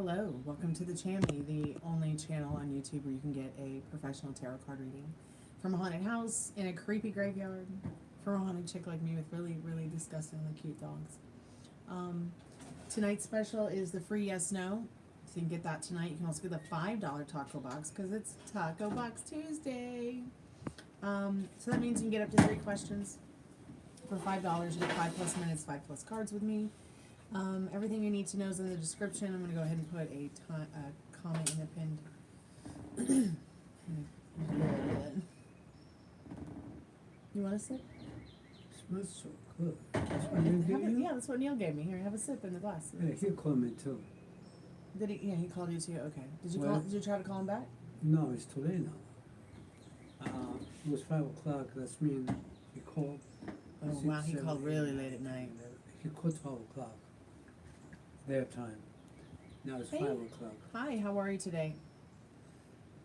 Hello, welcome to the Chammy, the only channel on YouTube where you can get a professional tarot card reading from a haunted house in a creepy graveyard for a haunted chick like me with really, really disgustingly cute dogs. Tonight's special is the free yes/no. So you can get that tonight. You can also get the $5 taco box because it's Taco Box Tuesday. So that means you can get up to 3 questions for $5. You get 5+ minutes, 5+ cards with me. Everything you need to know is in the description. I'm going to go ahead and put a comment in the pinned. You want a sip? Smells so good. That's what Neil gave you? Yeah, that's what Neil gave me. Here, have a sip in the glass. Yeah, he called me too. Did he? Yeah, he called you too. Okay. Did you Well, Did you try to call him back? No, it's too late now. It was 5 o'clock. That's mean he called. Oh wow, he called really late at night. He called 12 o'clock. Their time. Now it's 5 o'clock. Hi, how are you today?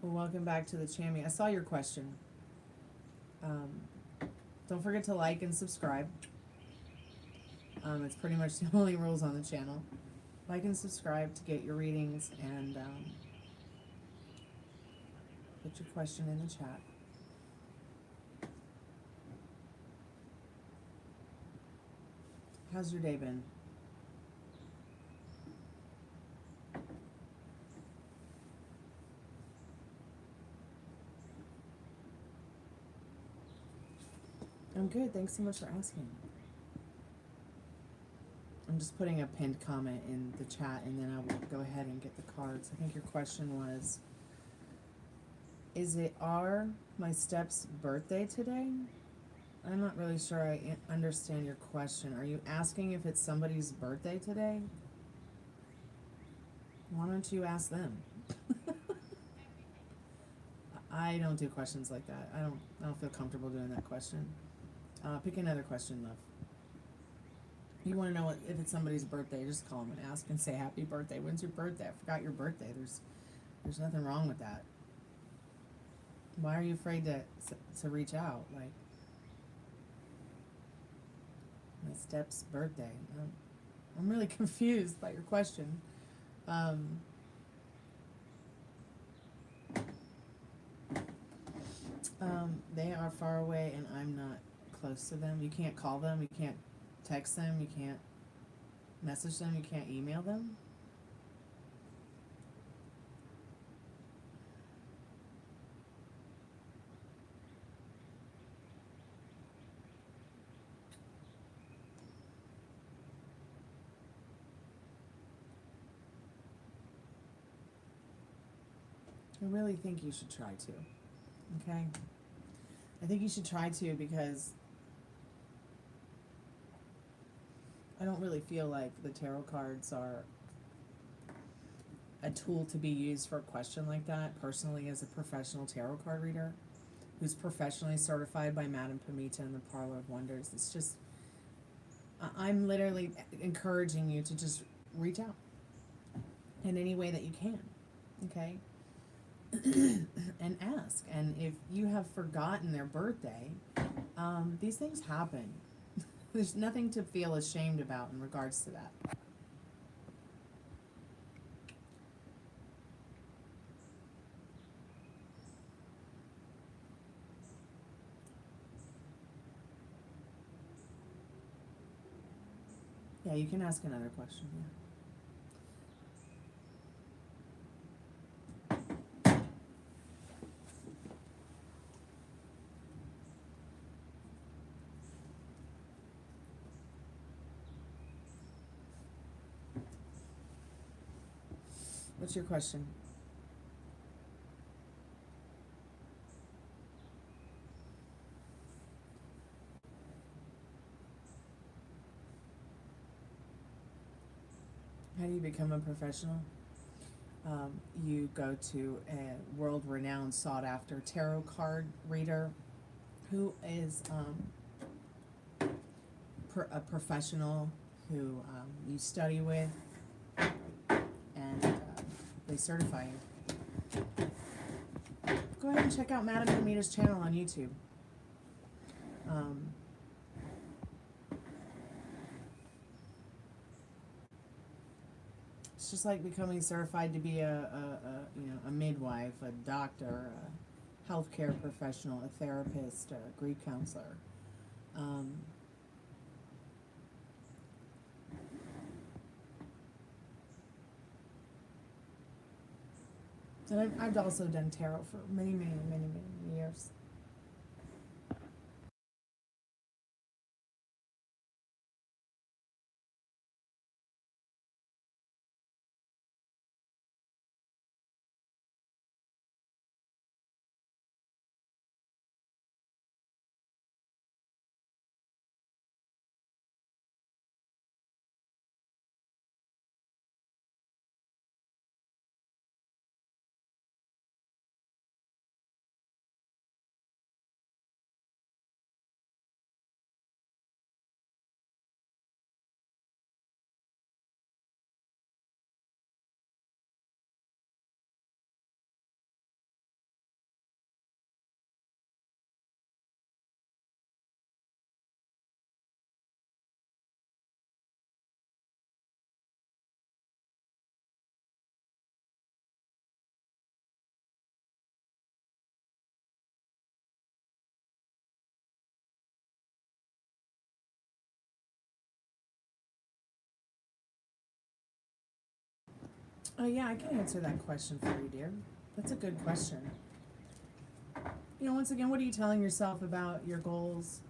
Well, welcome back to the Chammy. I saw your question. Don't forget to like and subscribe. It's pretty much the only rules on the channel. Like and subscribe to get your readings and put your question in the chat. How's your day been? I'm good. Thanks so much for asking. I'm just putting a pinned comment in the chat and then I will go ahead and get the cards. I think your question was, is it my step's birthday today? I'm not really sure I understand your question. Are you asking if it's somebody's birthday today? Why don't you ask them? I don't do questions like that. I don't feel comfortable doing that question. Pick another question, love. You want to know if it's somebody's birthday, just call them and ask and say happy birthday. When's your birthday? I forgot your birthday. There's nothing wrong with that. Why are you afraid to reach out? Like, my step's birthday. I'm really confused by your question. They are far away and I'm not close to them. You can't call them, you can't text them, you can't message them, you can't email them. I really think you should try to, okay? I think you should try to because I don't really feel like the tarot cards are a tool to be used for a question like that. Personally, as a professional tarot card reader who's professionally certified by Madame Pamita in the Parlor of Wonders, it's just, I'm literally encouraging you to just reach out in any way that you can, okay? And ask. And if you have forgotten their birthday, these things happen. There's nothing to feel ashamed about in regards to that. Yeah, you can ask another question, yeah. What's your question? How do you become a professional? You go to a world-renowned, sought-after tarot card reader who is a professional who you study with, and they certify you. Go ahead and check out Madame Pamita's channel on YouTube. It's just like becoming certified to be a midwife, a doctor, a healthcare professional, a therapist, a grief counselor. Um, and I've also done tarot for many, many, many, many years. Oh yeah, I can answer that question for you, dear. That's a good question. You know, once again, what are you telling yourself about your goals?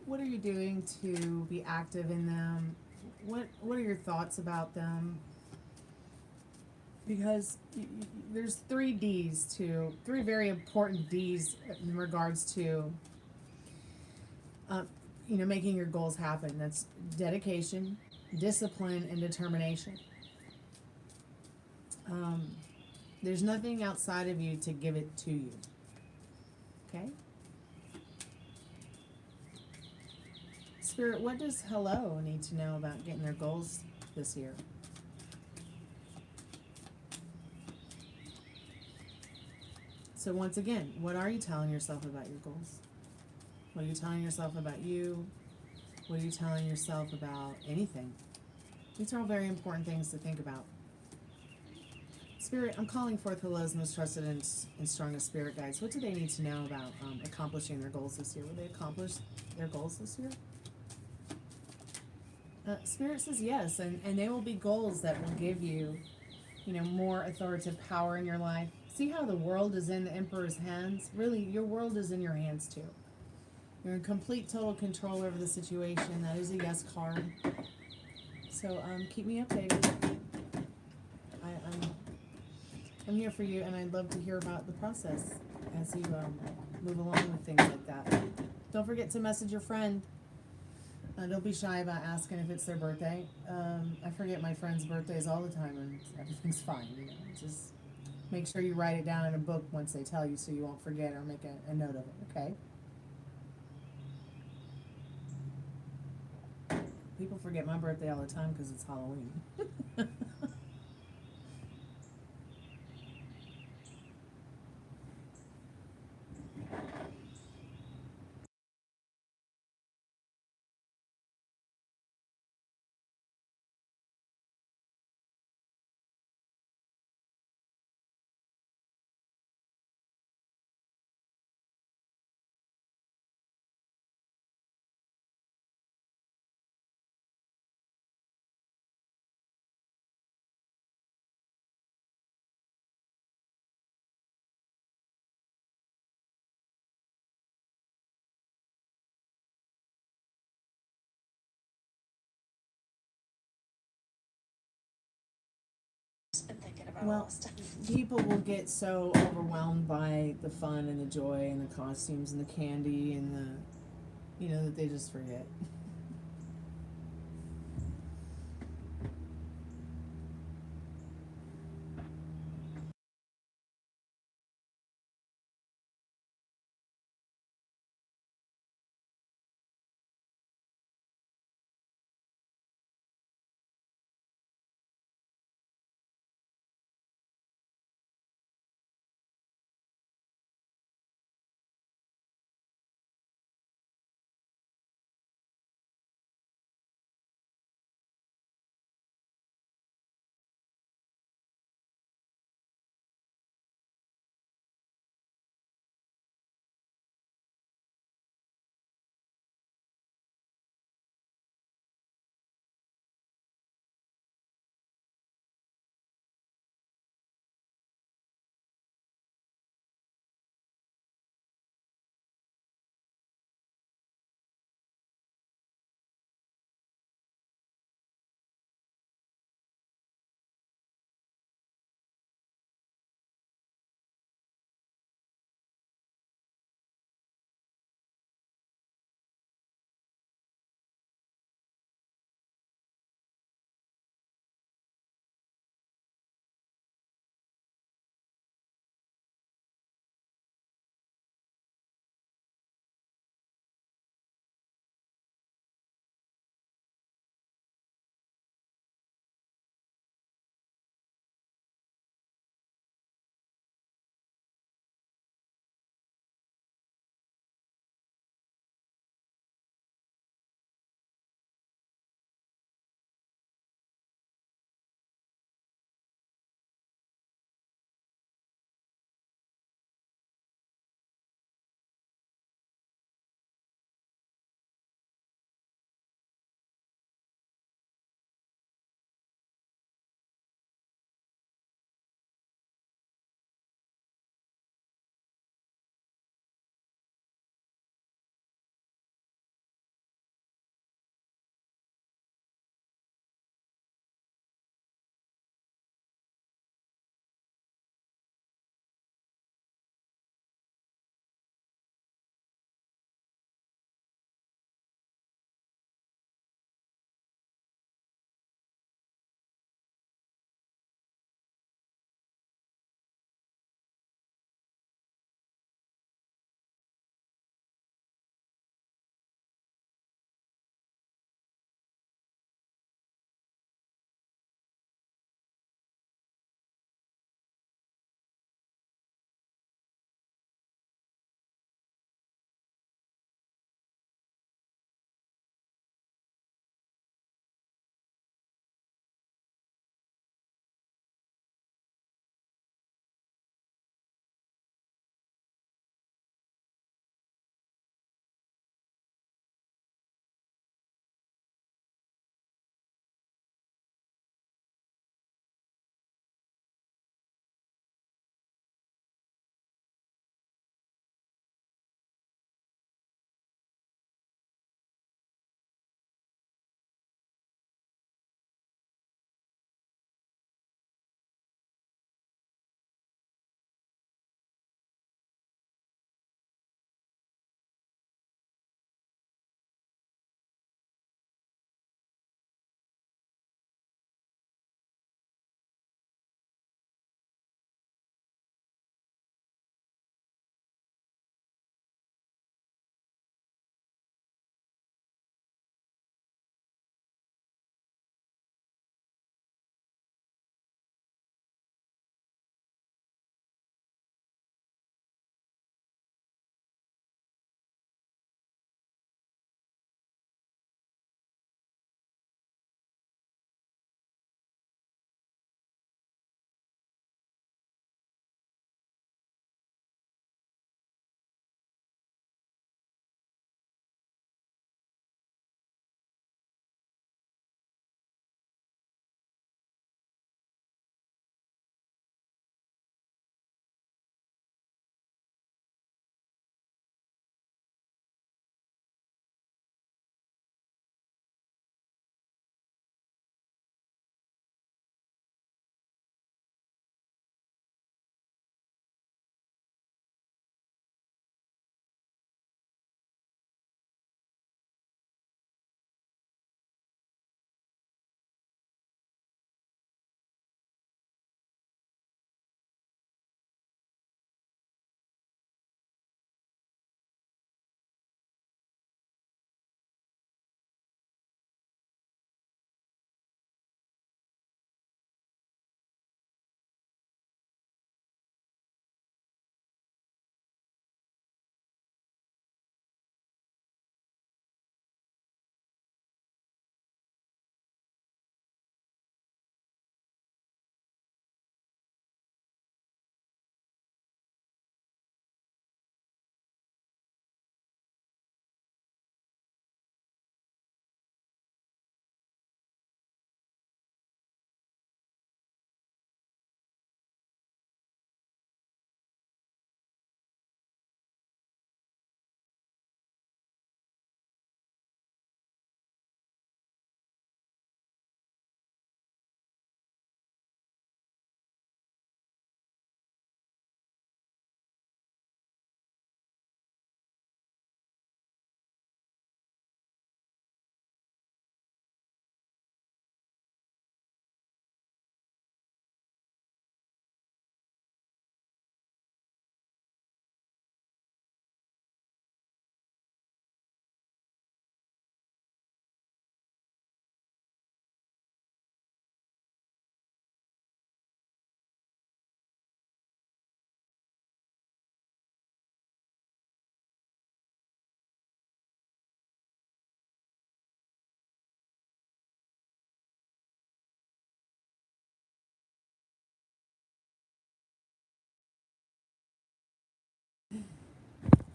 What are you doing to be active in them? What are your thoughts about them? Because there's three very important D's in regards to, uh, making your goals happen. That's dedication, discipline, and determination. Um, there's nothing outside of you to give it to you. Okay? Spirit, what does Hello need to know about getting their goals this year? So once again, what are you telling yourself about your goals? What are you telling yourself about you? What are you telling yourself about anything? These are all very important things to think about. Spirit, I'm calling forth Hello's most trusted and strongest spirit guides. What do they need to know about accomplishing their goals this year? Will they accomplish their goals this year? Spirit says yes, and they will be goals that will give you, more authoritative power in your life. See how the world is in the Emperor's hands? Really, your world is in your hands too. You're in complete, total control over the situation. That is a yes card. So keep me updated. I'm here for you, and I'd love to hear about the process as you move along with things like that. Don't forget to message your friend. Don't be shy about asking if it's their birthday. I forget my friends' birthdays all the time, and everything's fine. Just make sure you write it down in a book once they tell you, so you won't forget or make a note of it. Okay? People forget my birthday all the time because it's Halloween. Been thinking about Well, all this stuff. people will get so overwhelmed by the fun and the joy and the costumes and the candy and that they just forget.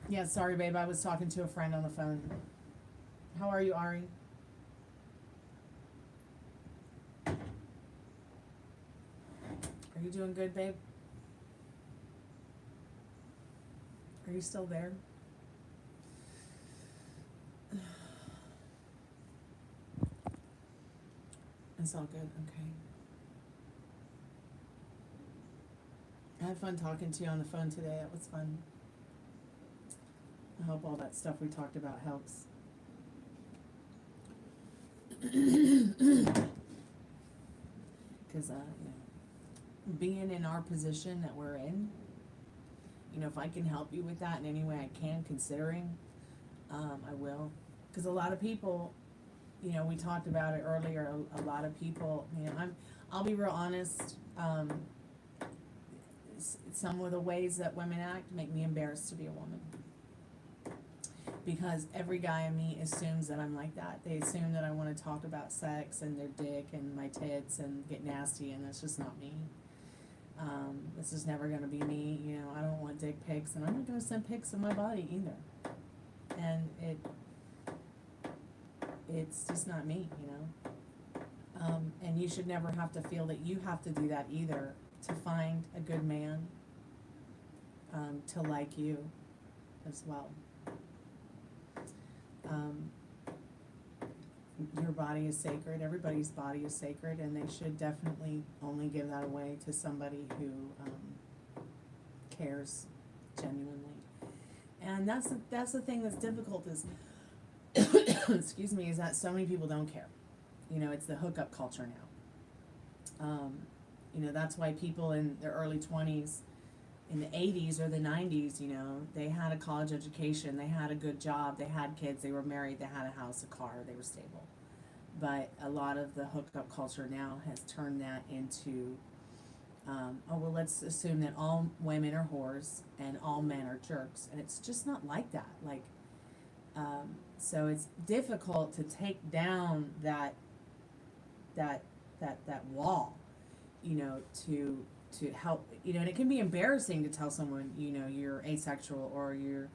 Yeah, sorry, babe. I was talking to a friend on the phone. How are you, Ari? Are you doing good, babe? Are you still there? It's all good, okay. I had fun talking to you on the phone today. It was fun. I hope all that stuff we talked about helps. Because, being in our position that we're in, if I can help you with that in any way I can, considering, I will. Because a lot of people, we talked about it earlier, a lot of people, I'll be real honest, some of the ways that women act make me embarrassed to be a woman. Because every guy I meet assumes that I'm like that. They assume that I want to talk about sex and their dick and my tits and get nasty, and that's just not me. This is never going to be me. I don't want dick pics, and I'm not going to send pics of my body either. And it's just not me, and you should never have to feel that you have to do that either to find a good man to like you as well. Your body is sacred. Everybody's body is sacred, and they should definitely only give that away to somebody who cares genuinely. And that's the thing that's difficult is, excuse me, is that so many people don't care. It's the hookup culture now. That's why people in their early 20s, in the 80s or the 90s, they had a college education, they had a good job, they had kids, they were married, they had a house, a car, they were stable. But a lot of the hookup culture now has turned that into, let's assume that all women are whores and all men are jerks, and it's just not like that. So it's difficult to take down that wall, to help, and it can be embarrassing to tell someone, you're asexual, or you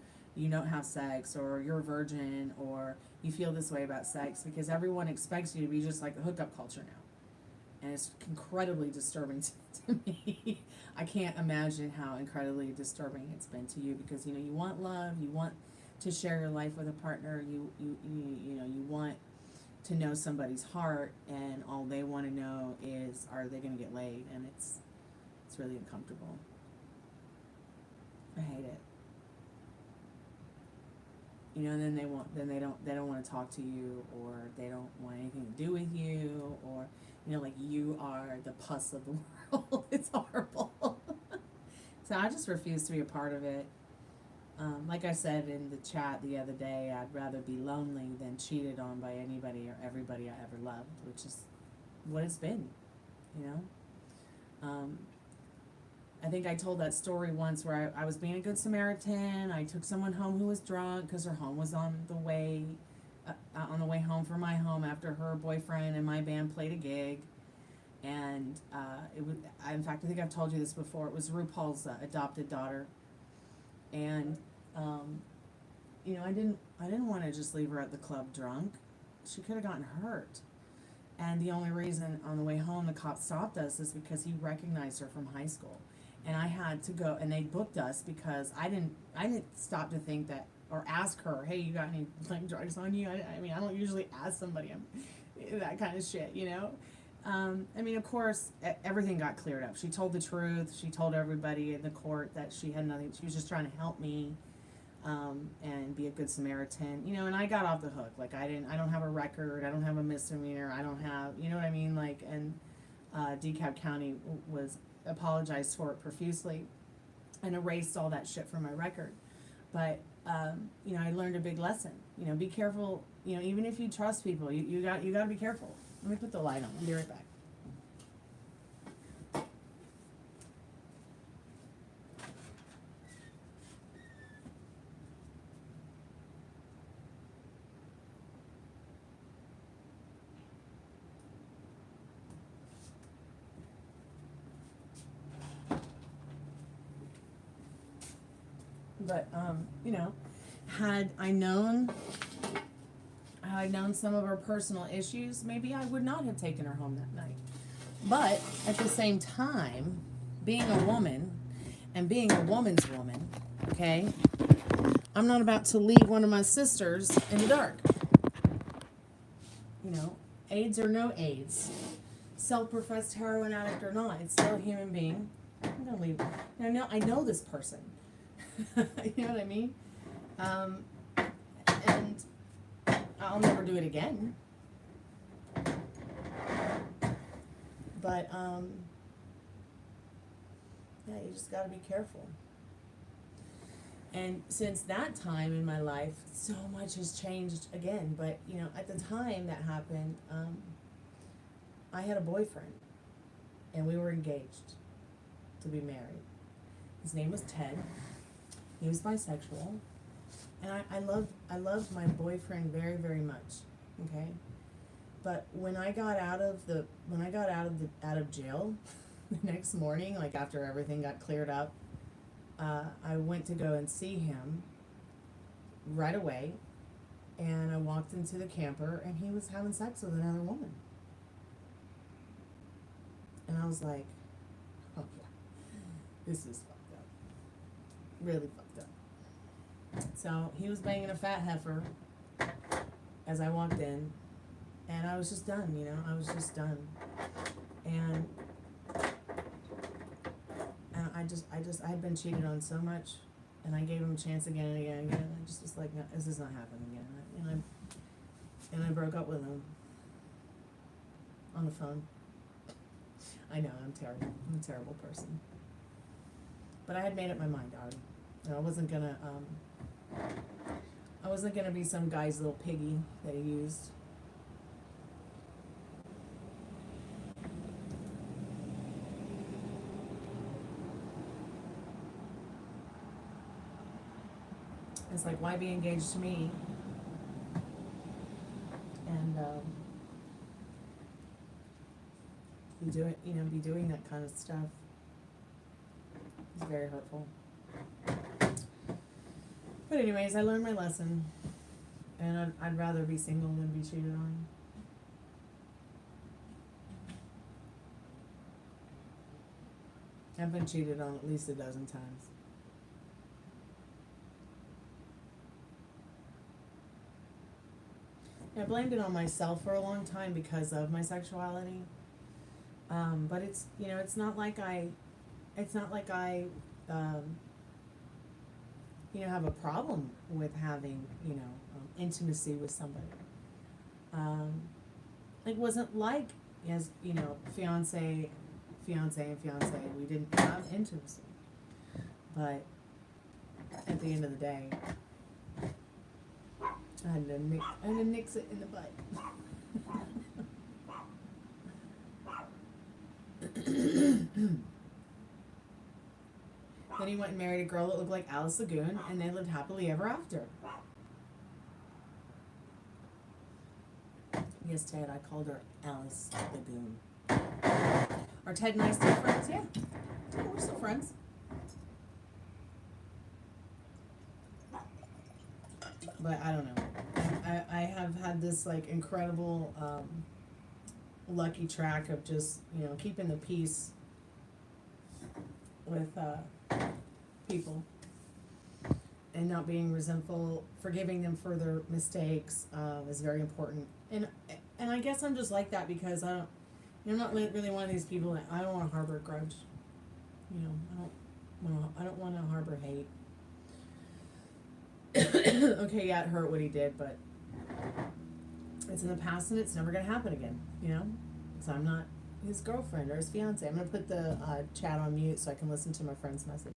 don't have sex, or you're a virgin, or you feel this way about sex, because everyone expects you to be just like the hookup culture now. And it's incredibly disturbing to me. I can't imagine how incredibly disturbing it's been to you, because, you want love, you want to share your life with a partner, you want to know somebody's heart, and all they want to know is, are they going to get laid? And it's really uncomfortable. I hate it. Then they don't want to talk to you, or they don't want anything to do with you, or like you are the pus of the world. It's horrible. So I just refuse to be a part of it. Like I said in the chat the other day, I'd rather be lonely than cheated on by anybody or everybody I ever loved, which is what it's been, I think I told that story once where I was being a good Samaritan. I took someone home who was drunk because her home was on the way home from my home after her boyfriend and my band played a gig. And in fact, I think I've told you this before, it was RuPaul's adopted daughter. And, I didn't want to just leave her at the club drunk. She could have gotten hurt. And the only reason on the way home the cop stopped us is because he recognized her from high school. And I had to go, and they booked us because I didn't stop to think that, or ask her, hey, you got any drugs on you? I don't usually ask somebody that kind of shit, of course, everything got cleared up. She told the truth. She told everybody in the court that she had nothing. She was just trying to help me, and be a good Samaritan, and I got off the hook. I don't have a record. I don't have a misdemeanor. I don't have, and DeKalb County apologized for it profusely and erased all that shit from my record. But, I learned a big lesson. Be careful, even if you trust people, you got to be careful. Let me put the light on. I'll be right back. But, had I known some of her personal issues, maybe I would not have taken her home that night. But at the same time, being a woman and being a woman's woman, okay, I'm not about to leave one of my sisters in the dark. You know, AIDS or no AIDS, self-professed heroin addict or not, it's still a human being. I'm gonna leave. Now, I know this person. You know what I mean? And I'll never do it again. But yeah, you just gotta be careful. And since that time in my life, so much has changed again. But, you know, at the time that happened, I had a boyfriend. And we were engaged to be married. His name was Ted. He was bisexual. And I loved my boyfriend very, very much. Okay? But when I got out of jail the next morning, like after everything got cleared up, I went to go and see him right away, and I walked into the camper, and he was having sex with another woman. And I was like, oh yeah, this is fucked up. Really fucked up. So he was banging a fat heifer as I walked in, and I was just done, you know, I was just done. And I had been cheated on so much, and I gave him a chance again and again and again. I just was like, no, this is not happening again. And I broke up with him on the phone. I know, I'm terrible. I'm a terrible person. But I had made up my mind already. You know, I wasn't gonna be some guy's little piggy that he used. It's like, why be engaged to me? And be doing that kind of stuff. It's very hurtful. But anyways, I learned my lesson, and I'd rather be single than be cheated on. I've been cheated on at least 12 times. I blamed it on myself for a long time because of my sexuality. But it's, you know, it's not like I have a problem with having, intimacy with somebody. It wasn't like, as, fiance, we didn't have intimacy. But at the end of the day, I had to nix it in the butt. Then he went and married a girl that looked like Alice Lagoon, and they lived happily ever after. Yes, Ted, I called her Alice Lagoon. Are Ted and I still friends? Yeah, we're still friends. But I don't know. I have had this like incredible lucky track of just, keeping the peace with people and not being resentful. Forgiving them for their mistakes is very important. And I guess I'm just like that because I'm not really one of these people that I don't want to harbor a grudge. I don't want to harbor hate. Okay, yeah, it hurt what he did, but it's in the past and it's never gonna happen again, So I'm not his girlfriend or his fiance. I'm gonna put the chat on mute so I can listen to my friend's message.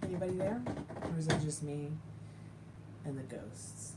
Anybody there? Or is it just me and the ghosts?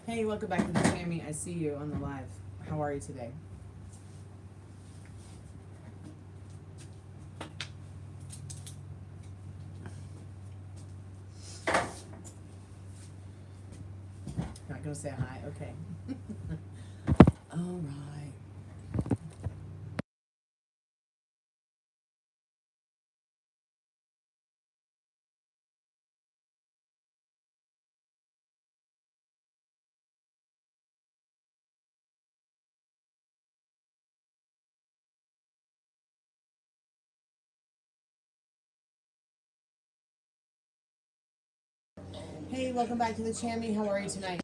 Hey, welcome back to the Tammy. I see you on the live. How are you today? Not gonna say hi. Okay. All right. Hey, welcome back to the Tammy. How are you tonight?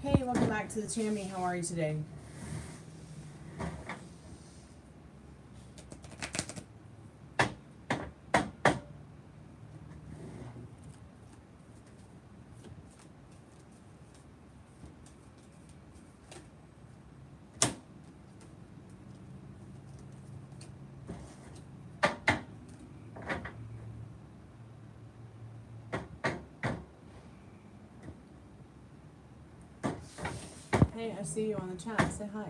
Hey, welcome back to the Chammy. How are you today? Hey, I see you on the chat. Say hi.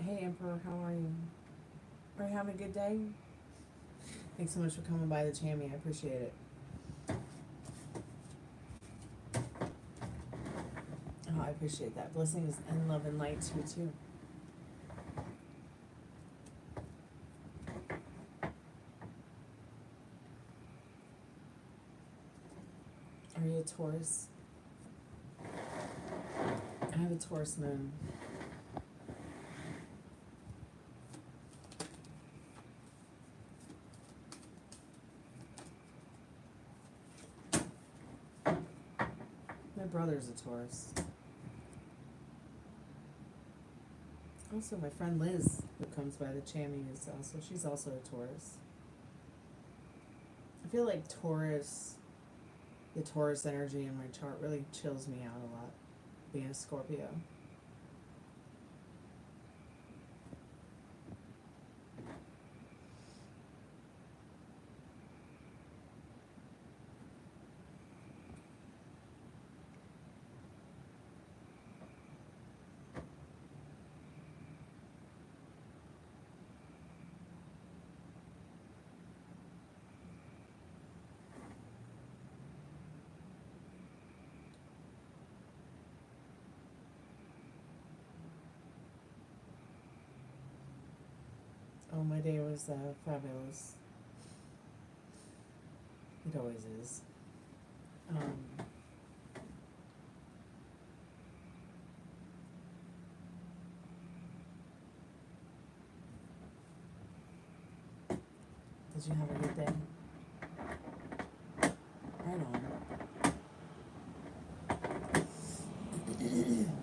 Hey, Emperor, how are you? Are you having a good day? Thanks so much for coming by the Chammy. I appreciate it. Oh, I appreciate that. Blessings and love and light to you too. Are you a Taurus? I have a Taurus moon. My brother's a Taurus. Also, my friend Liz, who comes by the Chammy, she's also a Taurus. I feel like the Taurus energy in my chart really chills me out a lot, being a Scorpio. Oh, my day was fabulous. It always is. Did you have a good day? Right on.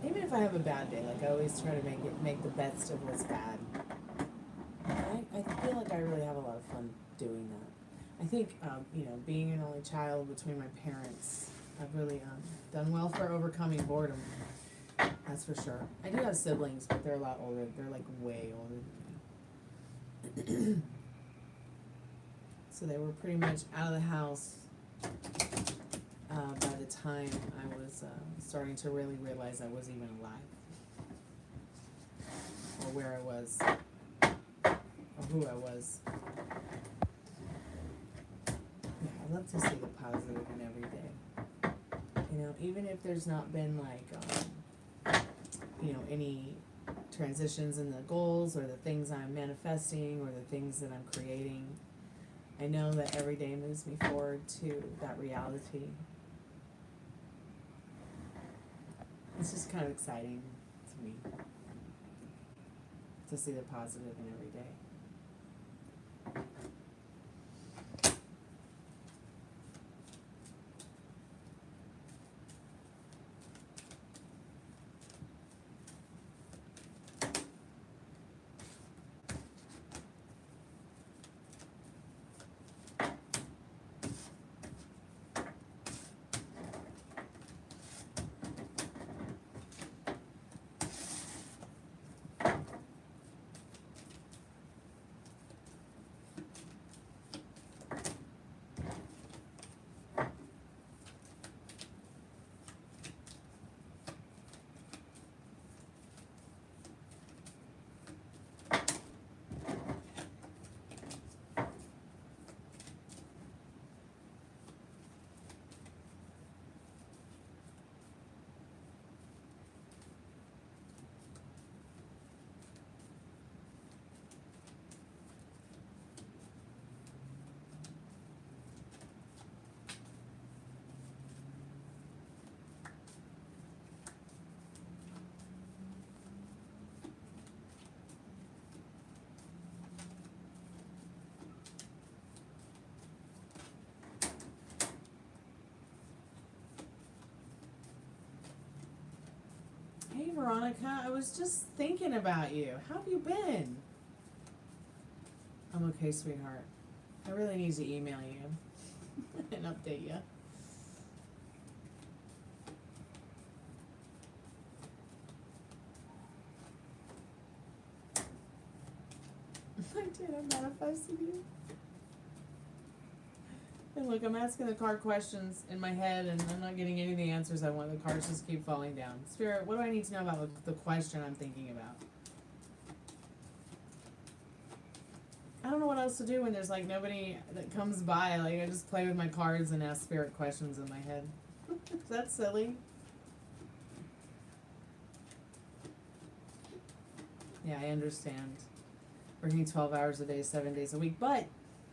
Even if I have a bad day, like I always try to make the best of what's bad. I feel like I really have a lot of fun doing that. I think, being an only child between my parents, I've really done well for overcoming boredom. That's for sure. I do have siblings, but they're a lot older. They're like way older than me. So they were pretty much out of the house by the time I was starting to really realize I was even alive. Or where I was. Or who I was. Yeah, I love to see the positive in every day. Even if there's not been like, any transitions in the goals or the things I'm manifesting or the things that I'm creating, I know that every day moves me forward to that reality. It's just kind of exciting to me to see the positive in every day. Veronica. I was just thinking about you. How have you been? I'm okay, sweetheart. I really need to email you and update you. I did. I manifested you. And look, I'm asking the card questions in my head, and I'm not getting any of the answers I want. The cards just keep falling down. Spirit, what do I need to know about the question I'm thinking about? I don't know what else to do when there's like nobody that comes by. Like I just play with my cards and ask spirit questions in my head. That's silly. Yeah, I understand. Working 12 hours a day, 7 days a week, but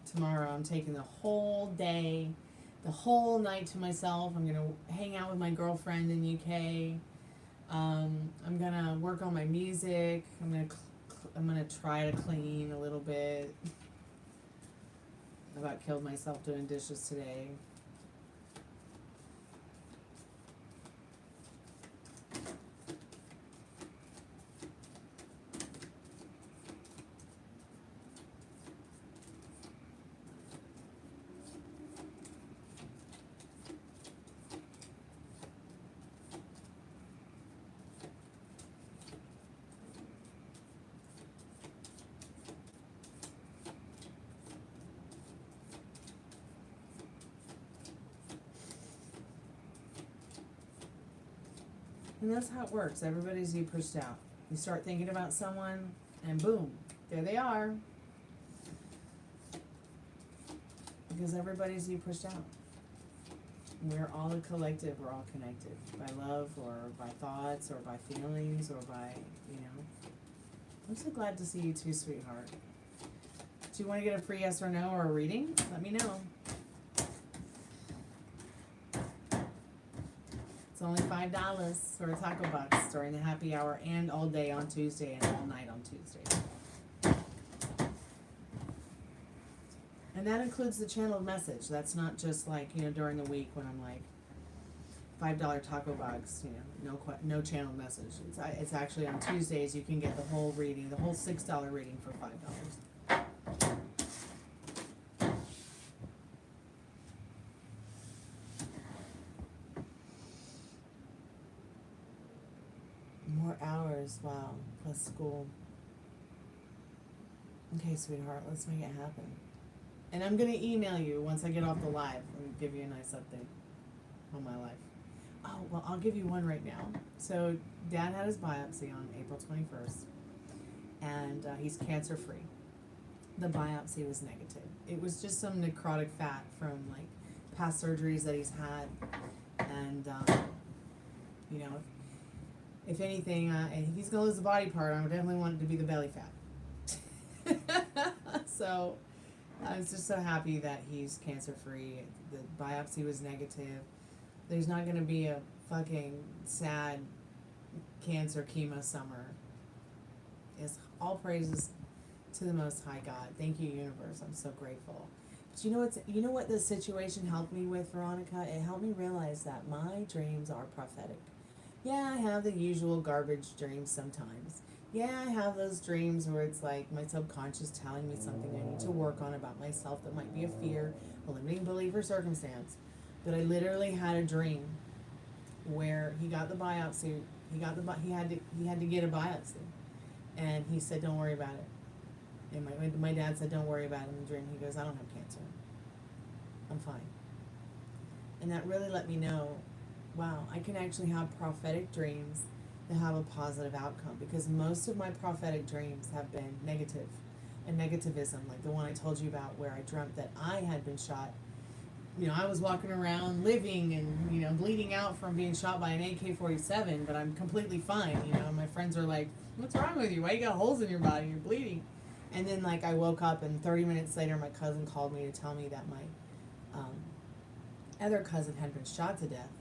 tomorrow I'm taking the whole day, the whole night to myself. I'm gonna hang out with my girlfriend in UK. I'm gonna work on my music. I'm gonna try to clean a little bit. I about killed myself doing dishes today. And that's how it works. Everybody's you pushed out. You start thinking about someone, and boom, there they are. Because everybody's you pushed out. We're all a collective. We're all connected by love, or by thoughts, or by feelings, or by, you know. I'm so glad to see you too, sweetheart. Do you want to get a free yes or no or a reading? Let me know. It's only $5 for a taco box during the happy hour and all day on Tuesday and all night on Tuesday. And that includes the channeled message. That's not just like, you know, during the week when I'm like, $5 taco box, you know, no channeled message. It's actually on Tuesdays you can get the whole reading, the whole $6 reading for $5. More hours, wow, plus school. Okay, sweetheart, let's make it happen. And I'm gonna email you once I get off the live and give you a nice update on my life. Oh, well, I'll give you one right now. So, Dad had his biopsy on April 21st, and he's cancer-free. The biopsy was negative. It was just some necrotic fat from, like, past surgeries that he's had, and, you know, if anything, if he's gonna lose a body part, I would definitely want it to be the belly fat. So, I was just so happy that he's cancer-free. The biopsy was negative. There's not gonna be a fucking sad cancer chemo summer. It's all praises to the Most High God. Thank you, universe. I'm so grateful. But you know what the situation helped me with, Veronica? It helped me realize that my dreams are prophetic. Yeah, I have the usual garbage dreams sometimes. Yeah, I have those dreams where it's like my subconscious telling me something I need to work on about myself that might be a fear, a limiting belief or circumstance. But I literally had a dream where he got the biopsy. He had to get a biopsy, and he said, "Don't worry about it." And my dad said, "Don't worry about it." In the dream, he goes, "I don't have cancer. I'm fine." And that really let me know, wow, I can actually have prophetic dreams that have a positive outcome, because most of my prophetic dreams have been negative and negativism, like the one I told you about where I dreamt that I had been shot. You know, I was walking around living and, you know, bleeding out from being shot by an AK-47, but I'm completely fine, you know. My friends are like, "What's wrong with you? Why you got holes in your body? You're bleeding." And then, like, I woke up, and 30 minutes later, my cousin called me to tell me that my other cousin had been shot to death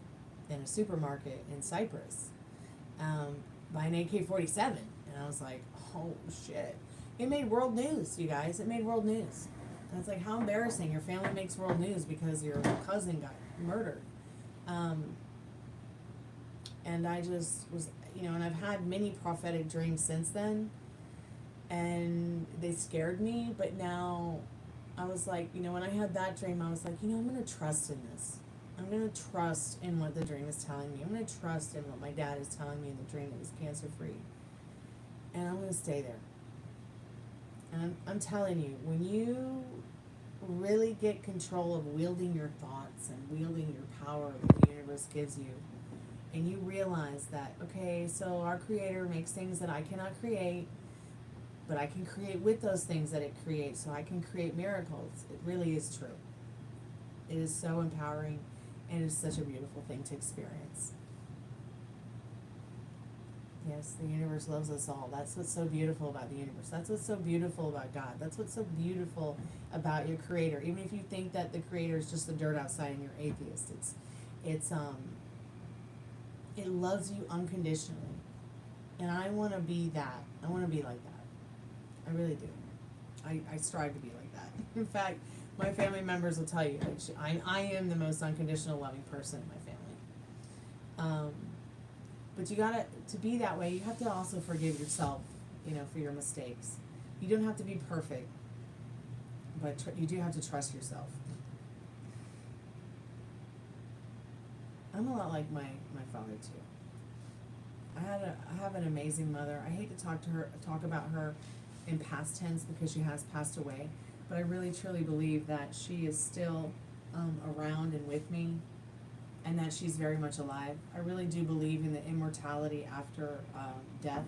in a supermarket in Cyprus by an AK-47. And I was like, oh, shit. It made world news, you guys. It made world news. And it's like, how embarrassing. Your family makes world news because your cousin got murdered. And And I just was, and I've had many prophetic dreams since then, and they scared me, but now I was like, when I had that dream, I was like, I'm going to trust in this. I'm going to trust in what the dream is telling me. I'm going to trust in what my dad is telling me in the dream that he's cancer free. And I'm going to stay there. And I'm telling you, when you really get control of wielding your thoughts and wielding your power that the universe gives you, and you realize that, okay, so our Creator makes things that I cannot create, but I can create with those things that it creates, so I can create miracles. It really is true. It is so empowering, and it is such a beautiful thing to experience. Yes, the universe loves us all. That's what's so beautiful about the universe. That's what's so beautiful about God. That's what's so beautiful about your Creator. Even if you think that the Creator is just the dirt outside and you're atheist, it loves you unconditionally. And I want to be that. I want to be like that. I really do. I strive to be like that. In fact, my family members will tell you, I am the most unconditional loving person in my family. But you gotta, to be that way, you have to also forgive yourself, for your mistakes. You don't have to be perfect, but you do have to trust yourself. I'm a lot like my father too. I have an amazing mother. I hate to talk about her in past tense because she has passed away, but I really truly believe that she is still around and with me, and that she's very much alive. I really do believe in the immortality after death.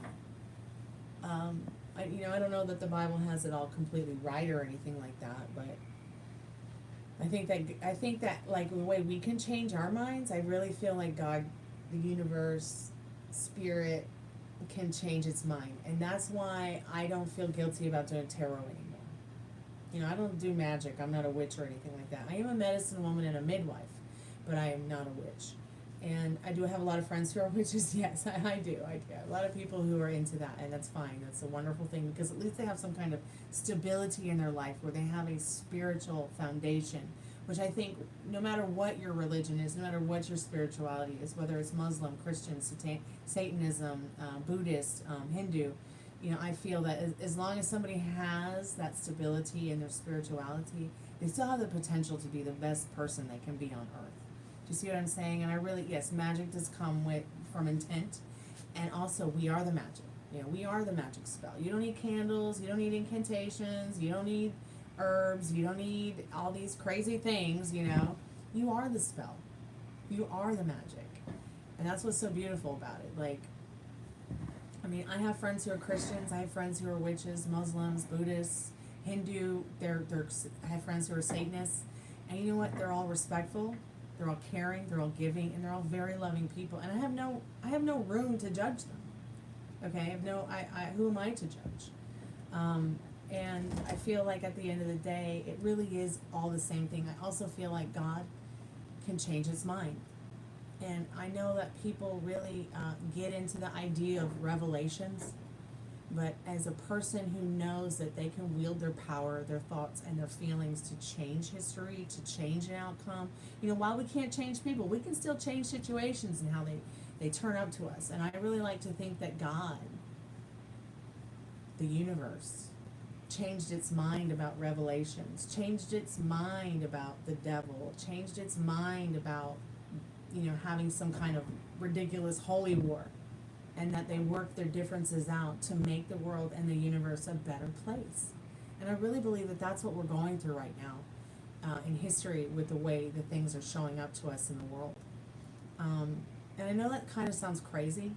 I don't know that the Bible has it all completely right or anything like that, but I think that like the way we can change our minds, I really feel like God, the universe, spirit can change its mind, and that's why I don't feel guilty about doing tarot anymore. I don't do magic. I'm not a witch or anything like that. I am a medicine woman and a midwife, but I am not a witch. And I do have a lot of friends who are witches. Yes, I do. I have a lot of people who are into that, and that's fine. That's a wonderful thing because at least they have some kind of stability in their life where they have a spiritual foundation, which I think no matter what your religion is, no matter what your spirituality is, whether it's Muslim, Christian, Satanism, Buddhist, Hindu, I feel that as long as somebody has that stability in their spirituality, they still have the potential to be the best person they can be on earth. Do you see what I'm saying? And I really, yes, magic does come from intent, and also we are the magic. We are the magic spell. You don't need candles, you don't need incantations, you don't need herbs, you don't need all these crazy things, You are the spell. You are the magic. And that's what's so beautiful about it. I have friends who are Christians, I have friends who are witches, Muslims, Buddhists, Hindu, I have friends who are Satanists, and you know what? They're all respectful, they're all caring, they're all giving, and they're all very loving people, and I have no room to judge them. Okay, who am I to judge? And I feel like at the end of the day, it really is all the same thing. I also feel like God can change his mind. And I know that people really get into the idea of revelations, but as a person who knows that they can wield their power, their thoughts, and their feelings to change history, to change an outcome, while we can't change people, we can still change situations and how they turn up to us. And I really like to think that God, the universe, changed its mind about revelations, changed its mind about the devil, changed its mind about having some kind of ridiculous holy war, and that they work their differences out to make the world and the universe a better place. And I really believe that that's what we're going through right now in history with the way that things are showing up to us in the world. And I know that kind of sounds crazy.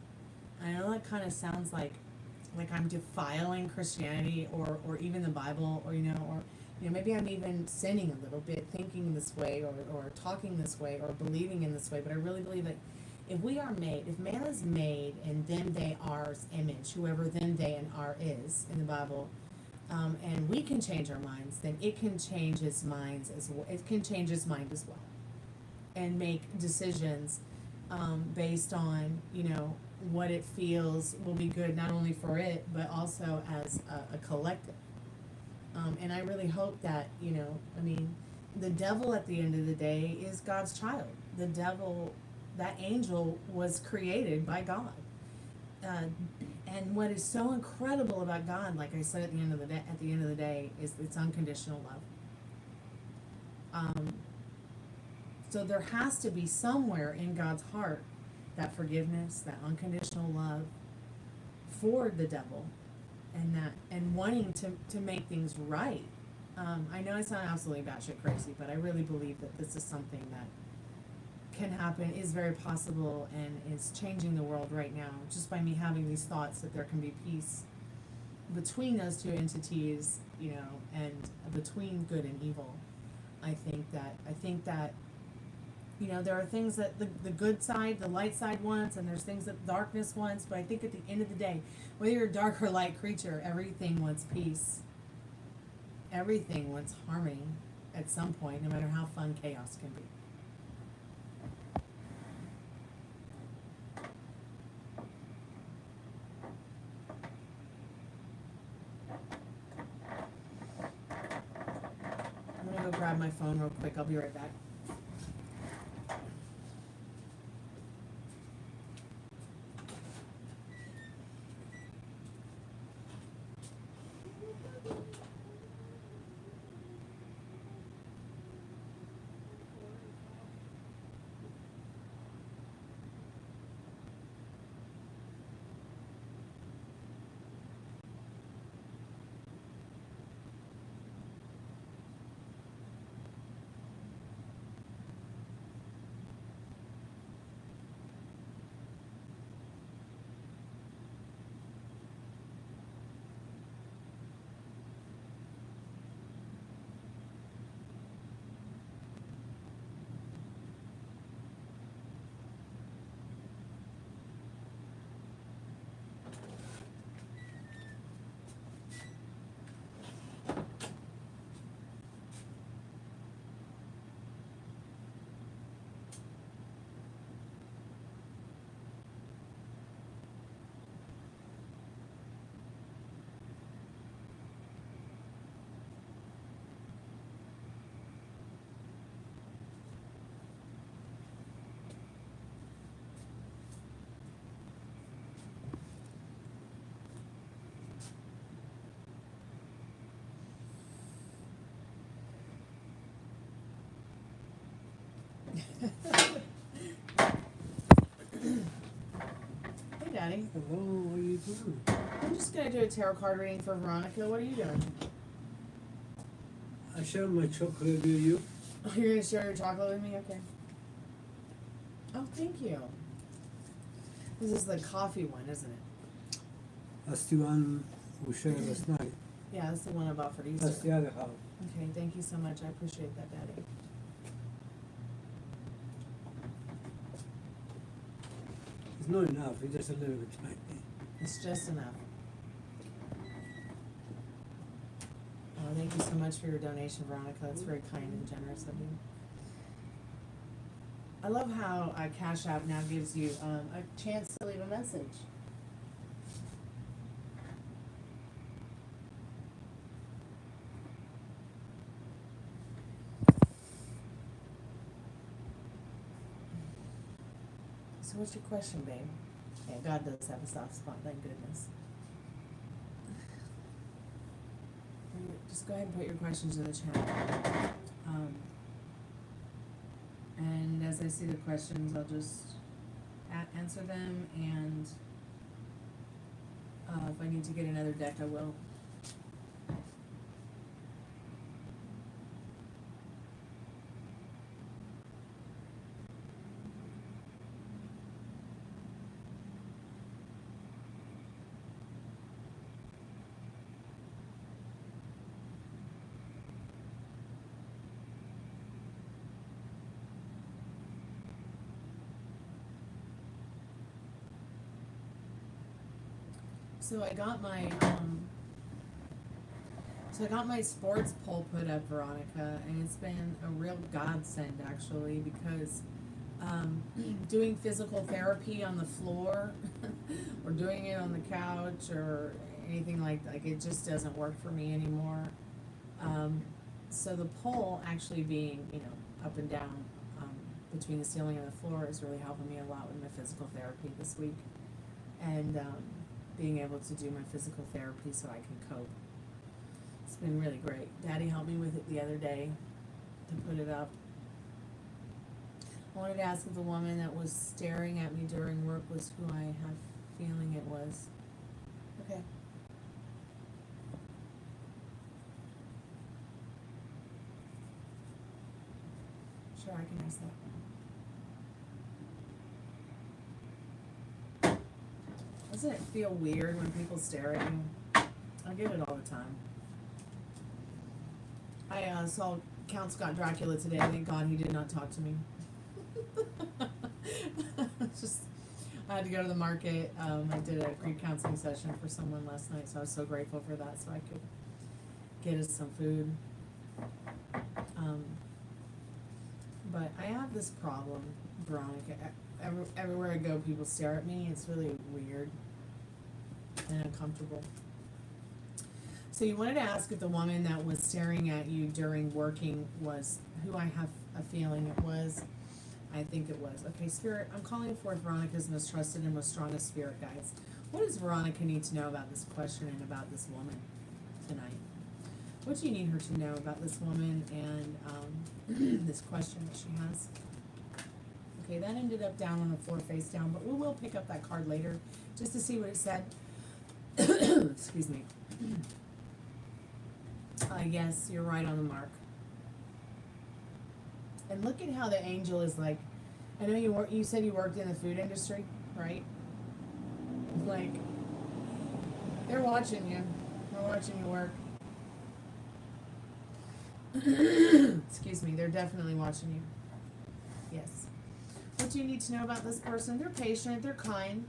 I know that kind of sounds like I'm defiling Christianity or even the Bible, or maybe I'm even sinning a little bit, thinking this way or talking this way or believing in this way. But I really believe that if man is made in them, they, ours image, whoever them, they, and our is in the Bible, and we can change our minds, then it can change its minds as well. It can change its mind as well, and make decisions based on what it feels will be good not only for it but also as a collective. And I really hope that the devil at the end of the day is God's child. The devil that angel was created by God. And what is so incredible about God, like I said at the end of the day, is it's unconditional love. So there has to be somewhere in God's heart that forgiveness, that unconditional love for the devil, and wanting to make things right. I know I sound absolutely batshit crazy, but I really believe that this is something that can happen, is very possible, and is changing the world right now, just by me having these thoughts that there can be peace between those two entities, you know, and between good and evil. I think that you know, there are things that the good side, the light side wants, and there's things that darkness wants, but I think at the end of the day, whether you're a dark or light creature, everything wants peace. Everything wants harmony at some point, no matter how fun chaos can be. I'm gonna go grab my phone real quick. I'll be right back. Hey, Daddy. Hello, what are you doing? I'm just gonna do a tarot card reading for Veronica. What are you doing? I share my chocolate with you. Oh, you're gonna share your chocolate with me? Okay. Oh, thank you. This is the coffee one, isn't it? That's the one we shared last night. Yeah, that's the one I bought for Easter. That's the other house. Okay, thank you so much. I appreciate that, Daddy. It's not enough, it's just a little bit tiny. It's just enough. Oh, thank you so much for your donation, Veronica. That's very kind and generous of you. I love how Cash App now gives you a chance to leave a message. So what's your question, babe? Yeah, God does have a soft spot, thank goodness. Just go ahead and put your questions in the chat. And as I see the questions, I'll just answer them, and if I need to get another deck, I will. So I got my sports poll put up, Veronica, and it's been a real godsend actually, because doing physical therapy on the floor or doing it on the couch or anything like it just doesn't work for me anymore. So the poll actually being, up and down, between the ceiling and the floor is really helping me a lot with my physical therapy this week. And being able to do my physical therapy so I can cope. It's been really great. Daddy helped me with it the other day to put it up. I wanted to ask if the woman that was staring at me during work was who I have feeling it was. Okay. Sure, I can ask that. Doesn't it feel weird when people stare at you? I get it all the time. I saw Count Scott Dracula today. Thank God he did not talk to me. Just, I had to go to the market. I did a grief counseling session for someone last night, so I was so grateful for that, so I could get us some food. But I have this problem, Veronica. Everywhere I go, people stare at me. It's really weird and uncomfortable. So you wanted to ask if the woman that was staring at you during working was who I have a feeling it was. I think it was. Okay, Spirit, I'm calling forth Veronica's most trusted and most strongest spirit guides. What does Veronica need to know about this question and about this woman tonight? What do you need her to know about this woman and this question that she has? Okay, that ended up down on the floor face down, but we will pick up that card later just to see what it said. Excuse me. Yes, you're right on the mark. And look at how the angel is like, I know you said you worked in the food industry, right? Like, they're watching you. They're watching you work. Excuse me, they're definitely watching you. Yes. What do you need to know about this person? They're patient, they're kind.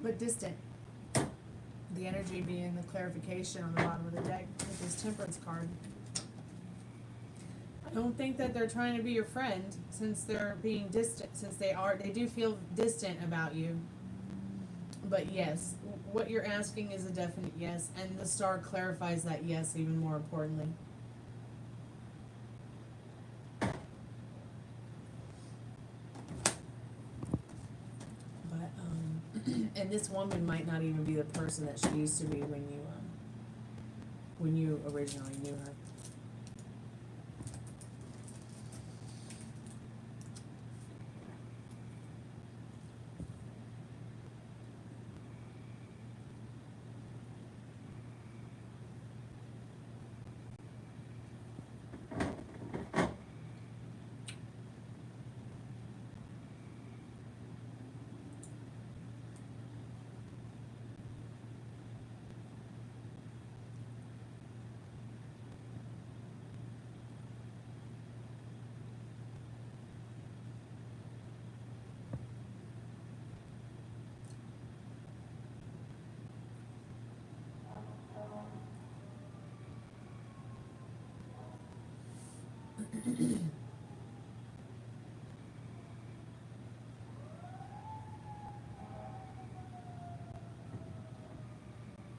But distant. The energy being the clarification on the bottom of the deck with this Temperance card. I don't think that they're trying to be your friend since they're being distant, since they do feel distant about you. But yes, what you're asking is a definite yes, and the star clarifies that yes even more importantly. And this woman might not even be the person that she used to be when you originally knew her.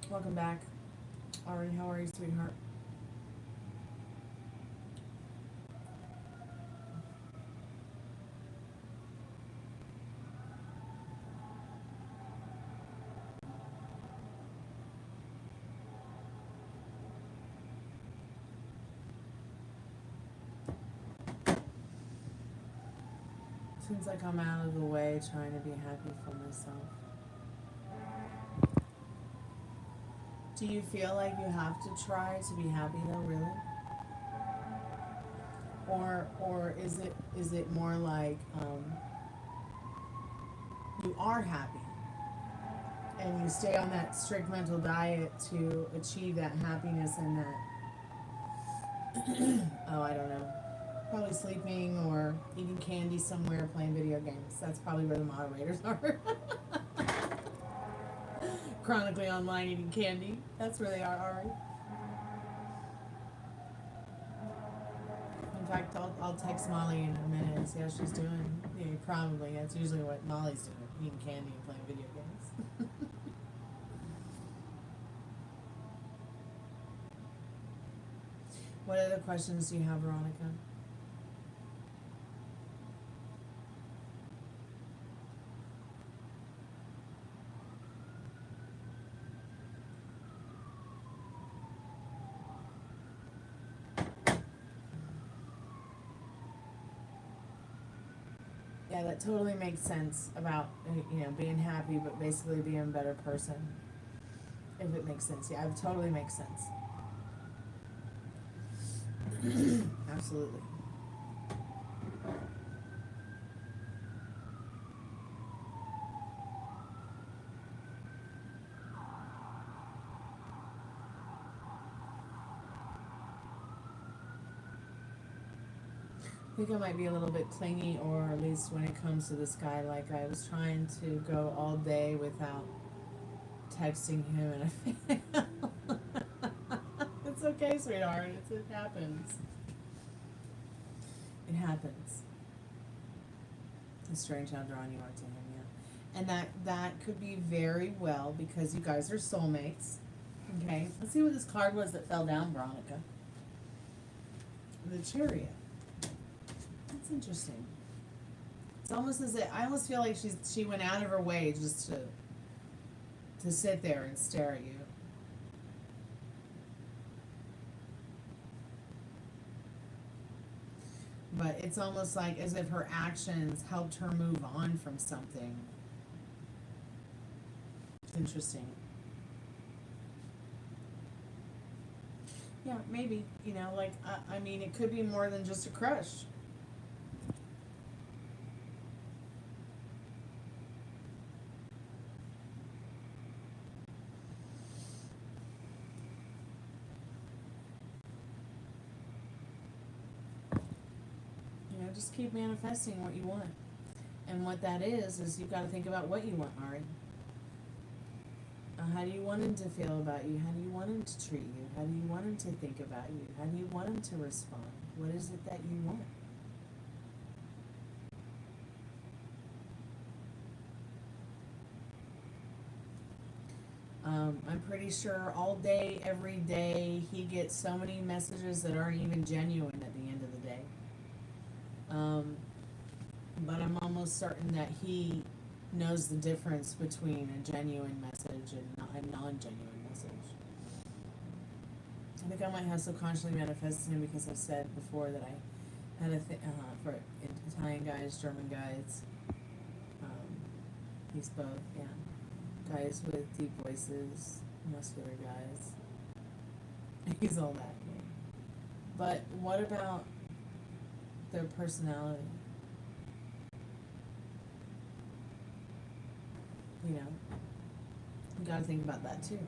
Welcome back. Ari, how are you, sweetheart? Seems like I'm out of the way trying to be happy for myself. Do you feel like you have to try to be happy though, really? Or is it more like you are happy and you stay on that strict mental diet to achieve that happiness and that oh, I don't know. Probably sleeping or eating candy somewhere, playing video games. That's probably where the moderators are. Chronically online eating candy. That's where they are, Ari. In fact, I'll text Molly in a minute and see how she's doing. Yeah, probably. That's usually what Molly's doing, eating candy and playing video games. What other questions do you have, Veronica? Yeah, that totally makes sense about, being happy, but basically being a better person. If it makes sense. Yeah, it totally makes sense. Absolutely. I think I might be a little bit clingy, or at least when it comes to this guy, like I was trying to go all day without texting him, and I it's okay, sweetheart. It happens. It happens. It's strange how drawn you are to him, yeah. And that could be very well because you guys are soulmates. Okay. Let's see what this card was that fell down, Veronica. The Chariot. That's interesting. It's almost as if I almost feel like she went out of her way just to sit there and stare at you. But it's almost like as if her actions helped her move on from something. It's interesting. Yeah, maybe. I mean, it could be more than just a crush. Just keep manifesting what you want. And what that is you've got to think about what you want, Ari. How do you want him to feel about you? How do you want him to treat you? How do you want him to think about you? How do you want him to respond? What is it that you want? I'm pretty sure all day, every day, he gets so many messages that aren't even genuine at the end of the day. But I'm almost certain that he knows the difference between a genuine message and a non-genuine message. I think I might have subconsciously manifested him because I've said before that I had a thing for Italian guys, German guys. He's both, yeah. Guys with deep voices, muscular guys. He's all that. Yeah. But what about their personality? You gotta think about that too.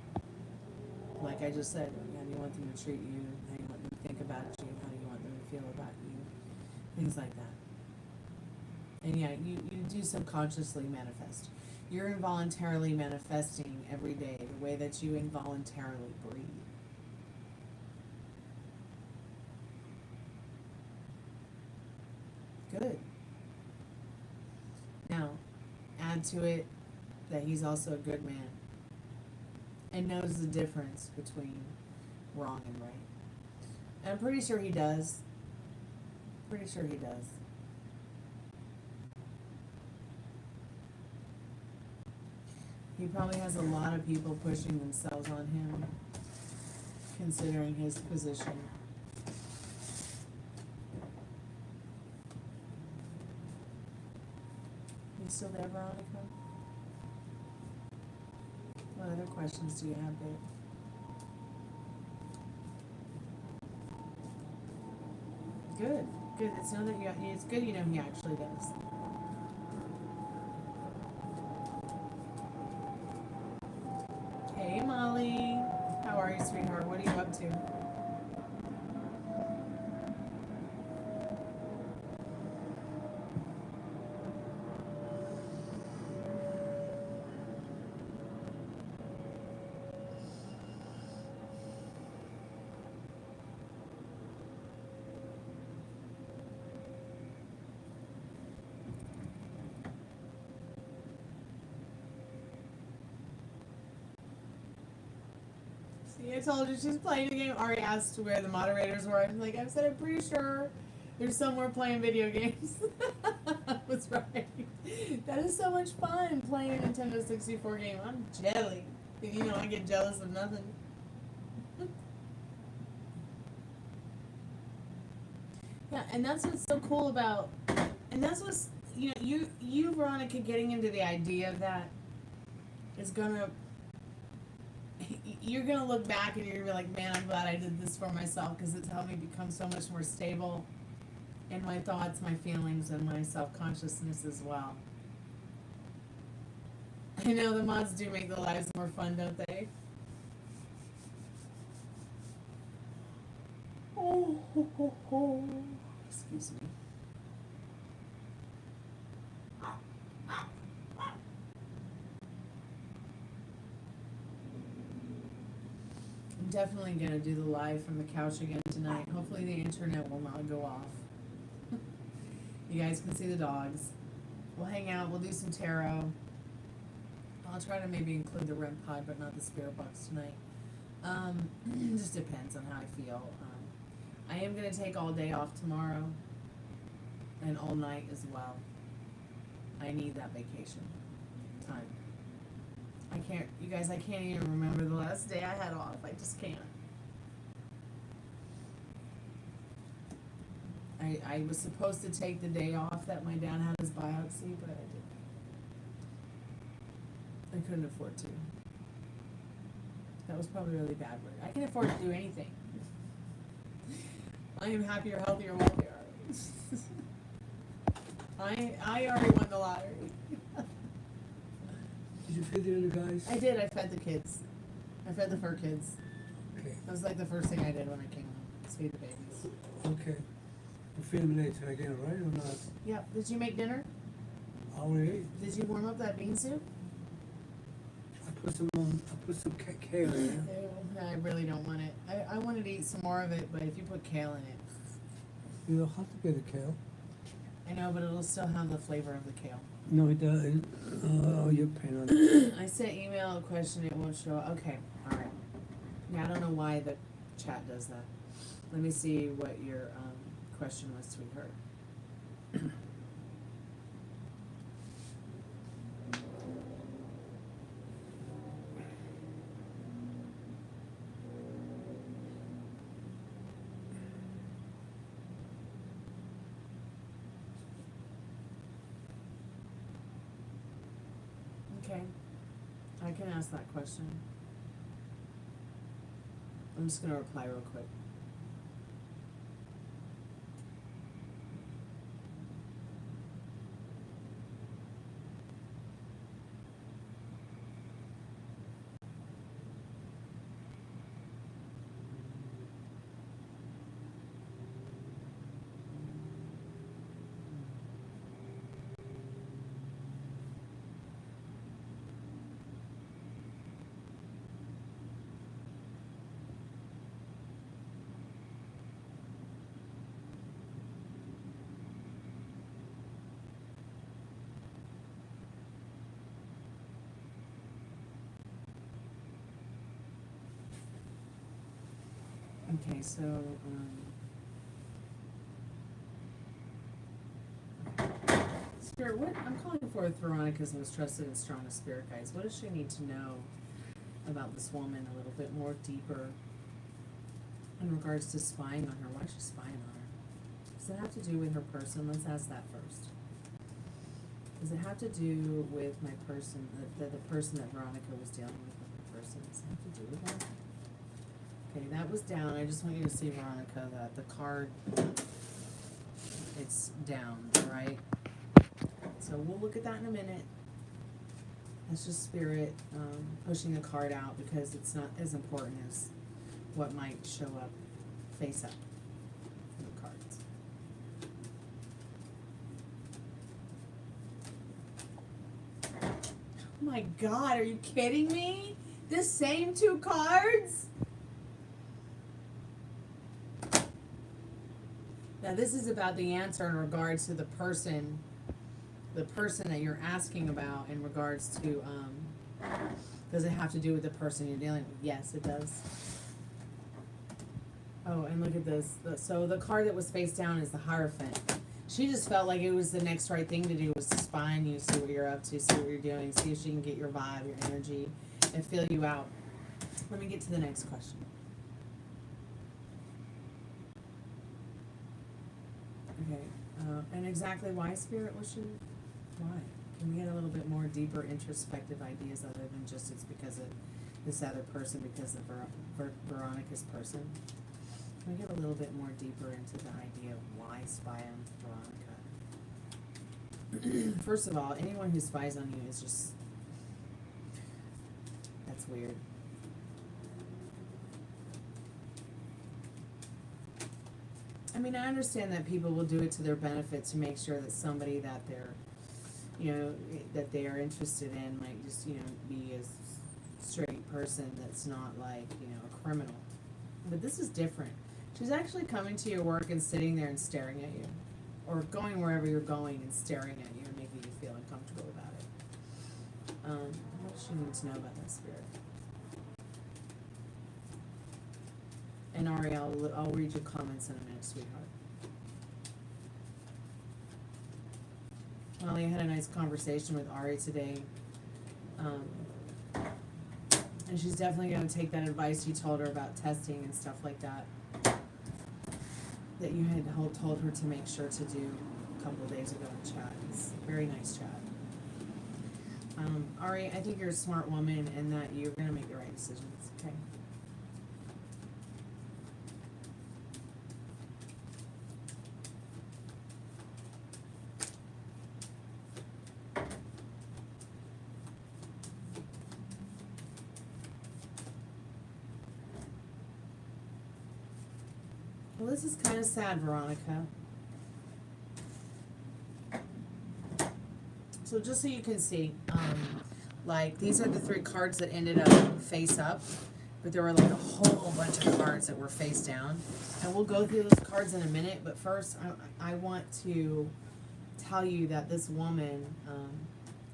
Like I just said, how do you want them to treat you? How do you want them to think about you? How do you want them to feel about you? Things like that. And yeah, you do subconsciously manifest. You're involuntarily manifesting every day the way that you involuntarily breathe. Good. Now, add to it that he's also a good man and knows the difference between wrong and right. And I'm pretty sure he does. Pretty sure he does. He probably has a lot of people pushing themselves on him, considering his position. You still there, Veronica? What other questions do you have, babe? Good, good. It's good you know he actually does. Hey, Molly. How are you, sweetheart? What are you up to? I told you she's playing the game. Ari asked where the moderators were. I'm like, I said, I'm pretty sure they're somewhere playing video games. I was right. That is so much fun playing a Nintendo 64 game. I'm jelly. You know, I get jealous of nothing. Yeah, and that's what's so cool about, and that's what's, you know, you Veronica, getting into the idea of that is gonna, you're gonna look back and you're gonna be like, man, I'm glad I did this for myself, because it's helped me become so much more stable in my thoughts, my feelings, and my self-consciousness as well. I know the mods do make the lives more fun, don't they? Oh. Excuse me. I'm definitely gonna do the live from the couch again tonight. Hopefully the internet will not go off. You guys can see the dogs. We'll hang out, we'll do some tarot. I'll try to maybe include the REM pod, but not the spirit box tonight. Just depends on how I feel. I am gonna take all day off tomorrow, and all night as well. I need that vacation time. I can't, you guys, I can't even remember the last day I had off. I just can't. I was supposed to take the day off that my dad had his biopsy, but I didn't. I couldn't afford to. That was probably really bad word. I can afford to do anything. I am happier, healthier, wealthier. I already won the lottery. Did you feed the other guys? I did. I fed the kids. I fed the fur kids. Okay. That was like the first thing I did when I came home. Was feed the babies. Okay. We'll feed them later again, right or not? Yep. Did you make dinner? Already ate. Did you warm up that bean soup? I put some kale in it. Ew, I really don't want it. I wanted to eat some more of it, but if you put kale in it, You don't have to get the kale. I know, but it'll still have the flavor of the kale. No, it doesn't. Oh, you're paying on it. I sent email a question, it won't show. Okay, all right. Yeah, I don't know why the chat does that. Let me see what your question was, sweetheart. Okay, I can ask that question. I'm just gonna reply real quick. Okay, so, Spirit, what, I'm calling forth Veronica's most trusted and strongest spirit guides. What does she need to know about this woman a little bit more deeper in regards to spying on her? Why is she spying on her? Does it have to do with her person? Let's ask that first. Does it have to do with my person, the person that Veronica was dealing with my person? Does it have to do with that? Okay, that was down. I just want you to see, Veronica, that the card, it's down, right? So we'll look at that in a minute. That's just spirit pushing a card out because it's not as important as what might show up face up in the cards. Oh my God, are you kidding me? The same two cards? Now this is about the answer in regards to the person that you're asking about in regards to, does it have to do with the person you're dealing with? Yes, it does. Oh, and look at this. So the card that was face down is the Hierophant. She just felt like it was the next right thing to do was to spy on you, see what you're up to, see what you're doing, see if she can get your vibe, your energy, and feel you out. Let me get to the next question. Okay, and exactly why, Spirit, why? Can we get a little bit more deeper introspective ideas other than just it's because of this other person, because of Veronica's person? Can we get a little bit more deeper into the idea of why spy on Veronica? First of all, anyone who spies on you is just, that's weird. I mean, I understand that people will do it to their benefit to make sure that somebody that they're, you know, that they are interested in might just, you know, be a straight person that's not like, you know, a criminal. But this is different. She's actually coming to your work and sitting there and staring at you. Or going wherever you're going and staring at you and making you feel uncomfortable about it. What does she need to know about that, Spirit? And Ari, I'll read your comments in a minute, sweetheart. Molly, I had a nice conversation with Ari today. And she's definitely going to take that advice you told her about testing and stuff like that. That you had told her to make sure to do a couple of days ago in chat. It's a very nice chat. Ari, I think you're a smart woman and that you're going to make the right decisions, okay? Well, this is kind of sad, Veronica. So just so you can see, like these are the 3 cards that ended up face up, but there were like a whole bunch of cards that were face down. And we'll go through those cards in a minute, but first I want to tell you that this woman,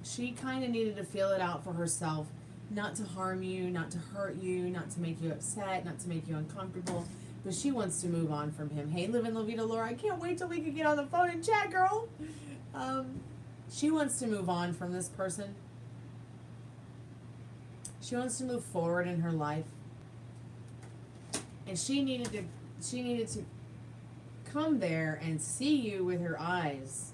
she kind of needed to feel it out for herself, not to harm you, not to hurt you, not to make you upset, not to make you uncomfortable. But she wants to move on from him. Hey, Live in La Vida Laura, I can't wait till we can get on the phone and chat, girl. She wants to move on from this person. She wants to move forward in her life. And she needed to come there and see you with her eyes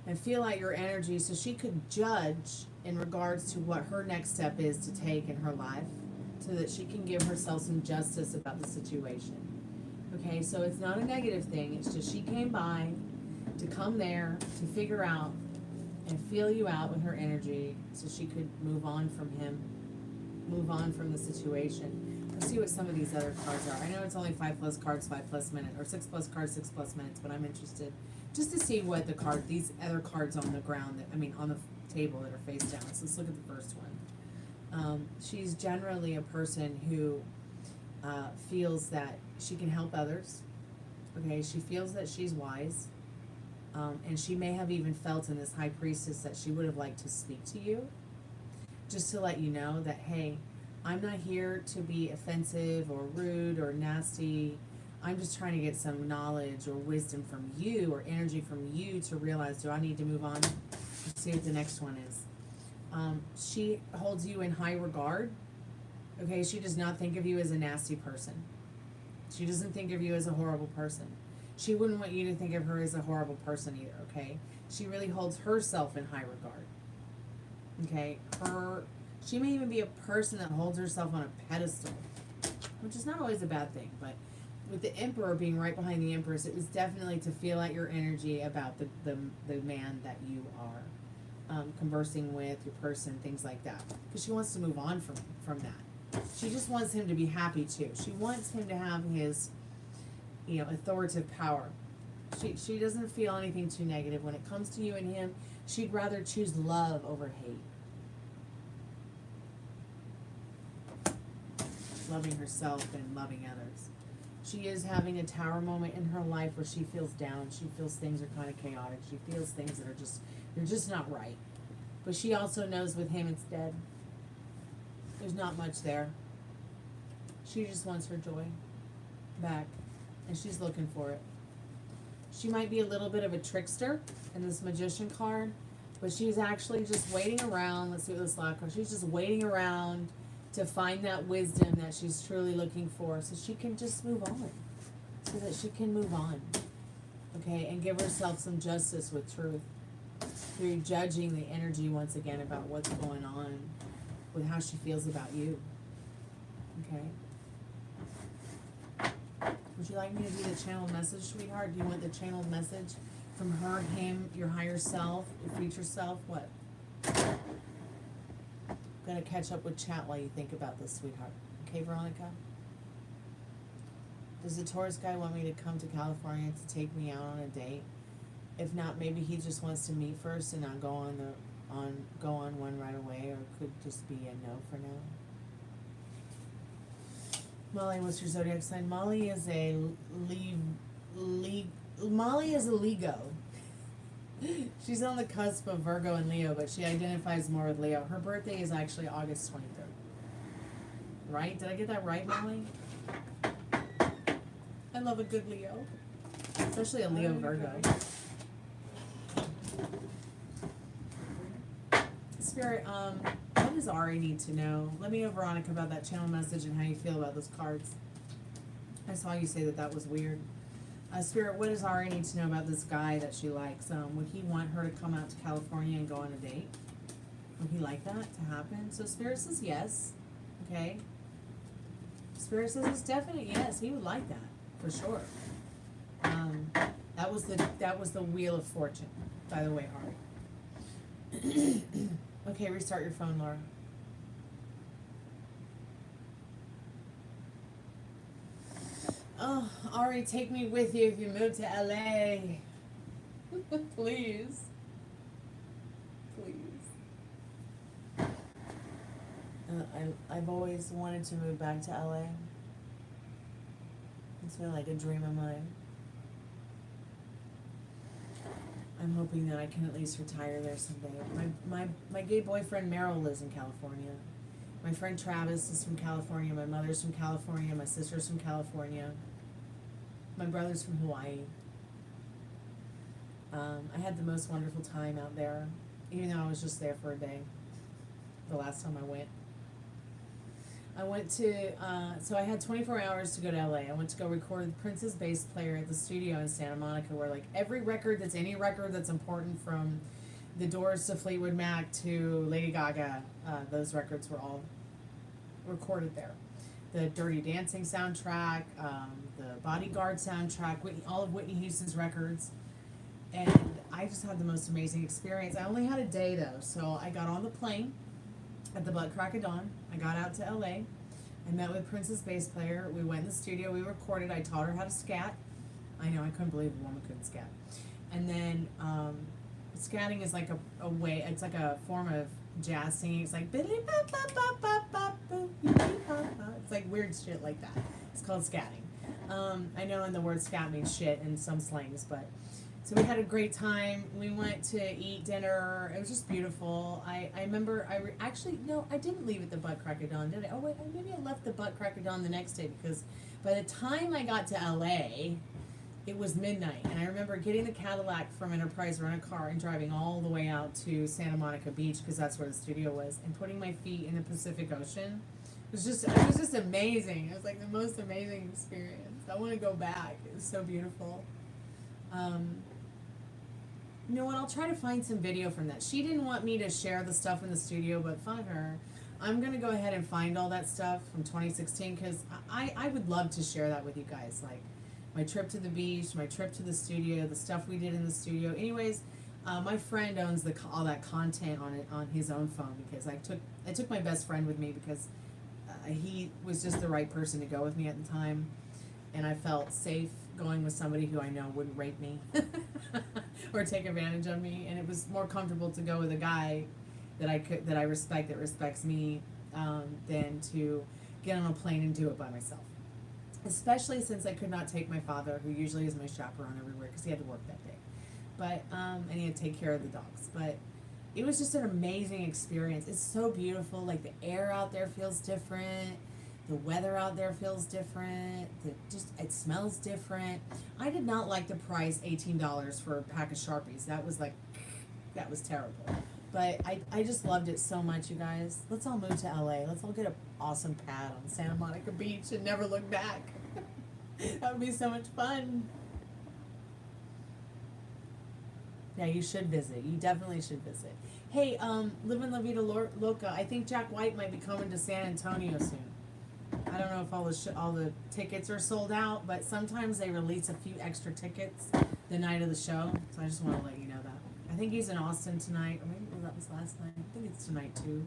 and feel out your energy so she could judge in regards to what her next step is to take in her life, so that she can give herself some justice about the situation. Okay, so it's not a negative thing, it's just she came by to come there to figure out and feel you out with her energy so she could move on from him, move on from the situation. Let's see what some of these other cards are. I know it's only 5+ cards, 5+ minutes, or 6+ cards, 6+ minutes, but I'm interested just to see what these other cards on the ground, on the table that are face down. So let's look at the first one. She's generally a person who feels that she can help others. Okay, she feels that she's wise. And she may have even felt in this High Priestess that she would have liked to speak to you. Just to let you know that, hey, I'm not here to be offensive or rude or nasty. I'm just trying to get some knowledge or wisdom from you or energy from you to realize, do I need to move on? Let's see what the next one is. She holds you in high regard. Okay, she does not think of you as a nasty person. She doesn't think of you as a horrible person. She wouldn't want you to think of her as a horrible person either, okay? She really holds herself in high regard. Okay? She may even be a person that holds herself on a pedestal, which is not always a bad thing, but with the Emperor being right behind the Empress, it was definitely to feel out your energy about the man that you are conversing with, your person, things like that. Because she wants to move on from that. She just wants him to be happy too. She wants him to have his, authoritative power. She doesn't feel anything too negative. When it comes to you and him, she'd rather choose love over hate. Loving herself and loving others. She is having a tower moment in her life where she feels down. She feels things are kind of chaotic. She feels things that are they're just not right. But she also knows with him it's dead. There's not much there. She just wants her joy. back, and she's looking for it. She might be a little bit of a trickster in this magician card, but she's actually just waiting around. Let's see what this last card. She's just waiting around to find that wisdom that she's truly looking for, so she can just move on. So that she can move on, okay, and give herself some justice with truth through judging the energy once again about what's going on with how she feels about you, okay? Would you like me to do the channeled message, sweetheart? Do you want the channeled message from her, him, your higher self, your future self? What? Gotta catch up with chat while you think about this, sweetheart. Okay, Veronica? Does the Taurus guy want me to come to California to take me out on a date? If not, maybe he just wants to meet first and not go on one right away, or could just be a no for now. Molly, what's your zodiac sign? Molly is a Molly is a Lego. She's on the cusp of Virgo and Leo, but she identifies more with Leo. Her birthday is actually August 23rd. Right? Did I get that right, Molly? I love a good Leo. Especially a Leo Virgo. Spirit, what does Ari need to know? Let me know, Veronica, about that channel message and how you feel about those cards. I saw you say that that was weird. Spirit, what does Ari need to know about this guy that she likes? Would he want her to come out to California and go on a date? Would he like that to happen? So Spirit says yes. Okay. Spirit says it's definite yes. He would like that for sure. That was the Wheel of Fortune, by the way, Ari. Okay, restart your phone, Laura. Oh, Ari, take me with you if you move to LA. Please. Please. I've always wanted to move back to LA. It's been like a dream of mine. I'm hoping that I can at least retire there someday. My gay boyfriend Merrill lives in California. My friend Travis is from California. My mother's from California. My sister's from California. My brother's from Hawaii. I had the most wonderful time out there, even though I was just there for a day. The last time I went. I went to, so I had 24 hours to go to LA. I went to go record Prince's bass player at the studio in Santa Monica, where like every record that's any record that's important, from The Doors to Fleetwood Mac to Lady Gaga, those records were all recorded there. The Dirty Dancing soundtrack, the Bodyguard soundtrack, all of Whitney Houston's records. And I just had the most amazing experience. I only had a day though, so I got on the plane at the butt crack of dawn. I got out to LA. I met with Prince's bass player. We went in the studio. We recorded. I taught her how to scat. I know, I couldn't believe a woman couldn't scat. And then scatting is like a way, it's like a form of jazz singing. It's like it's like weird shit like that. It's called scatting. I know, and the word scat means shit in some slangs, but so we had a great time. We went to eat dinner. It was just beautiful. I remember, actually, no, I didn't leave at the butt crack of dawn, did I? Oh, wait, maybe I left the butt crack of dawn the next day, because by the time I got to LA, it was midnight. And I remember getting the Cadillac from Enterprise Rent-A-Car and driving all the way out to Santa Monica Beach, because that's where the studio was, and putting my feet in the Pacific Ocean. It was just amazing. It was like the most amazing experience. I want to go back. It was so beautiful. You know what, I'll try to find some video from that. She didn't want me to share the stuff in the studio, but fuck her. I'm going to go ahead and find all that stuff from 2016, because I would love to share that with you guys. Like, my trip to the beach, my trip to the studio, the stuff we did in the studio. Anyways, my friend owns all that content on his own phone, because I took my best friend with me, because he was just the right person to go with me at the time. And I felt safe going with somebody who I know wouldn't rape me or take advantage of me, and it was more comfortable to go with a guy that I respect, that respects me, than to get on a plane and do it by myself. Especially since I could not take my father, who usually is my chaperone everywhere, because he had to work that day. But and he had to take care of the dogs. But it was just an amazing experience. It's so beautiful. Like, the air out there feels different. The weather out there feels different. It smells different. I did not like the price, $18 for a pack of Sharpies. That was terrible. But I just loved it so much, you guys. Let's all move to LA. Let's all get an awesome pad on Santa Monica Beach and never look back. That would be so much fun. Yeah, you should visit. You definitely should visit. Hey, Livin' La Vida Loca, I think Jack White might be coming to San Antonio soon. I don't know if all the tickets are sold out, but sometimes they release a few extra tickets the night of the show. So I just want to let you know that. I think he's in Austin tonight, or maybe that was last night. I think it's tonight too.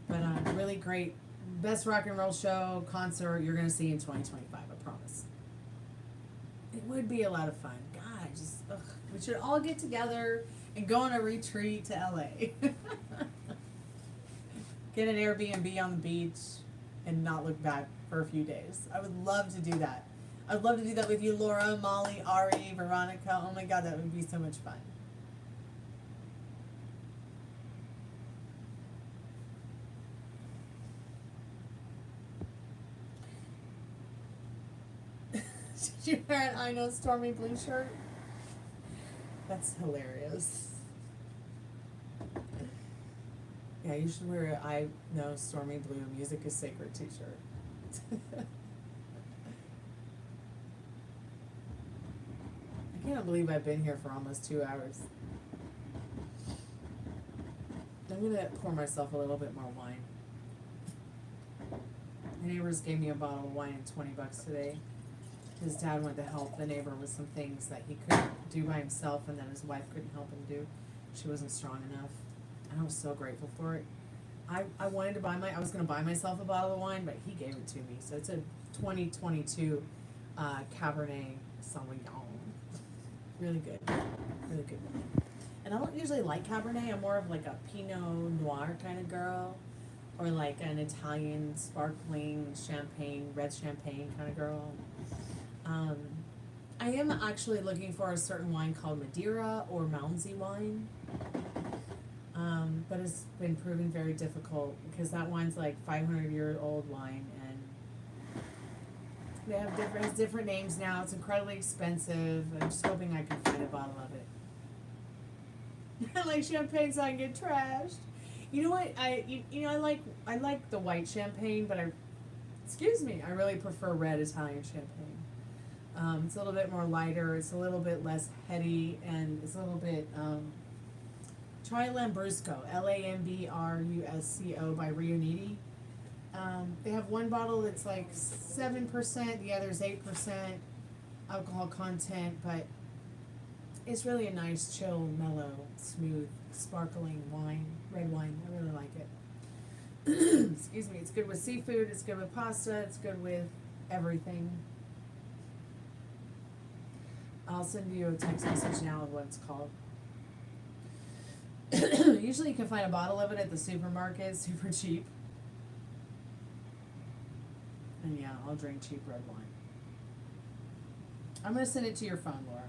But really great, best rock and roll show concert you're gonna see in 2025. I promise. It would be a lot of fun. God, we should all get together and go on a retreat to LA. Get an Airbnb on the beach and not look back for a few days. I would love to do that. I'd love to do that with you, Laura, Molly, Ari, Veronica. Oh my God, that would be so much fun. Did you wear an I Know StormieBleuz shirt? That's hilarious. Yeah, you should wear a I Know StormieBleuz Music is Sacred t-shirt. I can't believe I've been here for almost 2 hours. I'm gonna pour myself a little bit more wine. My neighbors gave me a bottle of wine and $20 today. His dad went to help the neighbor with some things that he couldn't do by himself and that his wife couldn't help him do. She wasn't strong enough. And I was so grateful for it. I wanted to I was gonna buy myself a bottle of wine, but he gave it to me. So it's a 2022 Cabernet Sauvignon. Really good. Really good wine. And I don't usually like Cabernet. I'm more of like a Pinot Noir kind of girl. Or like an Italian sparkling champagne, red champagne kind of girl. I am actually looking for a certain wine called Madeira or Malmsey wine. But it's been proven very difficult because that wine's like 500-year-old wine and they have different names now. It's incredibly expensive. I'm just hoping I can find a bottle of it. I like champagne so I can get trashed. You know what? I like the white champagne, but I really prefer red Italian champagne. It's a little bit more lighter. It's a little bit less heady, and it's a little bit. Try Lambrusco, Lambrusco by Riuniti. They have one bottle that's like 7%, the other's 8% alcohol content, but it's really a nice, chill, mellow, smooth, sparkling wine, red wine. I really like it. Excuse me. It's good with seafood. It's good with pasta. It's good with everything. I'll send you a text message now of what it's called. Usually you can find a bottle of it at the supermarket, super cheap. And yeah, I'll drink cheap red wine. I'm going to send it to your phone, Laura.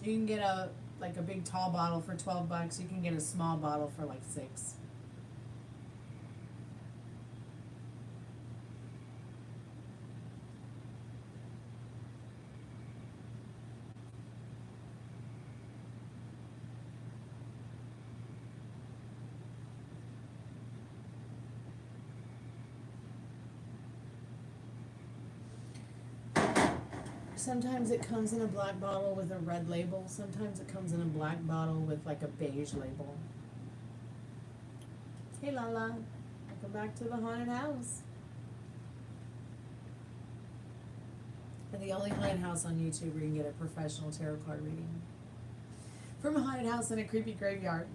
You can get a big tall bottle for $12. You can get a small bottle for like $6. Sometimes it comes in a black bottle with a red label. Sometimes it comes in a black bottle with like a beige label. Hey Lala, welcome back to the haunted house. We're the only haunted house on YouTube where you can get a professional tarot card reading. From a haunted house in a creepy graveyard.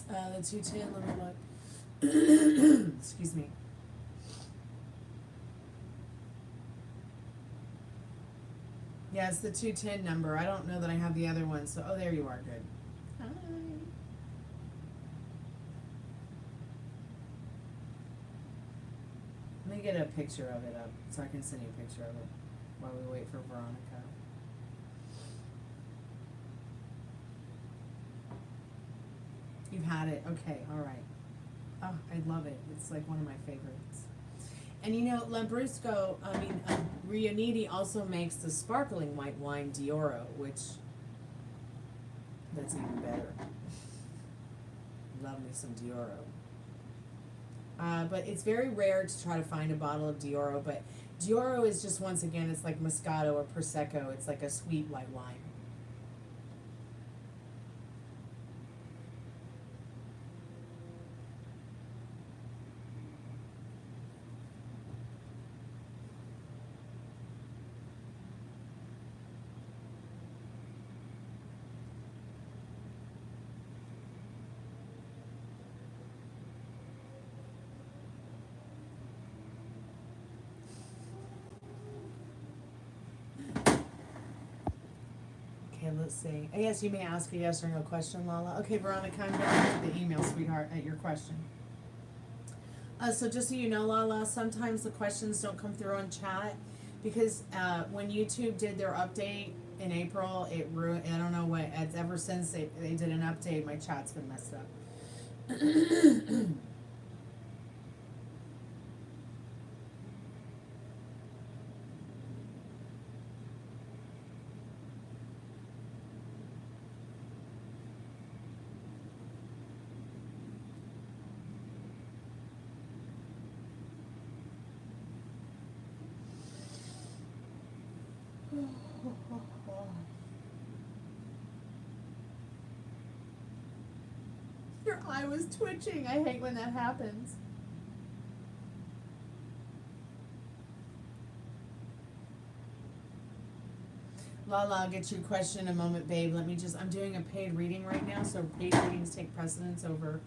The 210, let me look. Excuse me. Yeah, it's the 210 number. I don't know that I have the other one, so, oh, there you are, good. Hi. Let me get a picture of it up, so I can send you a picture of it while we wait for Veronica. You've had it, okay, all right. Oh, I love it. It's like one of my favorites. And you know, Riuniti also makes the sparkling white wine Dioro, which that's even better. Love me some Dioro. But it's very rare to try to find a bottle of Dioro, but Dioro is just, once again, it's like Moscato or Prosecco. It's like a sweet white wine. Okay, let's see. Yes, you may ask a yes or no question, Lala. Okay, Veronica, I'm going to the email, sweetheart, at your question. So just so you know, Lala, sometimes the questions don't come through on chat because when YouTube did their update in April, it ruined, I don't know what, ever since they did an update, my chat's been messed up. Your eye was twitching. I hate when that happens. Lala, I'll get your question in a moment, babe. I'm doing a paid reading right now, so paid readings take precedence over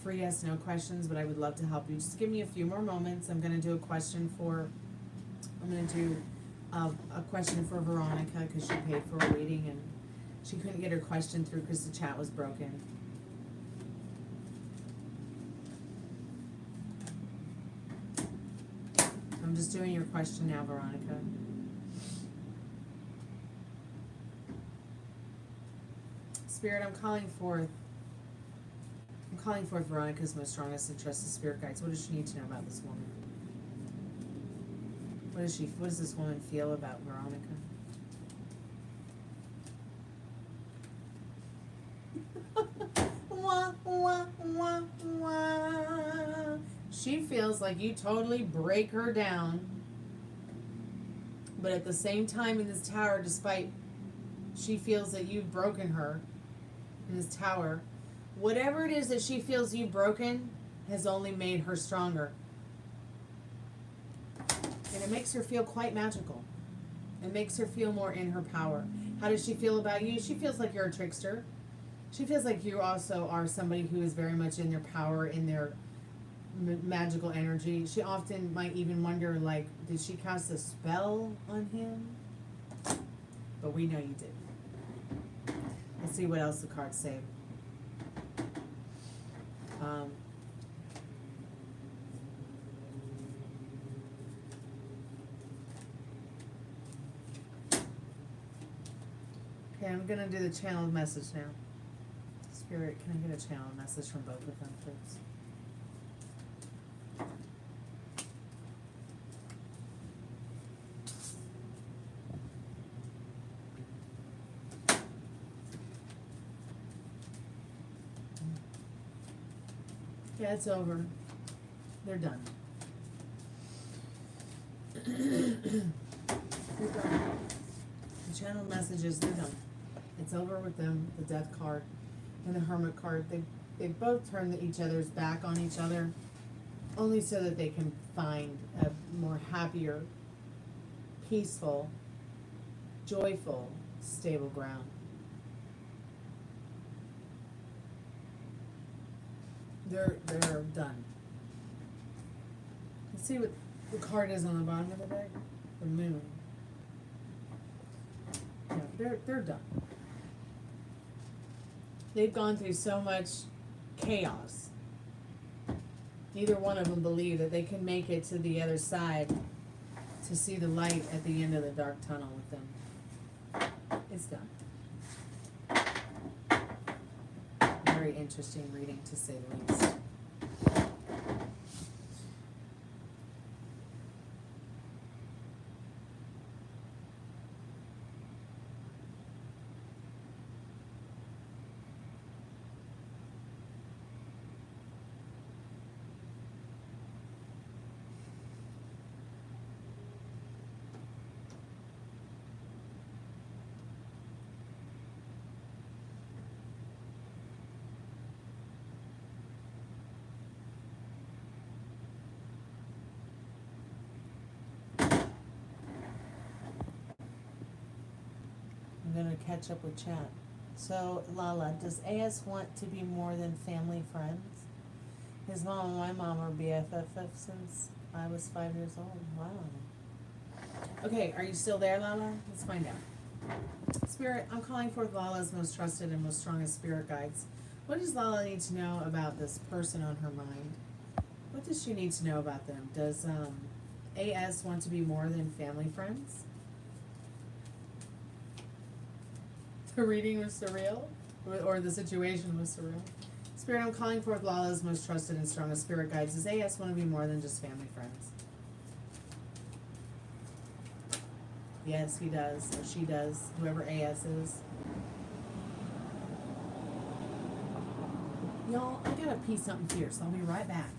free yes, no questions, but I would love to help you. Just give me a few more moments. I'm going to do a question for Veronica because she paid for a reading and she couldn't get her question through because the chat was broken. I'm just doing your question now, Veronica. Spirit, I'm calling forth Veronica's most strongest and trusted spirit guides. What does she need to know about this woman? What does this woman feel about Veronica? Wah, wah, wah, wah. She feels like you totally break her down, but at the same time in this tower, despite she feels that you've broken her in this tower, whatever it is that she feels you've broken has only made her stronger. And it makes her feel quite magical. It makes her feel more in her power. How does she feel about you? She feels like you're a trickster. She feels like you also are somebody who is very much in their power, in their magical energy. She often might even wonder, like, did she cast a spell on him? But we know you did. Let's see what else the cards say. Okay, I'm gonna do the channeled message now. Spirit, can I get a channeled message from both of them, please? Yeah, it's over. They're done. They're done. The channeled messages, they're done. It's over with them. The Death card and the Hermit card. They both turn each other's back on each other, only so that they can find a more happier, peaceful, joyful, stable ground. They're done. Let's see what the card is on the bottom of the deck. The Moon. Yeah, they're done. They've gone through so much chaos. Neither one of them believe that they can make it to the other side to see the light at the end of the dark tunnel with them. It's done. Very very interesting reading, to say the least. I'm gonna catch up with chat. So, Lala, does AS want to be more than family friends? His mom and my mom are BFF since I was 5 years old. Wow. Okay, are you still there, Lala? Let's find out. Spirit, I'm calling forth Lala's most trusted and most strongest spirit guides. What does Lala need to know about this person on her mind? What does she need to know about them? Does AS want to be more than family friends? The reading was surreal? Or the situation was surreal? Spirit, I'm calling forth Lala's most trusted and strongest spirit guides. Does AS want to be more than just family friends? Yes, he does, or she does, whoever AS is. Y'all, I gotta pee something fierce. I'll be right back.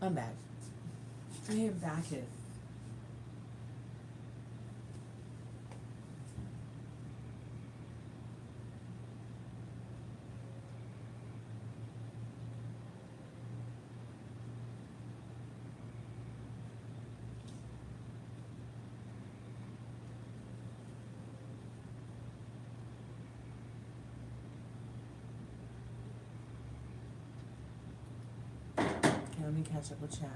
I'm back. I am back. Let me catch up with chat.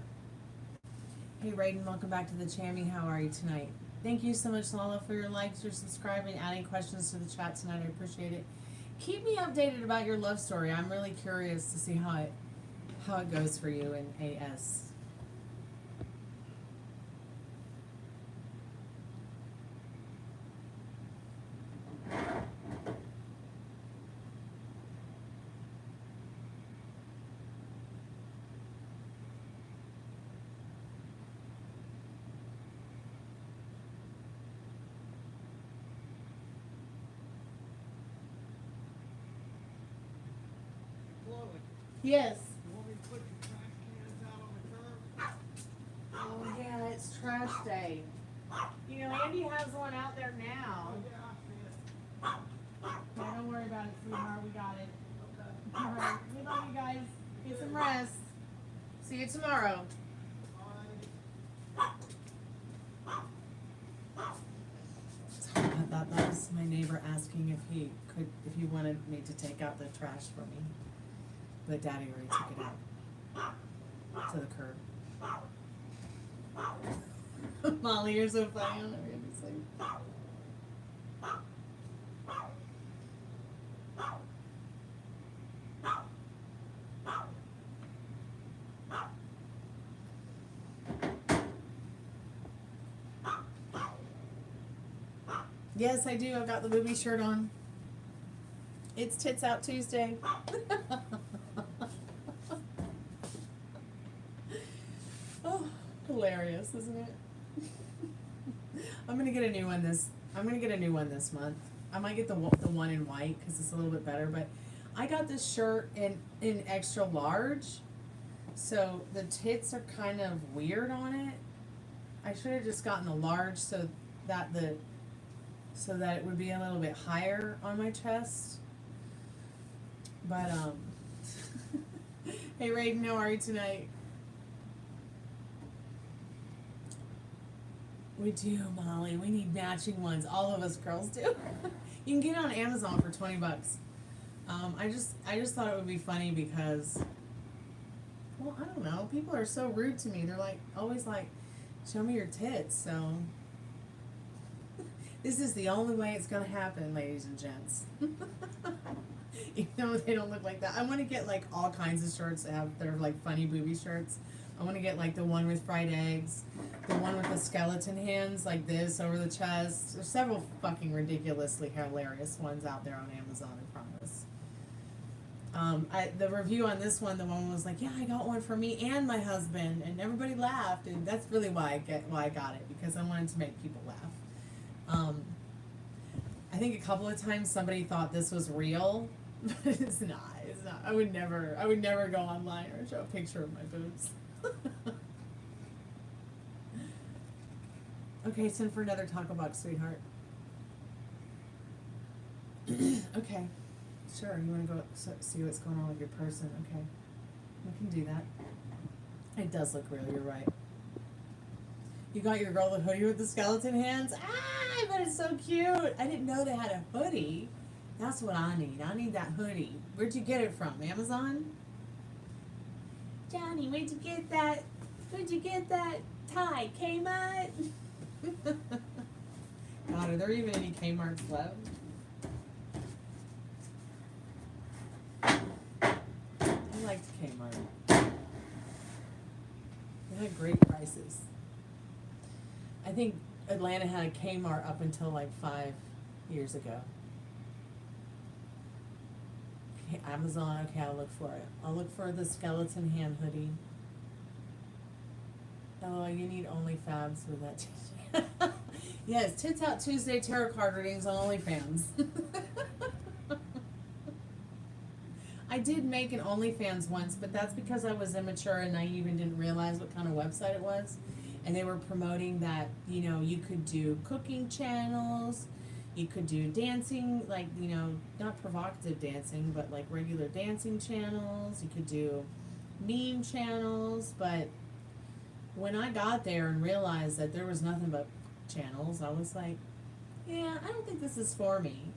Hey Raiden, welcome back to the Chammy. How are you tonight? Thank you so much, Lala, for your likes, your subscribing, adding questions to the chat tonight. I appreciate it. Keep me updated about your love story. I'm really curious to see how it goes for you in AS. Yes. You want me to put your trash cans out on the curb? Oh yeah, it's trash day. You know, Andy has one out there now. Yeah, I see it. Yeah, don't worry about it, sweetheart. We got it. Okay. All right. We love you guys. Get some rest. See you tomorrow. I thought that was my neighbor asking if he wanted me to take out the trash for me. But Daddy already took it out to the curb. Molly, you're so funny. I'll never get to sleep. Yes, I do. I've got the booby shirt on. It's Tits Out Tuesday. Oh, hilarious, isn't it? I'm gonna get a new one this month. I might get the one in white because it's a little bit better. But I got this shirt in extra large, so the tits are kind of weird on it. I should have just gotten the large so that it would be a little bit higher on my chest. But hey Raiden, how are you tonight? We do, Molly. We need matching ones. All of us girls do. You can get it on Amazon for $20. I just thought it would be funny because, well, I don't know. People are so rude to me. They're like always like, show me your tits. So this is the only way it's gonna happen, ladies and gents. Even though they don't look like that. I want to get like all kinds of shirts that are like funny booby shirts. I want to get like the one with fried eggs, the one with the skeleton hands like this over the chest. There's several fucking ridiculously hilarious ones out there on Amazon, I promise. The review on this one, the one was like, yeah, I got one for me and my husband, and everybody laughed, and that's really why I got it, because I wanted to make people laugh. I think a couple of times somebody thought this was real, but it's not. It's not. I would never go online or show a picture of my boobs. Okay, send for another taco box, sweetheart. Okay, sure. You want to go see what's going on with your person? Okay, we can do that. It does look real. You're right. You got your girl the hoodie with the skeleton hands? Ah, but it's so cute. I didn't know they had a hoodie. That's what I need. I need that hoodie. Where'd you get it from? Amazon? Johnny, where'd you get that? Where'd you get that tie? Kmart? God, are there even any Kmarts left? I liked Kmart. They had great prices. I think Atlanta had a Kmart up until like 5 years ago. Okay, Amazon, okay, I'll look for it. I'll look for the skeleton hand hoodie. Oh, you need OnlyFabs for that t-shirt. Yes, Tits Out Tuesday tarot card readings on OnlyFans. I did make an OnlyFans once, but that's because I was immature and naive and didn't realize what kind of website it was. And they were promoting that, you know, you could do cooking channels, you could do dancing, like, you know, not provocative dancing, but like regular dancing channels. You could do meme channels, but when I got there and realized that there was nothing but channels, I was like, yeah, I don't think this is for me.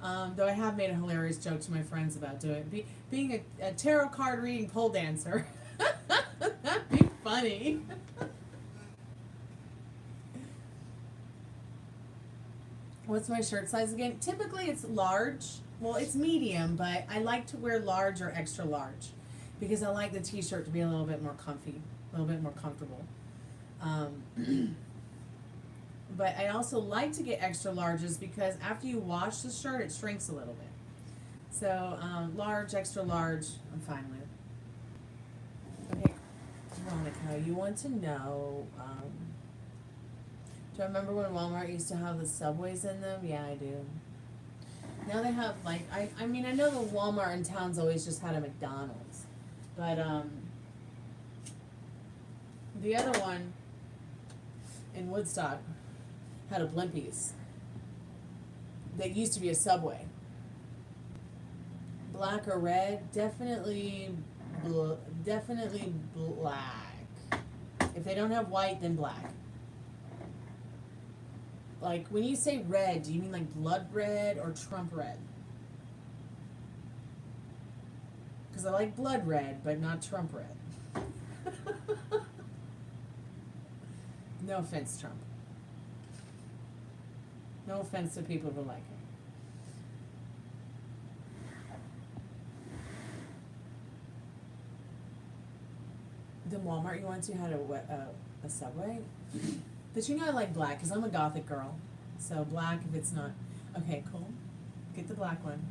Though I have made a hilarious joke to my friends about doing it. Being a tarot card reading pole dancer. That'd be funny. What's my shirt size again? Typically it's large. Well, it's medium, but I like to wear large or extra large because I like the t-shirt to be a little bit more comfy, a little bit more comfortable. But I also like to get extra larges because after you wash the shirt, it shrinks a little bit. So large, extra large, I'm fine with. Okay, Veronica, you want to know, do I remember when Walmart used to have the Subways in them? Yeah, I do. Now they have, like, I mean, I know the Walmart in town's always just had a McDonald's. But the other one in Woodstock had a Blimpies that used to be a Subway. Black or red? Definitely black. If they don't have white, then black. Like, when you say red, do you mean like blood red or Trump red? Because I like blood red, but not Trump red. No offense, Trump. No offense to people who like him. The Walmart you went to had a Subway? But you know I like black, because I'm a gothic girl. So black if it's not... Okay, cool. Get the black one.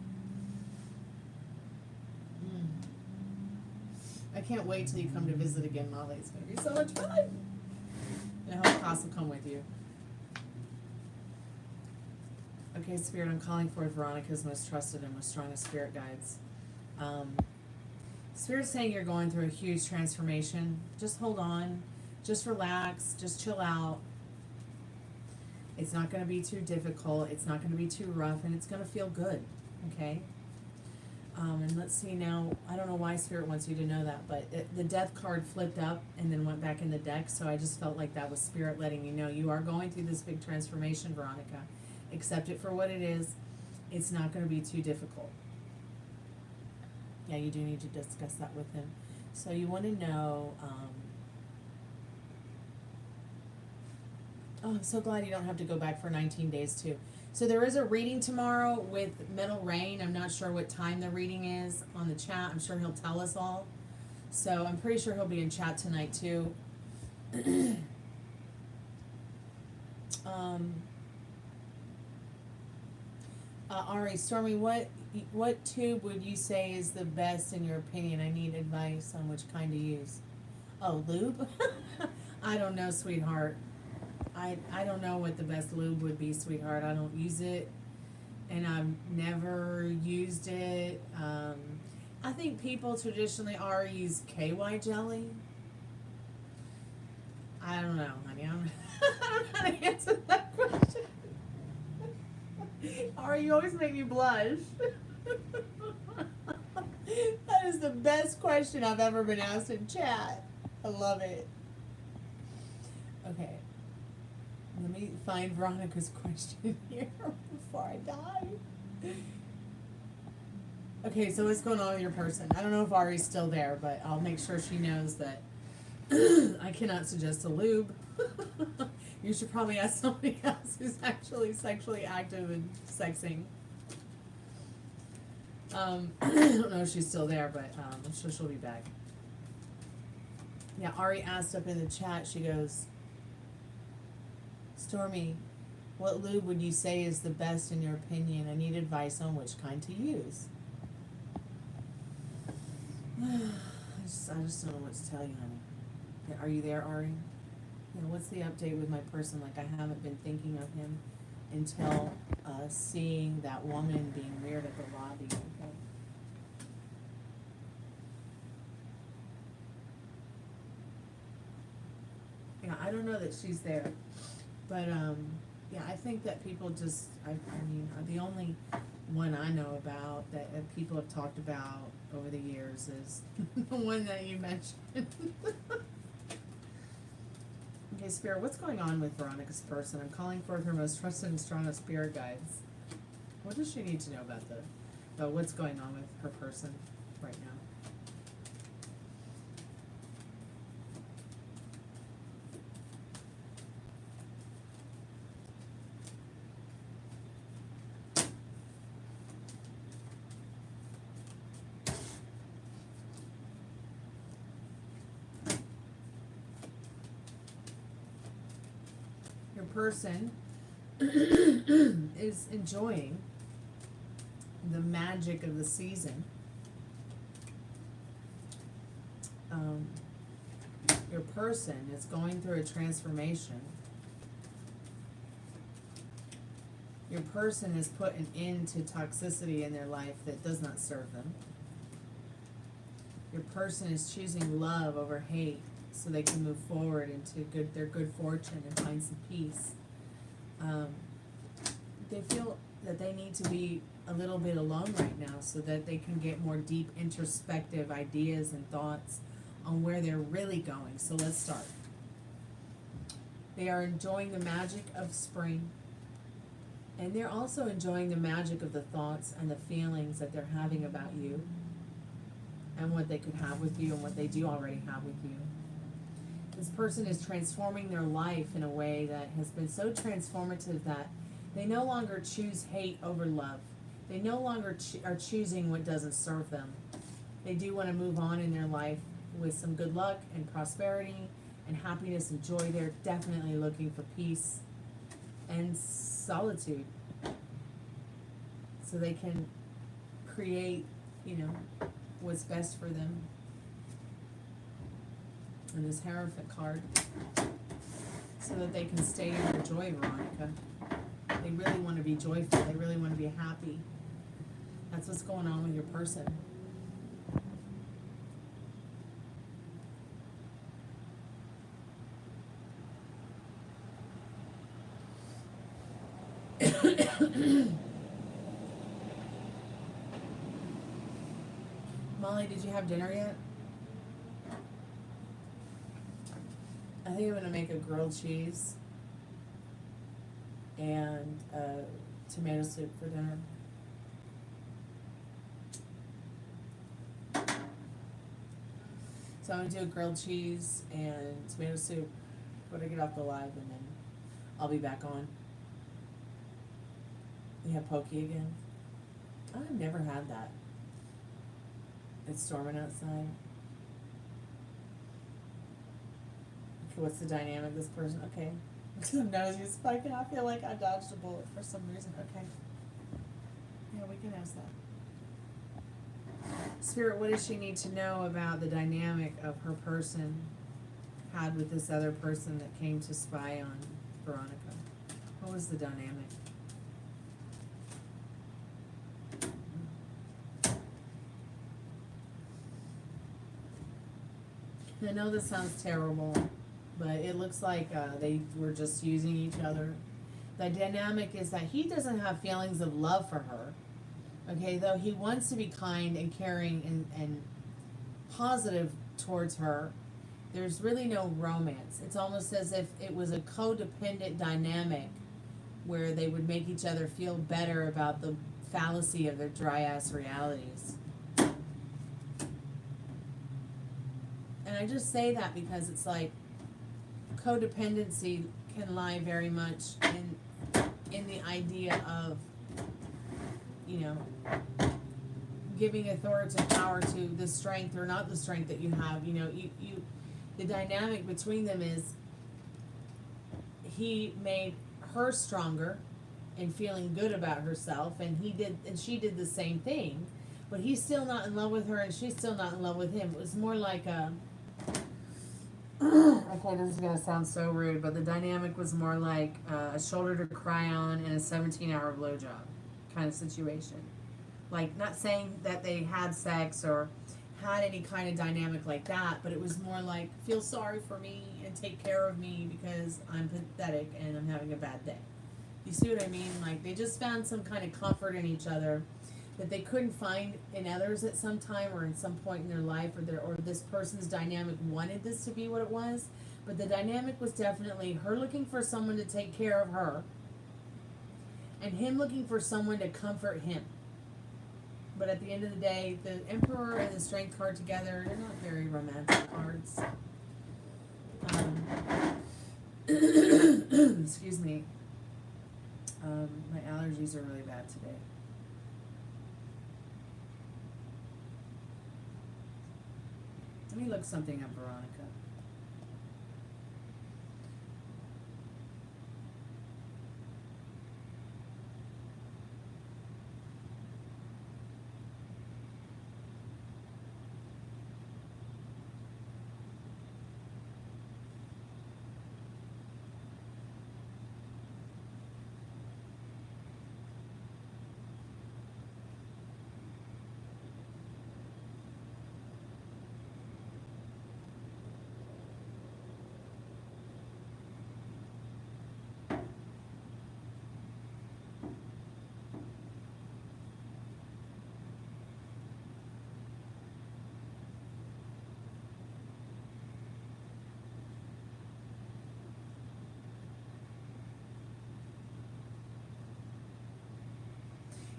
I can't wait till you come to visit again, Molly. It's going to be so much fun. And I hope Haus will come with you. Okay, Spirit, I'm calling forth Veronica's most trusted and most strongest spirit guides. Spirit's saying you're going through a huge transformation. Just hold on. Just relax. Just chill out. It's not going to be too difficult. It's not going to be too rough. And it's going to feel good. Okay? And let's see now. I don't know why Spirit wants you to know that, but the Death card flipped up and then went back in the deck. So I just felt like that was Spirit letting you know you are going through this big transformation, Veronica. Accept it for what it is. It's not going to be too difficult. Yeah, you do need to discuss that with him. So you want to know, oh, I'm so glad you don't have to go back for 19 days too. So there is a reading tomorrow with Metal Rain. I'm not sure what time the reading is on the chat. I'm sure he'll tell us all. So I'm pretty sure he'll be in chat tonight too. Ari, Stormy, what tube would you say is the best in your opinion? I need advice on which kind to use. Oh, lube? I don't know, sweetheart. I don't know what the best lube would be, sweetheart. I don't use it, and I've never used it. I think people traditionally use KY jelly. I don't know, honey. I don't know how to answer that question. Ari, you always make me blush. That is the best question I've ever been asked in chat. I love it. Okay. Let me find Veronica's question here before I die. Okay, so what's going on with your person? I don't know if Ari's still there, but I'll make sure she knows that I cannot suggest a lube. You should probably ask somebody else who's actually sexually active and sexing. I don't know if she's still there, but I'm sure she'll be back. Yeah, Ari asked up in the chat, she goes, Stormy, what lube would you say is the best in your opinion? I need advice on which kind to use. I just don't know what to tell you, honey. Yeah, are you there, Ari? Yeah, what's the update with my person? Like, I haven't been thinking of him until seeing that woman being weird at the lobby. Okay. Yeah, I don't know that she's there. But, yeah, I think that people just, I mean, the only one I know about that people have talked about over the years is the one that you mentioned. Okay, Spirit, what's going on with Veronica's person? I'm calling forth her most trusted and strongest spirit guides. What does she need to know about what's going on with her person right now? Person is enjoying the magic of the season. Your person is going through a transformation. Your person has put an end to toxicity in their life that does not serve them. Your person is choosing love over hate so they can move forward into their good fortune and find some peace. They feel that they need to be a little bit alone right now so that they can get more deep introspective ideas and thoughts on where they're really going. So let's start. They are enjoying the magic of spring, and they're also enjoying the magic of the thoughts and the feelings that they're having about you and what they could have with you and what they do already have with you. This person is transforming their life in a way that has been so transformative that they no longer choose hate over love. They no longer are choosing what doesn't serve them. They do want to move on in their life with some good luck and prosperity and happiness and joy. They're definitely looking for peace and solitude so they can create, what's best for them. And this Hierophant card, so that they can stay in their joy, Veronica. They really want to be joyful. They really want to be happy. That's what's going on with your person. Molly, did you have dinner yet? I think I'm gonna make a grilled cheese and tomato soup for dinner. So I'm gonna do a grilled cheese and tomato soup when I get off the live, and then I'll be back on. You have pokey again? I've never had that. It's storming outside. Okay, what's the dynamic of this person? Okay. The nose is spiking. I feel like I dodged a bullet for some reason. Okay. Yeah, we can ask that. Spirit, what does she need to know about the dynamic of her person had with this other person that came to spy on Veronica? What was the dynamic? I know this sounds terrible, but it looks like they were just using each other. The dynamic is that he doesn't have feelings of love for her. Okay, though he wants to be kind and caring and positive towards her, there's really no romance. It's almost as if it was a codependent dynamic where they would make each other feel better about the fallacy of their dry-ass realities. And I just say that because it's like codependency can lie very much in the idea of, giving authoritative power to the strength or not the strength that you have. The dynamic between them is he made her stronger in feeling good about herself, and she did the same thing, but he's still not in love with her and she's still not in love with him. It was more like a okay, this is gonna sound so rude, but the dynamic was more like a shoulder to cry on and a 17-hour blowjob kind of situation. Like, not saying that they had sex or had any kind of dynamic like that, but it was more like, feel sorry for me and take care of me because I'm pathetic and I'm having a bad day. You see what I mean? Like, they just found some kind of comfort in each other that they couldn't find in others at some time or in some point in their life, or this person's dynamic wanted this to be what it was. But the dynamic was definitely her looking for someone to take care of her and him looking for someone to comfort him. But at the end of the day, the Emperor and the Strength card together, they're not very romantic cards. Excuse me. My allergies are really bad today. Let me look something up, Veronica.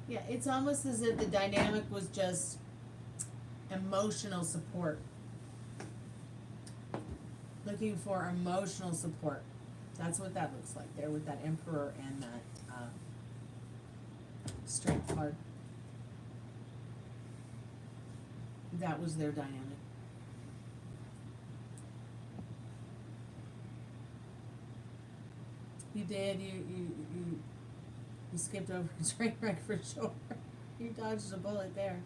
Yeah, it's almost as if the dynamic was just emotional support. Looking for emotional support. That's what that looks like there with that Emperor and that Strength card. That was their dynamic. You did. You skipped over a train wreck for sure. You dodged a bullet there.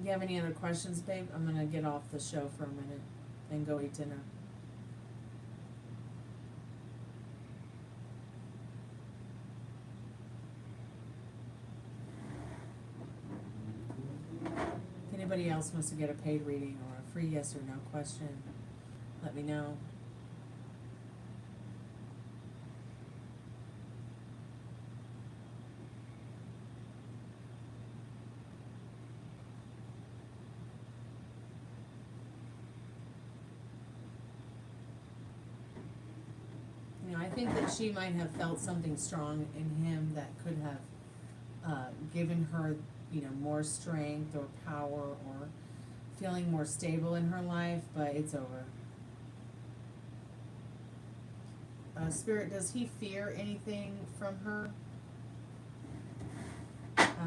You have any other questions, babe? I'm gonna get off the show for a minute and go eat dinner. If anybody else wants to get a paid reading or a free yes or no question, let me know. I think that she might have felt something strong in him that could have given her, more strength or power or feeling more stable in her life, but it's over. Spirit, does he fear anything from her?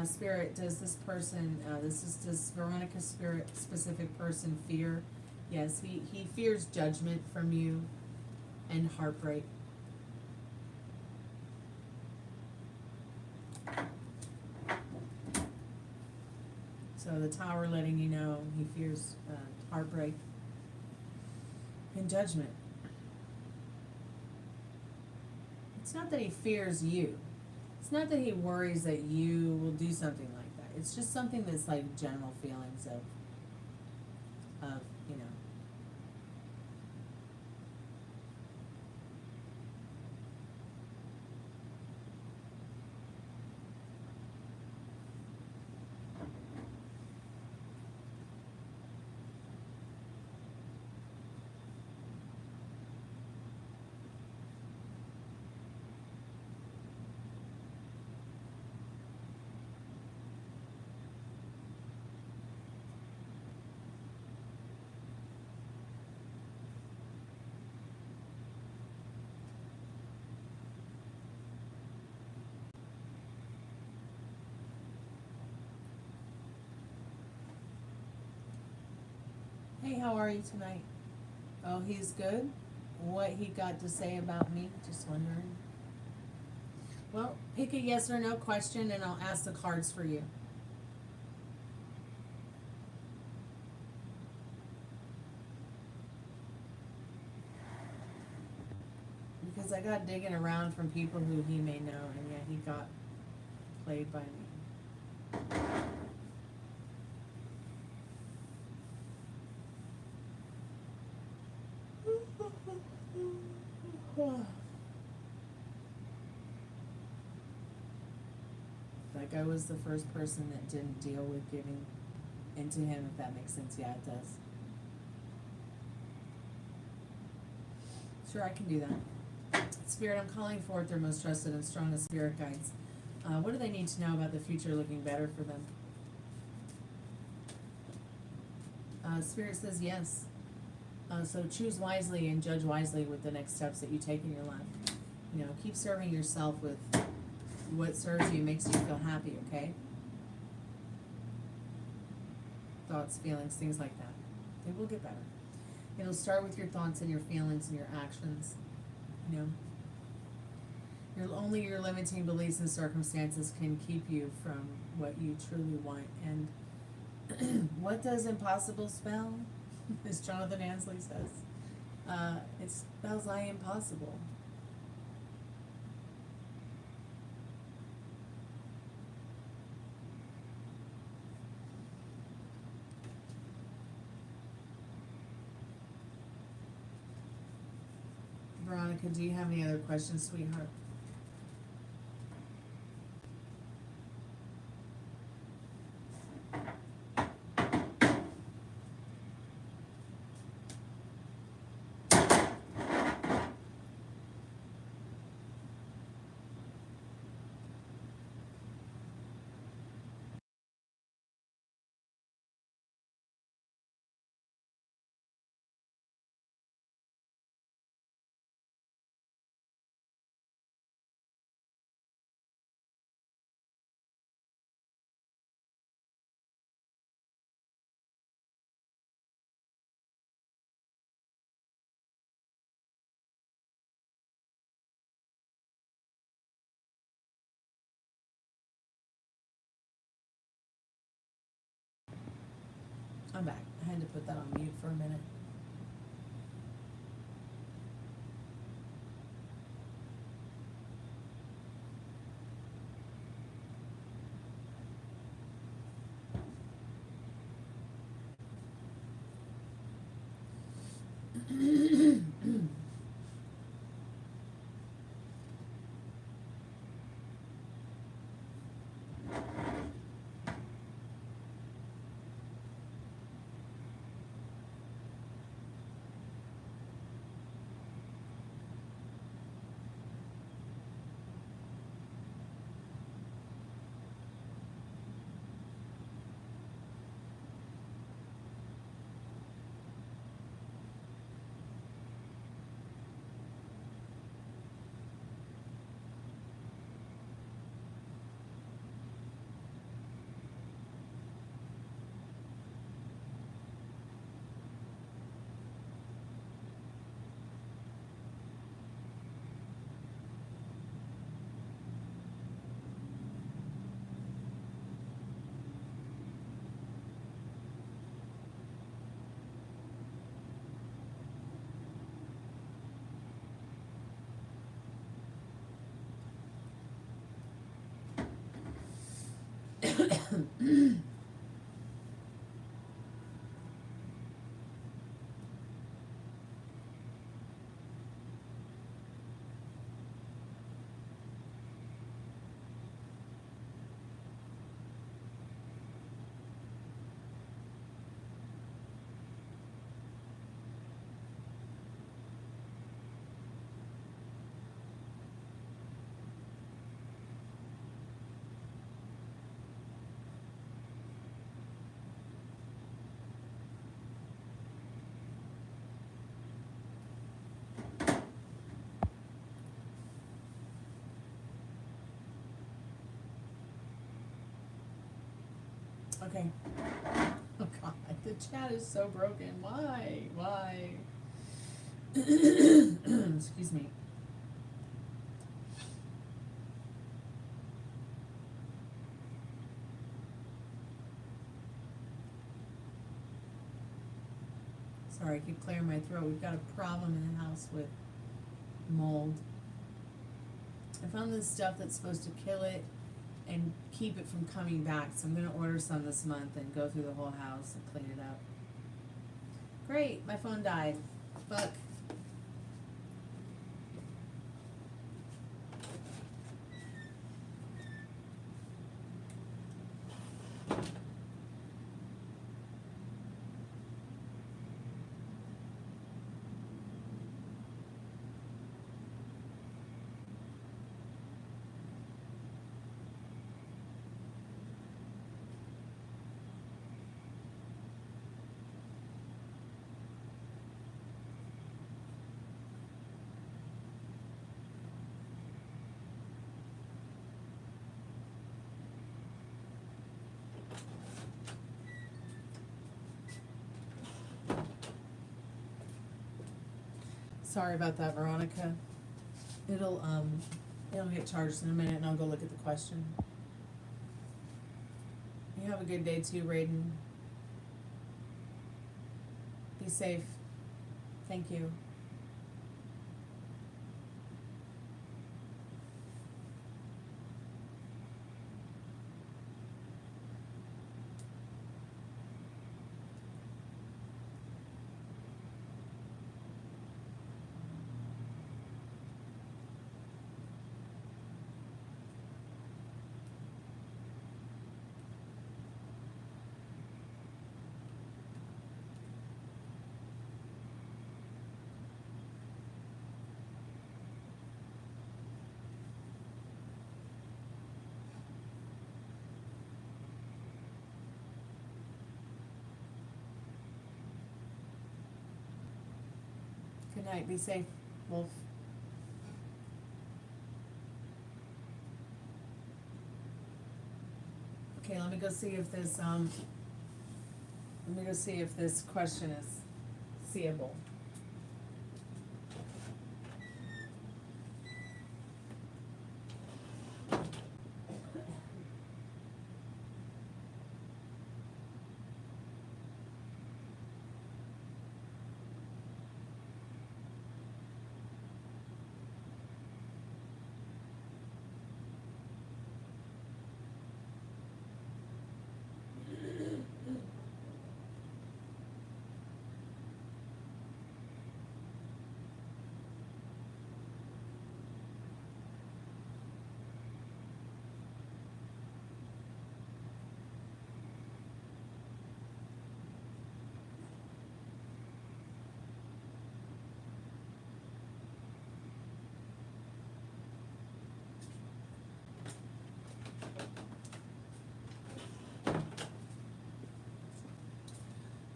Spirit, does this person, does Veronica's spirit specific person fear? Yes, he fears judgment from you and heartbreak. So the Tower letting you know he fears heartbreak and judgment. It's not that he fears you. It's not that he worries that you will do something like that. It's just something that's like general feelings of Hey, how are you tonight? Oh, he's good? What he got to say about me? Just wondering. Well, pick a yes or no question and I'll ask the cards for you. Because I got digging around from people who he may know, and yeah, he got played by me. Like I was the first person that didn't deal with giving into him, if that makes sense. Yeah, it does. Sure, I can do that. Spirit, I'm calling forth their most trusted and strongest spirit guides. What do they need to know about the future looking better for them? Spirit says yes. So choose wisely and judge wisely with the next steps that you take in your life. Keep serving yourself with what serves you, makes you feel happy, okay? Thoughts, feelings, things like that. It will get better. It'll start with your thoughts and your feelings and your actions. Only your limiting beliefs and circumstances can keep you from what you truly want. And what does impossible spell? As Jonathan Ansley says, it spells I am possible. Veronica, do you have any other questions, sweetheart? had to put that on mute for a minute. Okay. Oh god, the chat is so broken. Why? Why? Excuse me. Sorry, I keep clearing my throat. We've got a problem in the house with mold. I found this stuff that's supposed to kill it and keep it from coming back, so I'm gonna order some this month and go through the whole house and clean it up. Great, my phone died. Fuck. Sorry about that, Veronica. It'll get charged in a minute and I'll go look at the question. You have a good day too, Raiden. Be safe. Thank you. Good night. Be safe, Wolf. Okay, let me go see if this question is seeable.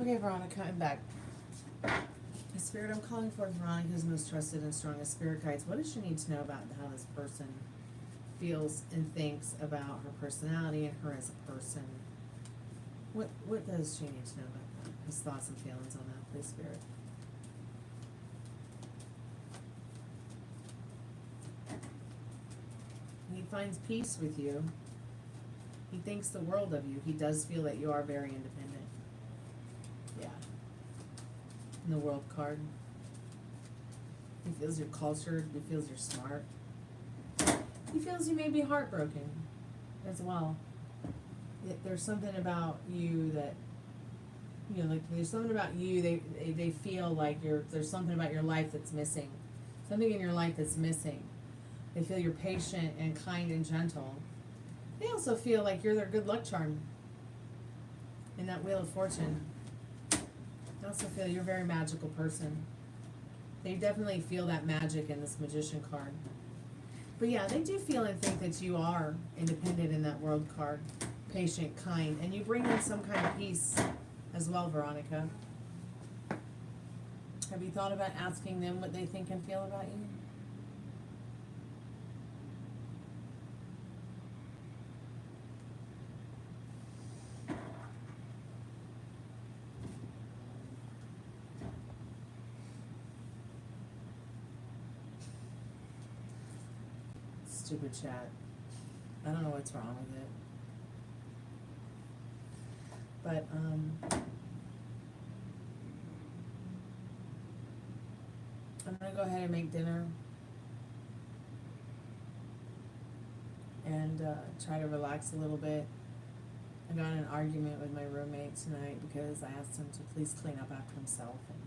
Okay, Veronica, I'm back. The spirit I'm calling for Veronica's most trusted and strongest spirit guides. What does she need to know about how this person feels and thinks about her personality and her as a person? What does she need to know about that? His thoughts and feelings on that, please, Spirit. He finds peace with you. He thinks the world of you. He does feel that you are very independent. Yeah. In the world card. He feels you're cultured. He feels you're smart. He feels you may be heartbroken as well. There's something about you that, you know, like there's something about you, they feel like there's something about your life that's missing. Something in your life that's missing. They feel you're patient and kind and gentle. They also feel like you're their good luck charm in that Wheel of Fortune. They also feel you're a very magical person. They definitely feel that magic in this Magician card. But yeah, they do feel and think that you are independent in that World card. Patient, kind, and you bring in some kind of peace as well, Veronica. Have you thought about asking them what they think and feel about you? Stupid chat. I don't know what's wrong with it. But, I'm gonna go ahead and make dinner. And, try to relax a little bit. I got in an argument with my roommate tonight because I asked him to please clean up after himself and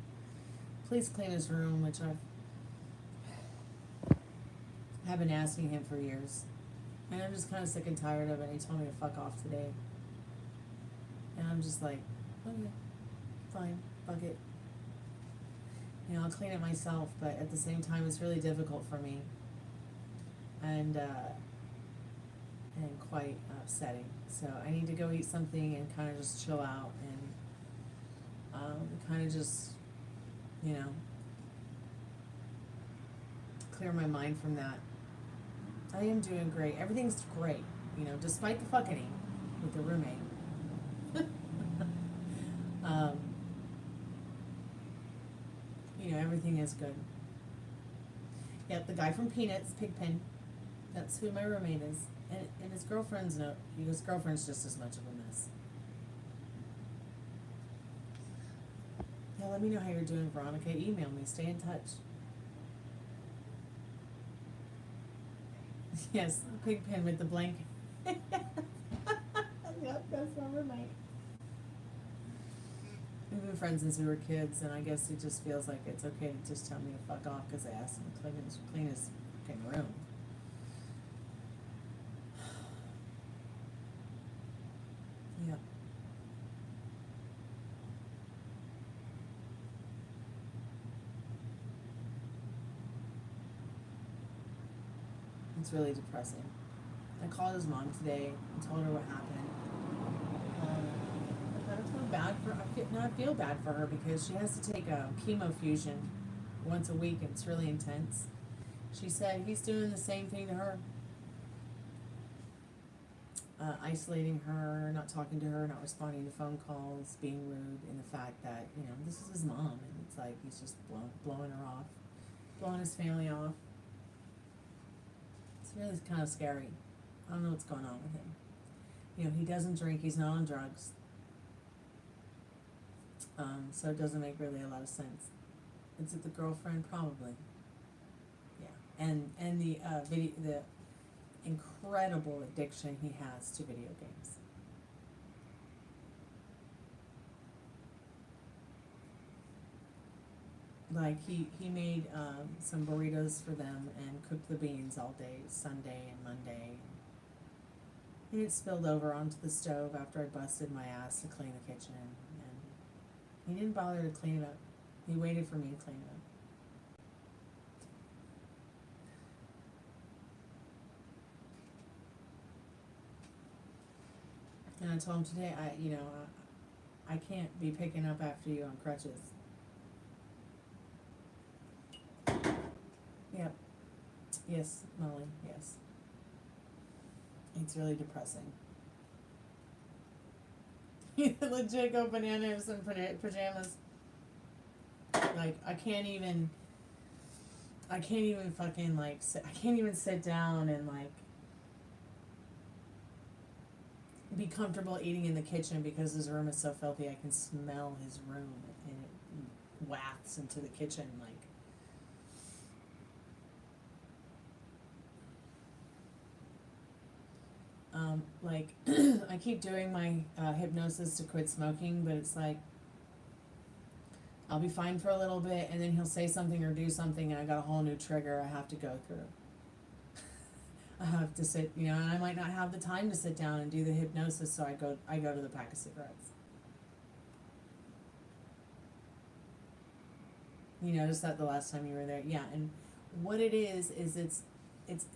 please clean his room, which I've been asking him for years. And I'm just kinda sick and tired of it. He told me to fuck off today. And I'm just like, okay, fine, fuck it. You know, I'll clean it myself, but at the same time, it's really difficult for me. And quite upsetting. So I need to go eat something and kinda just chill out and, kinda just, you know, clear my mind from that. I am doing great. Everything's great, you know, despite the fucking with the roommate. You know, everything is good. Yep, the guy from Peanuts, Pigpen, that's who my roommate is. And his girlfriend's his girlfriend's just as much of a mess. Yeah, let me know how you're doing, Veronica. Email me, stay in touch. Yes, Pigpen with the blanket. Yep, that's my roommate. We've been friends since we were kids, and I guess he just feels like it's okay to just tell me to fuck off because I asked him to clean his fucking room. Yep. It's really depressing. I called his mom today and told her what happened. I feel bad for her because she has to take a chemo fusion once a week and it's really intense. She said he's doing the same thing to her. Isolating her, not talking to her, not responding to phone calls, being rude, and the fact that, you know, this is his mom and it's like he's just blowing her off, blowing his family off. It's really kind of scary. I don't know what's going on with him. You know, he doesn't drink, he's not on drugs. So it doesn't make really a lot of sense. Is it the girlfriend? Probably. Yeah. And the incredible addiction he has to video games. Like he made some burritos for them and cooked the beans all day, Sunday and Monday. And it spilled over onto the stove after I busted my ass to clean the kitchen. And he didn't bother to clean it up. He waited for me to clean it up. And I told him today, I can't be picking up after you on crutches. Yep. Yes, Molly, yes. It's really depressing. Legit go bananas in pajamas. Like, I can't even fucking, like, I can't even sit down and, like, be comfortable eating in the kitchen because his room is so filthy. I can smell his room and it wafts into the kitchen, like, I keep doing my hypnosis to quit smoking, but it's like, I'll be fine for a little bit, and then he'll say something or do something, and I got a whole new trigger I have to go through. I have to sit, and I might not have the time to sit down and do the hypnosis, so I go to the pack of cigarettes. You noticed that the last time you were there? Yeah, and what it is it's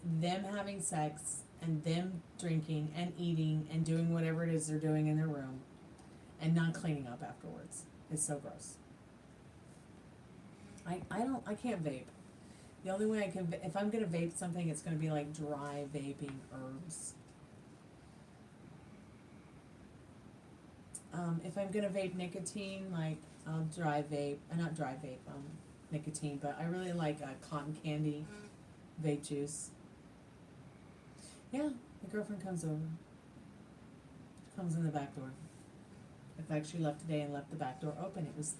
them having sex, and them drinking, and eating, and doing whatever it is they're doing in their room, and not cleaning up afterwards. It's so gross. I can't vape. The only way I can, if I'm gonna vape something, it's gonna be like dry vaping herbs. If I'm gonna vape nicotine, like, I'll dry vape, not dry vape, nicotine, but I really like cotton candy vape juice. Yeah, my girlfriend comes over. Comes in the back door. In fact, she left today and left the back door open. It was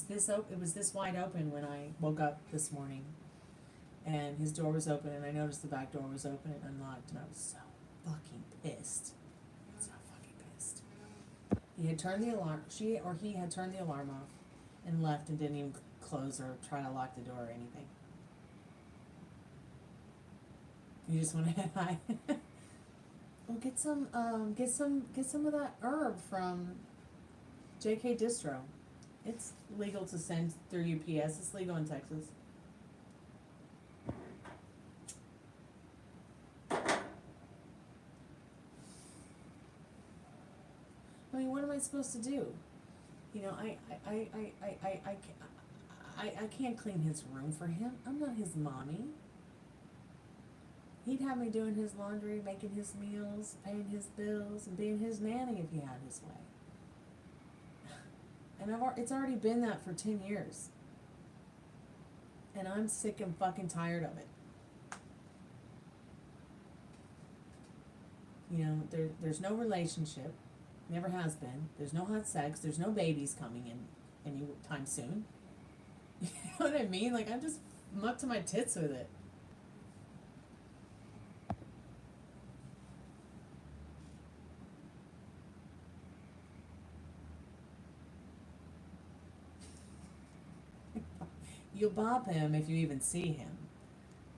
this wide open when I woke up this morning, and his door was open, and I noticed the back door was open and unlocked, and I was so fucking pissed. So fucking pissed. He had turned the alarm. He had turned the alarm off, and left and didn't even close or try to lock the door or anything. You just want to hi. Well, get some of that herb from JK Distro. It's legal to send through UPS. It's legal in Texas. I mean, what am I supposed to do? I can't clean his room for him. I'm not his mommy. He'd have me doing his laundry, making his meals, paying his bills, and being his nanny if he had his way. And it's already been that for 10 years. And I'm sick and fucking tired of it. There's no relationship. Never has been. There's no hot sex. There's no babies coming in anytime soon. You know what I mean? Like, I'm up to my tits with it. You'll bop him if you even see him,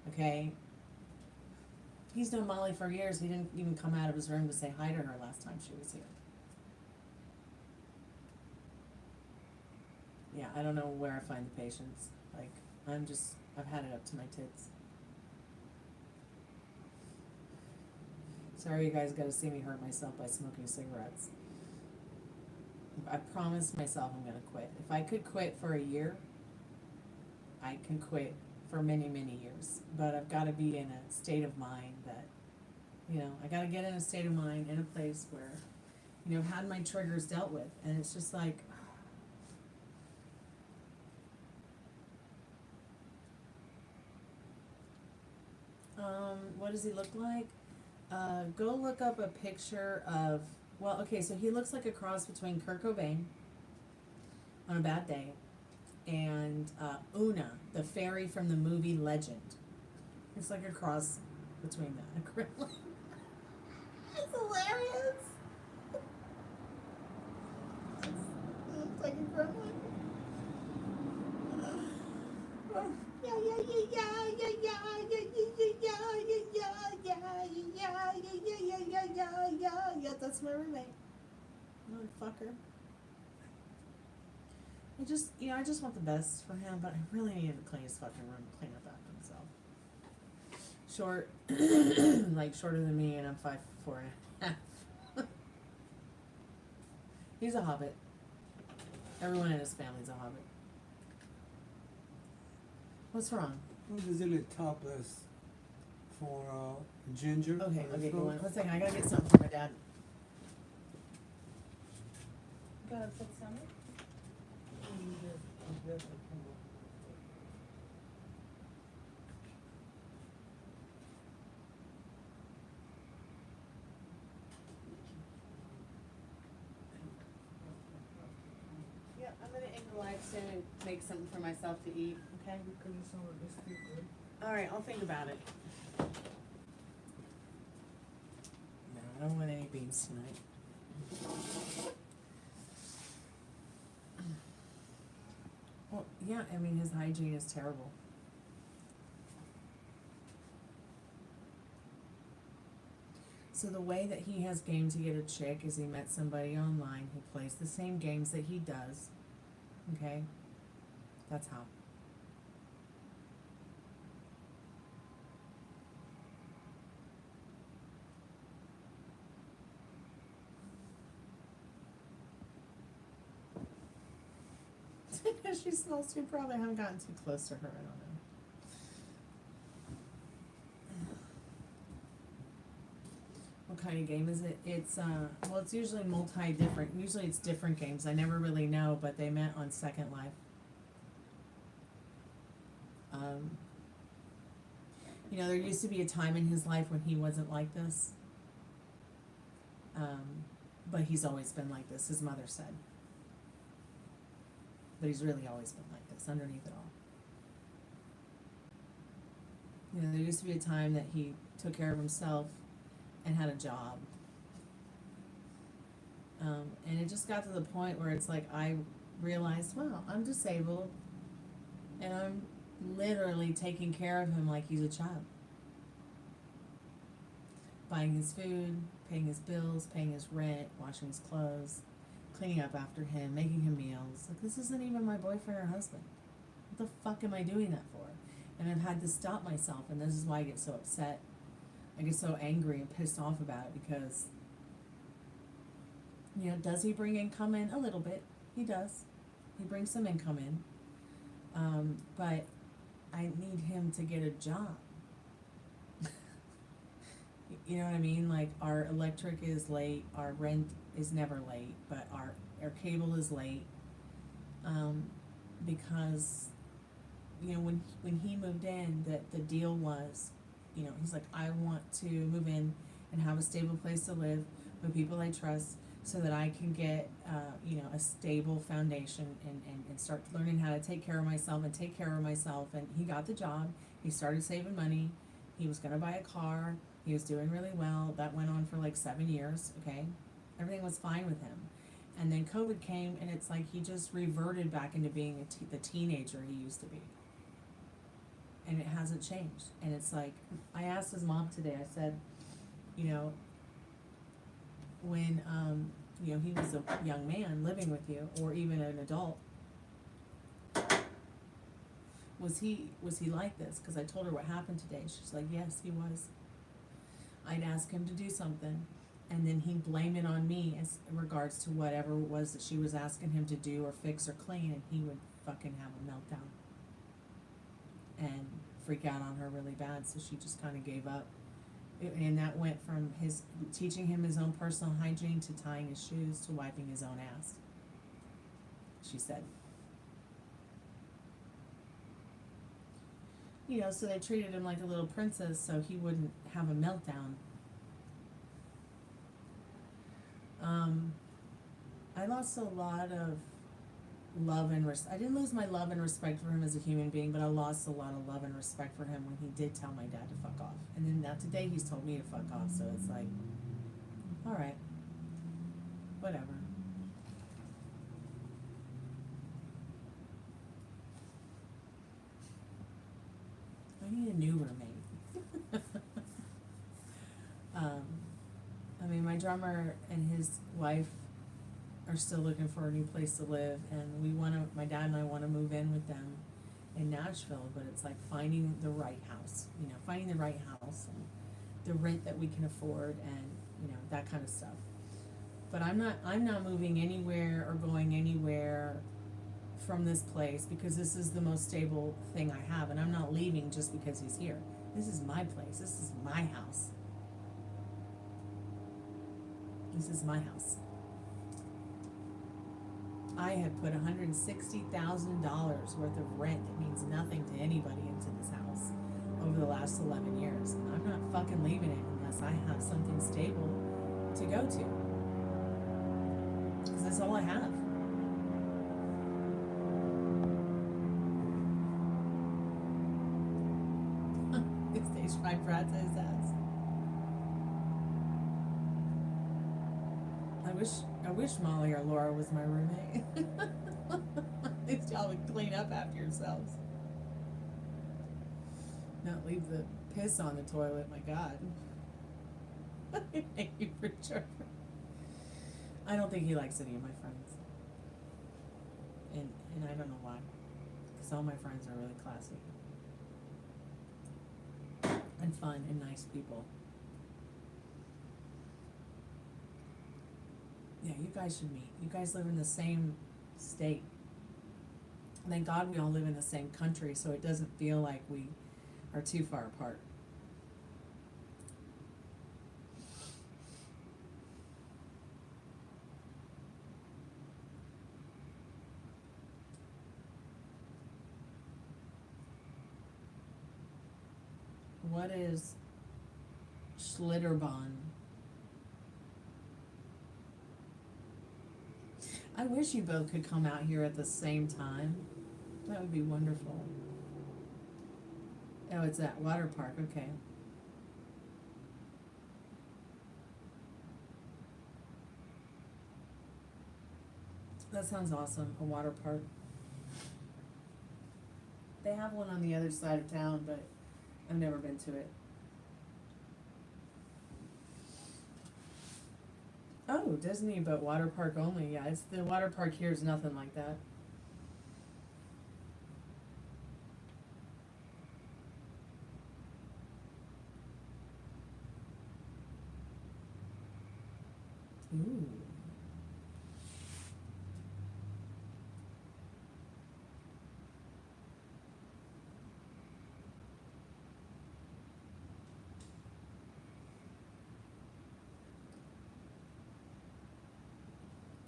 okay? He's known Molly for years. He didn't even come out of his room to say hi to her last time she was here. Yeah, I don't know where I find the patience. Like, I've had it up to my tits. Sorry you guys gotta see me hurt myself by smoking cigarettes. I promised myself I'm gonna quit. If I could quit for a year, I can quit for many, many years, but I've got to be in a state of mind that, I got to get in a state of mind in a place where, I've had my triggers dealt with, and it's just like, what does he look like? Go look up a picture of, so he looks like a cross between Kurt Cobain on a bad day and Una, the fairy from the movie Legend. It's like a cross between that. It's hilarious. It's like a gremlin. Yeah, that's my roommate. Motherfucker. I just want the best for him, but I really need to clean his fucking room, clean up after himself. Short, like shorter than me, and I'm 5'4.5". He's a hobbit. Everyone in his family's a hobbit. What's wrong? What is in the top list for ginger? Okay, or okay, go fruit? on. 1 second, I gotta get something for my dad. Gotta put some in? Yeah, I'm gonna end the live soon and make something for myself to eat, okay? Because it's all this too good. Alright, I'll think about it. No, I don't want any beans tonight. Well, yeah, I mean, his hygiene is terrible. So the way that he has game to get a chick is he met somebody online who plays the same games that he does. Okay? That's how. She smells too, probably haven't gotten too close to her, I don't know. What kind of game is it? It's well, it's usually multi-different, usually it's different games, I never really know, but they met on Second Life. You know, there used to be a time in his life when he wasn't like this. But he's always been like this, his mother said. But he's really always been like this, underneath it all. You know, there used to be a time that he took care of himself and had a job. And it just got to the point where it's like I realized, wow, I'm disabled and I'm literally taking care of him like he's a child. Buying his food, paying his bills, paying his rent, washing his clothes, cleaning up after him, making him meals. Like, this isn't even my boyfriend or husband. What the fuck am I doing that for? And I've had to stop myself, and this is why I get so upset. I get so angry and pissed off about it because, you know, does he bring income in? A little bit. He does. He brings some income in. But I need him to get a job. You know what I mean? Like, our electric is late, our rent is never late, but our cable is late. Because, you know, when he moved in, the deal was, you know, he's like, I want to move in and have a stable place to live with people I trust so that I can get, you know, a stable foundation and start learning how to take care of myself and take care of myself. And he got the job, he started saving money, he was gonna buy a car, he was doing really well. That went on for like 7 years, okay? Everything was fine with him. And then COVID came, and it's like he just reverted back into being the teenager he used to be. And it hasn't changed. And it's like, I asked his mom today, I said, you know, when, you know, he was a young man living with you, or even an adult, was he like this? Because I told her what happened today. She's like, yes, he was. I'd ask him to do something, and then he'd blame it on me as in regards to whatever it was that she was asking him to do or fix or clean, and he would fucking have a meltdown and freak out on her really bad, so she just kind of gave up. And that went from his teaching him his own personal hygiene to tying his shoes to wiping his own ass, she said. You know, so they treated him like a little princess so he wouldn't have a meltdown. I lost a lot of love and I didn't lose my love and respect for him as a human being, but I lost a lot of love and respect for him when he did tell my dad to fuck off. And then now today he's told me to fuck off, so it's like, alright, whatever. I need a new roommate. I mean, my drummer and his wife are still looking for a new place to live, and my dad and I wanna move in with them in Nashville, but it's like finding the right house, you know, finding the right house and the rent that we can afford and, you know, that kind of stuff. But I'm not moving anywhere or going anywhere from this place because this is the most stable thing I have, and I'm not leaving just because he's here. This is my place. This is my house. This is my house. I have put $160,000 worth of rent that means nothing to anybody into this house over the last 11 years. And I'm not fucking leaving it unless I have something stable to go to. Because that's all I have. This stage 5 brat to his ass. I wish Molly or Laura was my roommate. At least y'all would clean up after yourselves. Not leave the piss on the toilet, my God. Thank you for sure. I don't think he likes any of my friends. And I don't know why. Because all my friends are really classy. And fun and nice people. Yeah, you guys should meet. You guys live in the same state. Thank God we all live in the same country, so it doesn't feel like we are too far apart. What is Schlitterbahn? I wish you both could come out here at the same time. That would be wonderful. Oh, it's at water park, okay. That sounds awesome, a water park. They have one on the other side of town, but I've never been to it. Oh, Disney, but water park only. Yeah, it's the water park here is nothing like that. Ooh.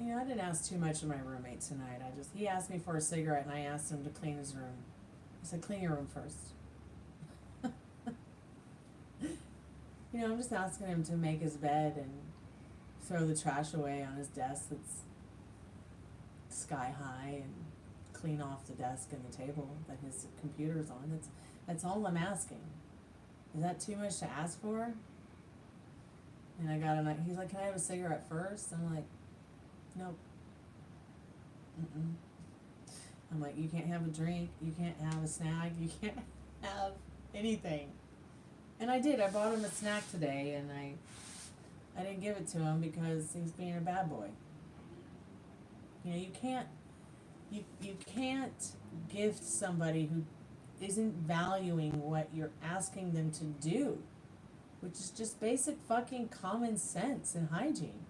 Yeah, I didn't ask too much of my roommate tonight. He asked me for a cigarette and I asked him to clean his room. I said, clean your room first. You know, I'm just asking him to make his bed and throw the trash away on his desk that's sky high and clean off the desk and the table that his computer's on. That's all I'm asking. Is that too much to ask for? And I got him, he's like, can I have a cigarette first? I'm like, nope. Mm-mm. I'm like, you can't have a drink, you can't have a snack, you can't have anything. And I did, I bought him a snack today and I didn't give it to him because he's being a bad boy. You know, you can't gift somebody who isn't valuing what you're asking them to do, which is just basic fucking common sense and hygiene.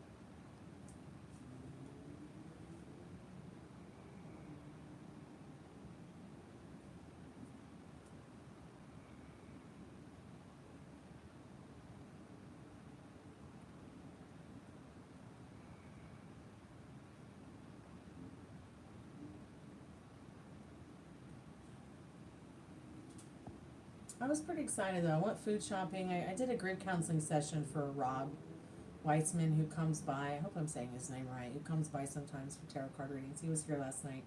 I was pretty excited though. I went food shopping. I did a group counseling session for Rob Weitzman, who comes by. I hope I'm saying his name right. Who comes by sometimes for tarot card readings. He was here last night.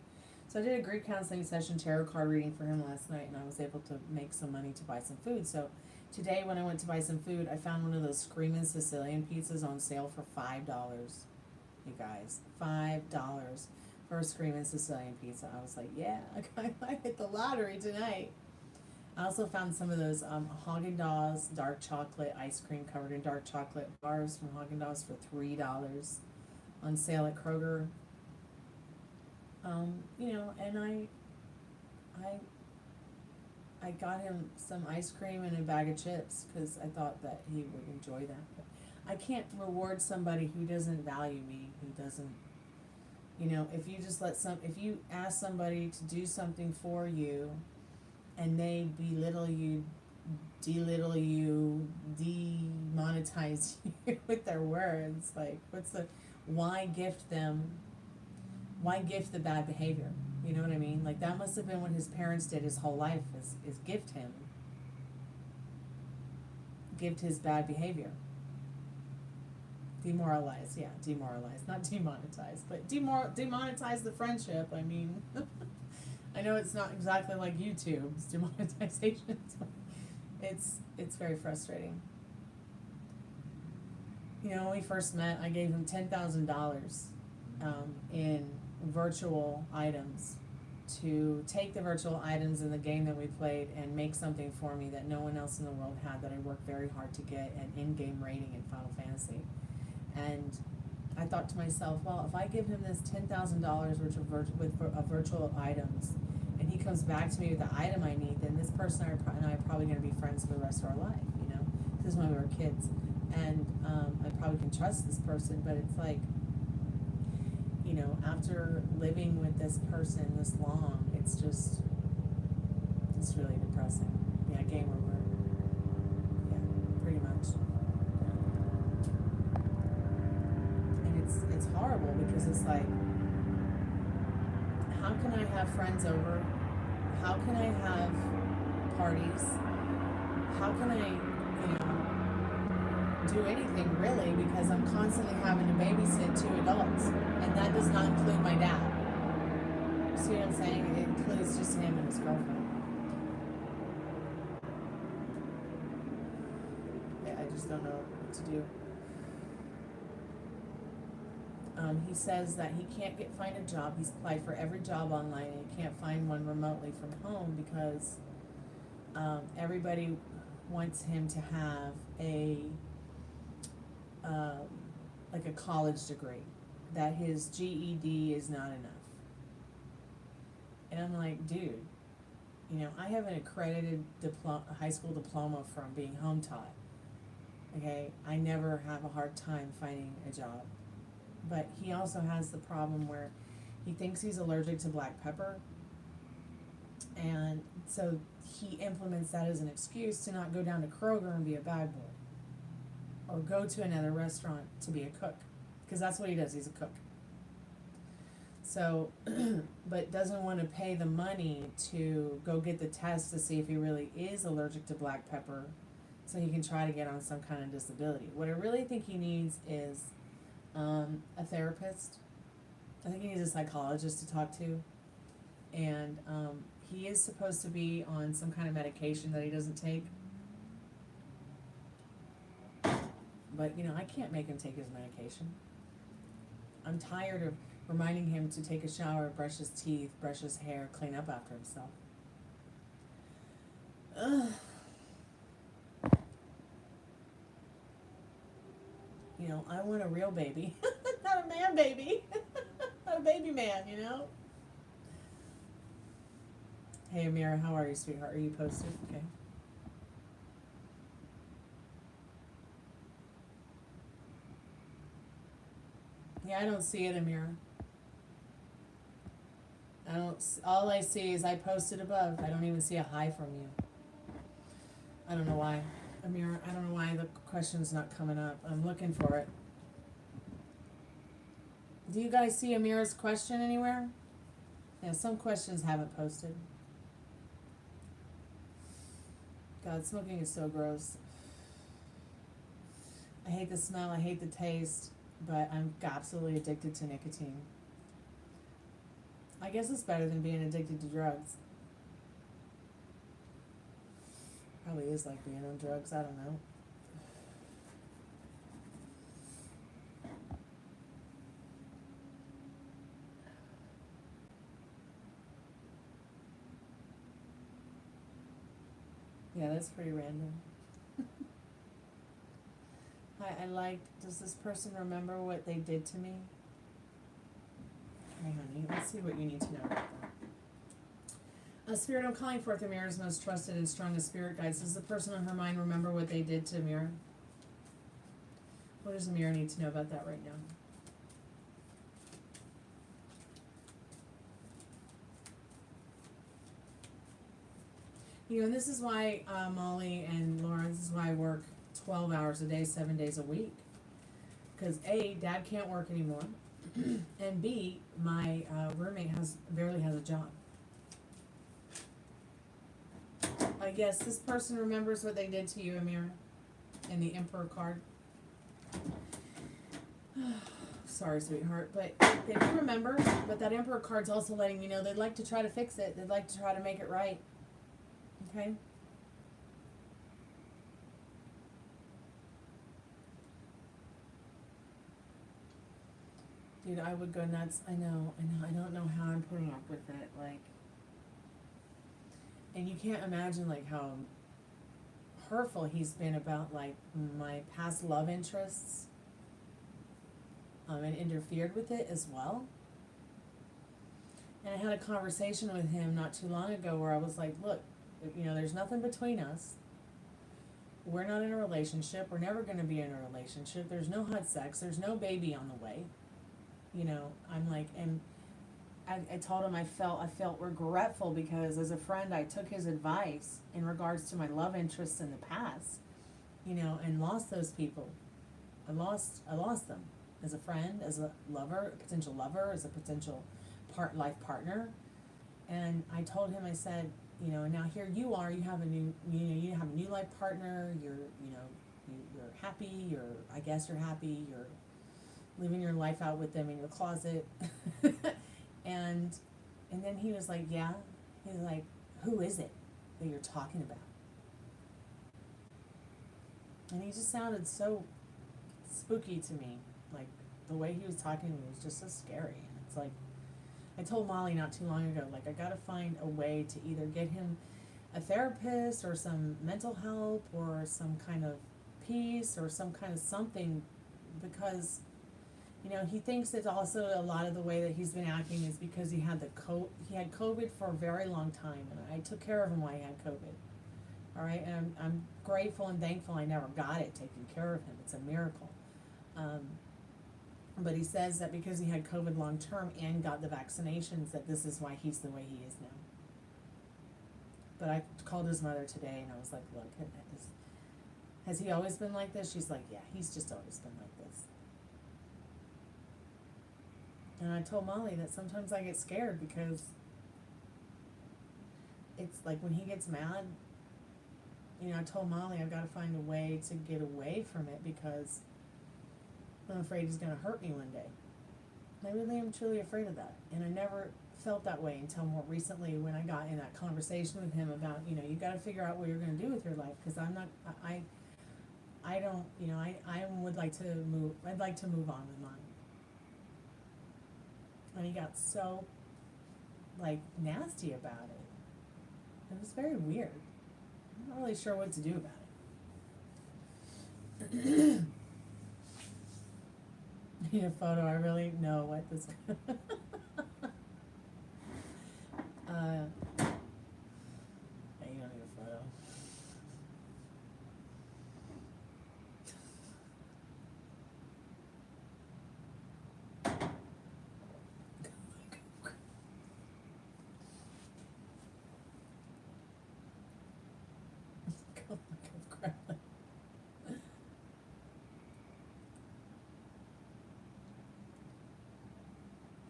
So I did a group counseling session, tarot card reading for him last night, and I was able to make some money to buy some food. So today when I went to buy some food, I found one of those Screamin' Sicilian pizzas on sale for $5. You guys, $5 for a Screamin' Sicilian pizza. I was like, yeah, I hit the lottery tonight. I also found some of those Haagen-Dazs dark chocolate ice cream covered in dark chocolate bars from Haagen-Dazs for $3 on sale at Kroger. You know, and I got him some ice cream and a bag of chips because I thought that he would enjoy that. But I can't reward somebody who doesn't value me, who doesn't, you know, if you just if you ask somebody to do something for you and they belittle you, demonetize you with their words, like, why gift the bad behavior? You know what I mean? Like, that must have been what his parents did his whole life, is gift his bad behavior. Demoralize, not demonetize, but demonetize the friendship. I mean, I know it's not exactly like YouTube's demonetization, but it's very frustrating. You know, when we first met, I gave him $10,000 in virtual items to take the virtual items in the game that we played and make something for me that no one else in the world had, that I worked very hard to get an in-game rating in Final Fantasy. And I thought to myself, well, if I give him this $10,000 worth of virtual items, and he comes back to me with the item I need, then this person and I are probably going to be friends for the rest of our life, you know? This is when we were kids. And I probably can trust this person, but it's like, you know, after living with this person this long, it's really depressing. Yeah, game over. Yeah, pretty much. It's horrible, because it's like, how can I have friends over? How can I have parties? How can I, you know, do anything really, because I'm constantly having to babysit 2 adults, and that does not include my dad. See what I'm saying? It includes just him and his girlfriend. Yeah, I just don't know what to do. He says that he can't find a job. He's applied for every job online, and he can't find one remotely from home because everybody wants him to have like a college degree, that his GED is not enough. And I'm like, dude, you know, I have an accredited high school diploma from being home taught. Okay, I never have a hard time finding a job. But he also has the problem where he thinks he's allergic to black pepper, and so he implements that as an excuse to not go down to Kroger and be a bag boy, or go to another restaurant to be a cook, because that's what he does, he's a cook. So, but doesn't want to pay the money to go get the test to see if he really is allergic to black pepper, so he can try to get on some kind of disability. What I really think he needs is a therapist. I think he needs a psychologist to talk to, and he is supposed to be on some kind of medication that he doesn't take, but you know, I can't make him take his medication. I'm tired of reminding him to take a shower, brush his teeth, brush his hair, clean up after himself. You know, I want a real baby, not a man baby, not a baby man, you know? Hey, Amira, how are you, sweetheart? Are you posted? Okay. Yeah, I don't see it, Amira. All I see is I posted above. I don't even see a hi from you. I don't know why. Amira, I don't know why the question's not coming up. I'm looking for it. Do you guys see Amira's question anywhere? Yeah, some questions haven't posted. God, smoking is so gross. I hate the smell, I hate the taste, but I'm absolutely addicted to nicotine. I guess it's better than being addicted to drugs. Probably is like being on drugs, I don't know. Yeah, that's pretty random. Hi, does this person remember what they did to me? Okay, honey, let's see what you need to know about that. Spirit, I'm calling forth Amira's most trusted and strongest spirit guides. Does the person on her mind remember what they did to Amira? What does Amira need to know about that right now? You know, and this is why, Molly and Laura, this is why I work 12 hours a day, 7 days a week. Cause A, Dad can't work anymore, and B, my, roommate barely has a job. I guess this person remembers what they did to you, Amira, and the Emperor card. Sorry, sweetheart, but they do remember, but that Emperor card's also letting you know they'd like to try to fix it, they'd like to try to make it right. Okay? Dude, I would go nuts. I know, I don't know how I'm putting up with it, like, and you can't imagine, like, how hurtful he's been about, like, my past love interests, and interfered with it as well. And I had a conversation with him not too long ago where I was like, look, you know, there's nothing between us. We're not in a relationship. We're never going to be in a relationship. There's no hot sex. There's no baby on the way. You know, I'm like, and I told him I felt regretful because as a friend I took his advice in regards to my love interests in the past, you know, and lost those people. I lost them as a friend, as a lover, a potential lover, as a potential life partner. And I told him, I said, you know, now here you are, you have a new life partner, you're happy, I guess you're happy, you're living your life out with them in your closet. and then he was like, yeah. He's like, who is it that you're talking about? And he just sounded so spooky to me. Like, the way he was talking to me was just so scary. And it's like, I told Molly not too long ago, like, I gotta find a way to either get him a therapist or some mental help or some kind of peace or some kind of something, because, you know, he thinks that also a lot of the way that he's been acting is because he had he had COVID for a very long time, and I took care of him while he had COVID. All right, and I'm grateful and thankful I never got it taken care of him. It's a miracle. But he says that because he had COVID long term and got the vaccinations, that this is why he's the way he is now. But I called his mother today and I was like, look, has he always been like this? She's like, yeah, he's just always been like this. And I told Molly that sometimes I get scared because it's like when he gets mad, you know, I told Molly I've got to find a way to get away from it because I'm afraid he's going to hurt me one day. And I really am truly afraid of that. And I never felt that way until more recently when I got in that conversation with him about, you know, you got to figure out what you're going to do with your life, because I'm not, I don't, you know, I would like to move, I'd like to move on with mine. And he got so, like, nasty about it. It was very weird. I'm not really sure what to do about it. Need a photo. I really know what this. Yeah, you don't need a photo.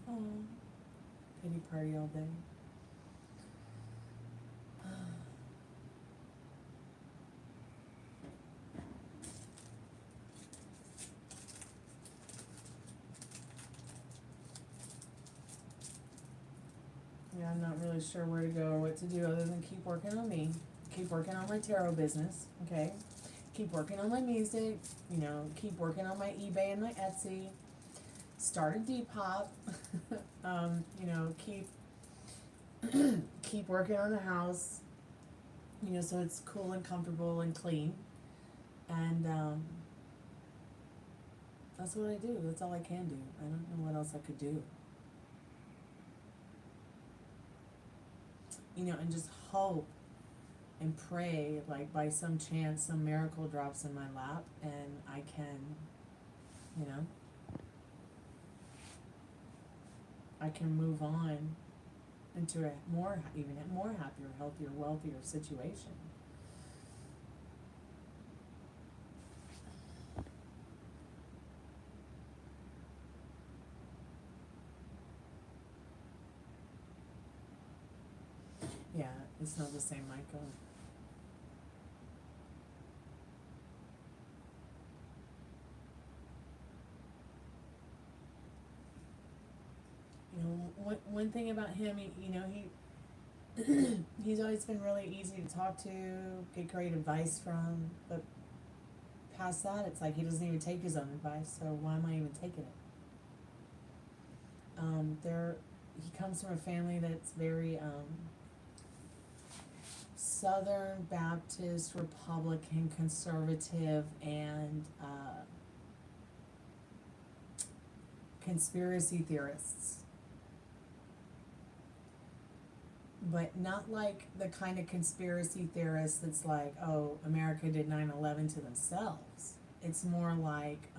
Oh, pity party all day. Yeah, I'm not really sure where to go or what to do other than keep working on me, keep working on my tarot business, okay? Keep working on my music, you know, keep working on my eBay and my Etsy. Start a Depop, you know, keep working on the house, you know, so it's cool and comfortable and clean, and that's what I do. That's all I can do. I don't know what else I could do. You know, and just hope and pray, like by some chance, some miracle drops in my lap, and I can you know? I can move on into a even more happier, healthier, wealthier situation. Yeah, it's not the same, Michael. You know, one thing about him, he's always been really easy to talk to, get great advice from, but past that, it's like he doesn't even take his own advice, so why am I even taking it? He comes from a family that's very, Southern Baptist, Republican, conservative, and, conspiracy theorists. But not like the kind of conspiracy theorist that's like, oh, America did 9/11 to themselves. It's more like,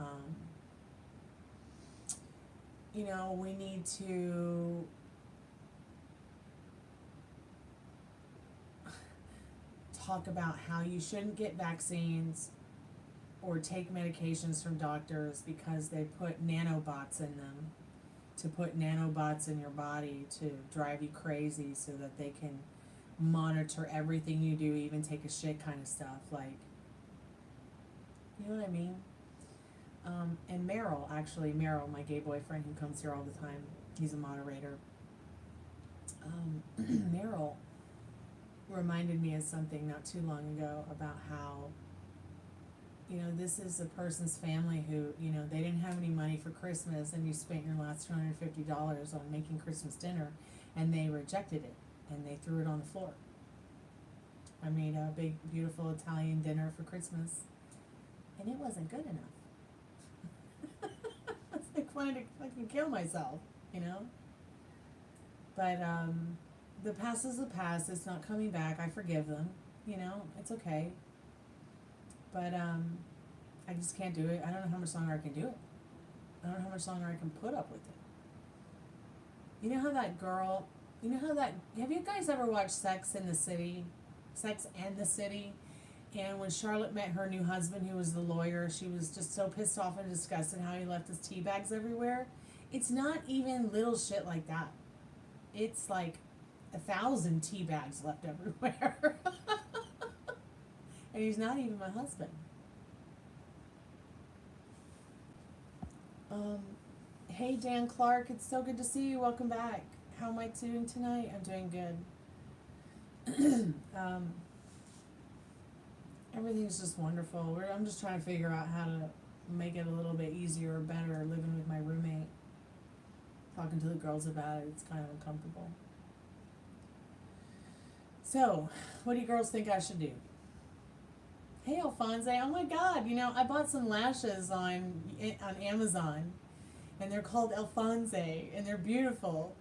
we need to talk about how you shouldn't get vaccines or take medications from doctors because they put nanobots in them, to put nanobots in your body to drive you crazy so that they can monitor everything you do, even take a shit kind of stuff, like, you know what I mean? And Merrill, my gay boyfriend who comes here all the time, he's a moderator. Merrill reminded me of something not too long ago about how, this is a person's family who, they didn't have any money for Christmas, and you spent your last $250 on making Christmas dinner, and they rejected it, and they threw it on the floor. I made a big, beautiful Italian dinner for Christmas, and it wasn't good enough. I was like, wanted to fucking kill myself, But, the past is the past, it's not coming back, I forgive them, it's okay. But, I just can't do it. I don't know how much longer I can do it. I don't know how much longer I can put up with it. Have you guys ever watched Sex and the City? And when Charlotte met her new husband, who was the lawyer, she was just so pissed off and disgusted how he left his tea bags everywhere. It's not even little shit like that. It's like 1,000 tea bags left everywhere. And he's not even my husband. Hey Dan Clark, it's so good to see you. Welcome back. How am I doing tonight? I'm doing good. Everything's just wonderful. I'm just trying to figure out how to make it a little bit easier or better living with my roommate. Talking to the girls about it, it's kind of uncomfortable. So, what do you girls think I should do? Hey Alphonse, oh my god, I bought some lashes on Amazon, and they're called Alphonse, and they're beautiful,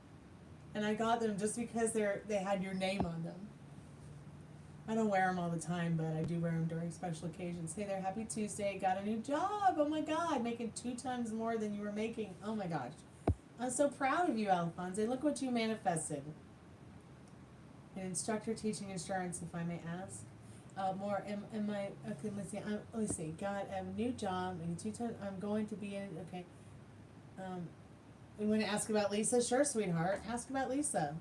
and I got them just because they had your name on them. I don't wear them all the time, but I do wear them during special occasions. Hey there, happy Tuesday, got a new job, oh my god, making 2 times more than you were making, oh my gosh. I'm so proud of you, Alphonse, look what you manifested. An instructor teaching insurance, if I may ask. Okay, let's see, got a new job, and 2 times, I'm going to be in, okay. You want to ask about Lisa? Sure, sweetheart, ask about Lisa.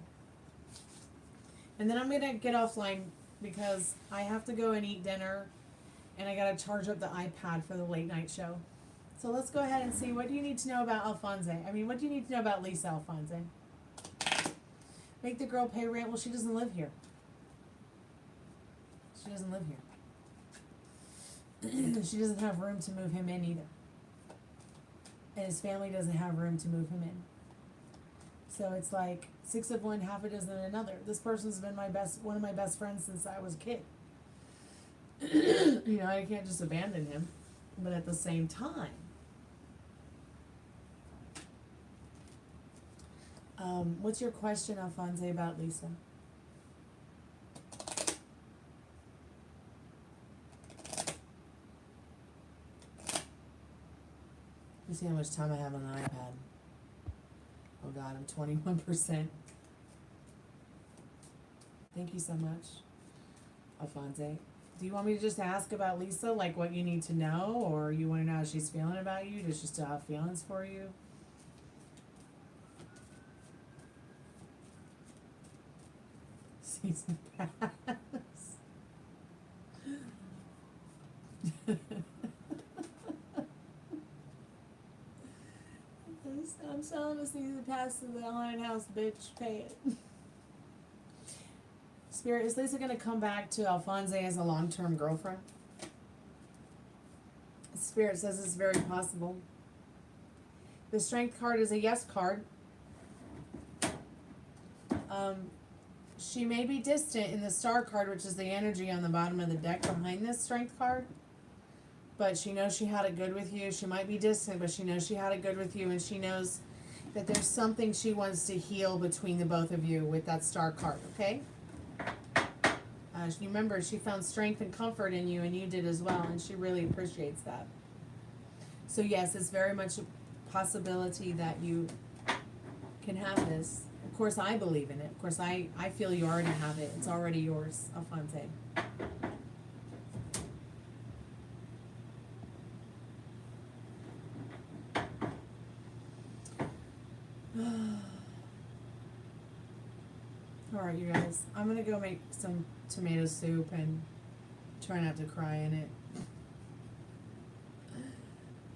And then I'm going to get offline because I have to go and eat dinner, and I got to charge up the iPad for the late night show. So let's go ahead and see, what do you need to know about Alphonse? What do you need to know about Lisa, Alphonse? Make the girl pay rent? Well, she doesn't live here. She doesn't live here. She doesn't have room to move him in either. And his family doesn't have room to move him in. So it's like 6 of one, half a dozen of another. This person's been one of my best friends since I was a kid. I can't just abandon him. But at the same time, what's your question, Alphonse, about Lisa? You see how much time I have on the iPad. Oh God, I'm 21%. Thank you so much, Alphonse. Do you want me to just ask about Lisa, like what you need to know, or you want to know how she's feeling about you? Does she still have feelings for you? Season pass. I'm selling a season pass to the online house, bitch. Pay it. Spirit, is Lisa gonna come back to Alphonse as a long-term girlfriend? Spirit says it's very possible. The Strength card is a yes card. She may be distant in the Star card, which is the energy on the bottom of the deck behind this Strength card. But she knows she had it good with you. She might be distant, but she knows she had it good with you, and she knows that there's something she wants to heal between the both of you with that Star card, okay? You remember, she found strength and comfort in you, and you did as well, and she really appreciates that. So yes, it's very much a possibility that you can have this. Of course, I believe in it. Of course, I feel you already have it. It's already yours, Alphonse. Alright, you guys, I'm gonna go make some tomato soup and try not to cry in it.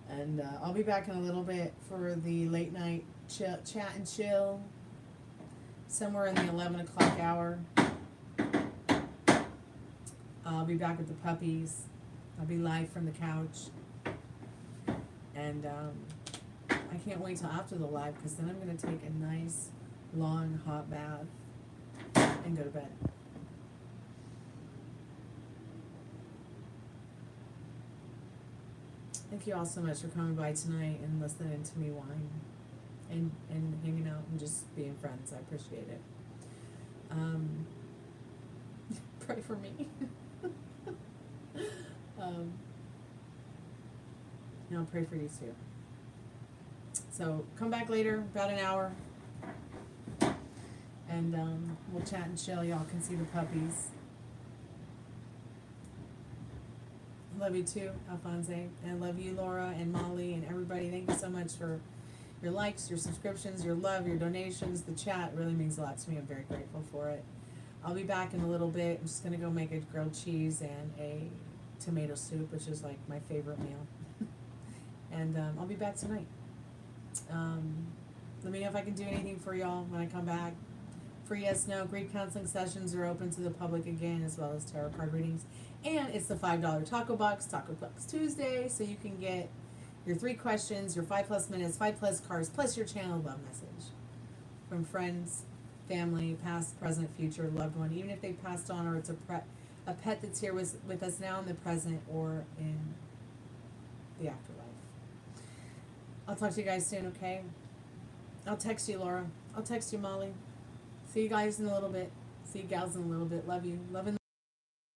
And I'll be back in a little bit for the late night chat and chill, somewhere in the 11 o'clock hour. I'll be back with the puppies. I'll be live from the couch. And I can't wait till after the live, because then I'm going to take a nice, long, hot bath and go to bed. Thank you all so much for coming by tonight and listening to me whine and hanging out and just being friends. I appreciate it. Pray for me. And I'll pray for you too. So come back later, about an hour, and we'll chat and chill. Y'all can see the puppies. I love you too, Alphonse, and I love you, Laura and Molly and everybody. Thank you so much for your likes, your subscriptions, your love, your donations. The chat really means a lot to me. I'm very grateful for it. I'll be back in a little bit. I'm just gonna go make a grilled cheese and a tomato soup, which is like my favorite meal. And I'll be back tonight. Let me know if I can do anything for y'all when I come back. Free yes, no, grief counseling sessions are open to the public again, as well as tarot card readings. And it's the $5 Taco Box Tuesday, so you can get your 3 questions, your 5+ minutes, 5+ cards, plus your channel love message from friends, family, past, present, future, loved one, even if they passed on, or it's a pet that's here with us now in the present or in the afterlife. I'll talk to you guys soon, okay? I'll text you, Laura. I'll text you, Molly. See you guys in a little bit. See you gals in a little bit. Love you. Love and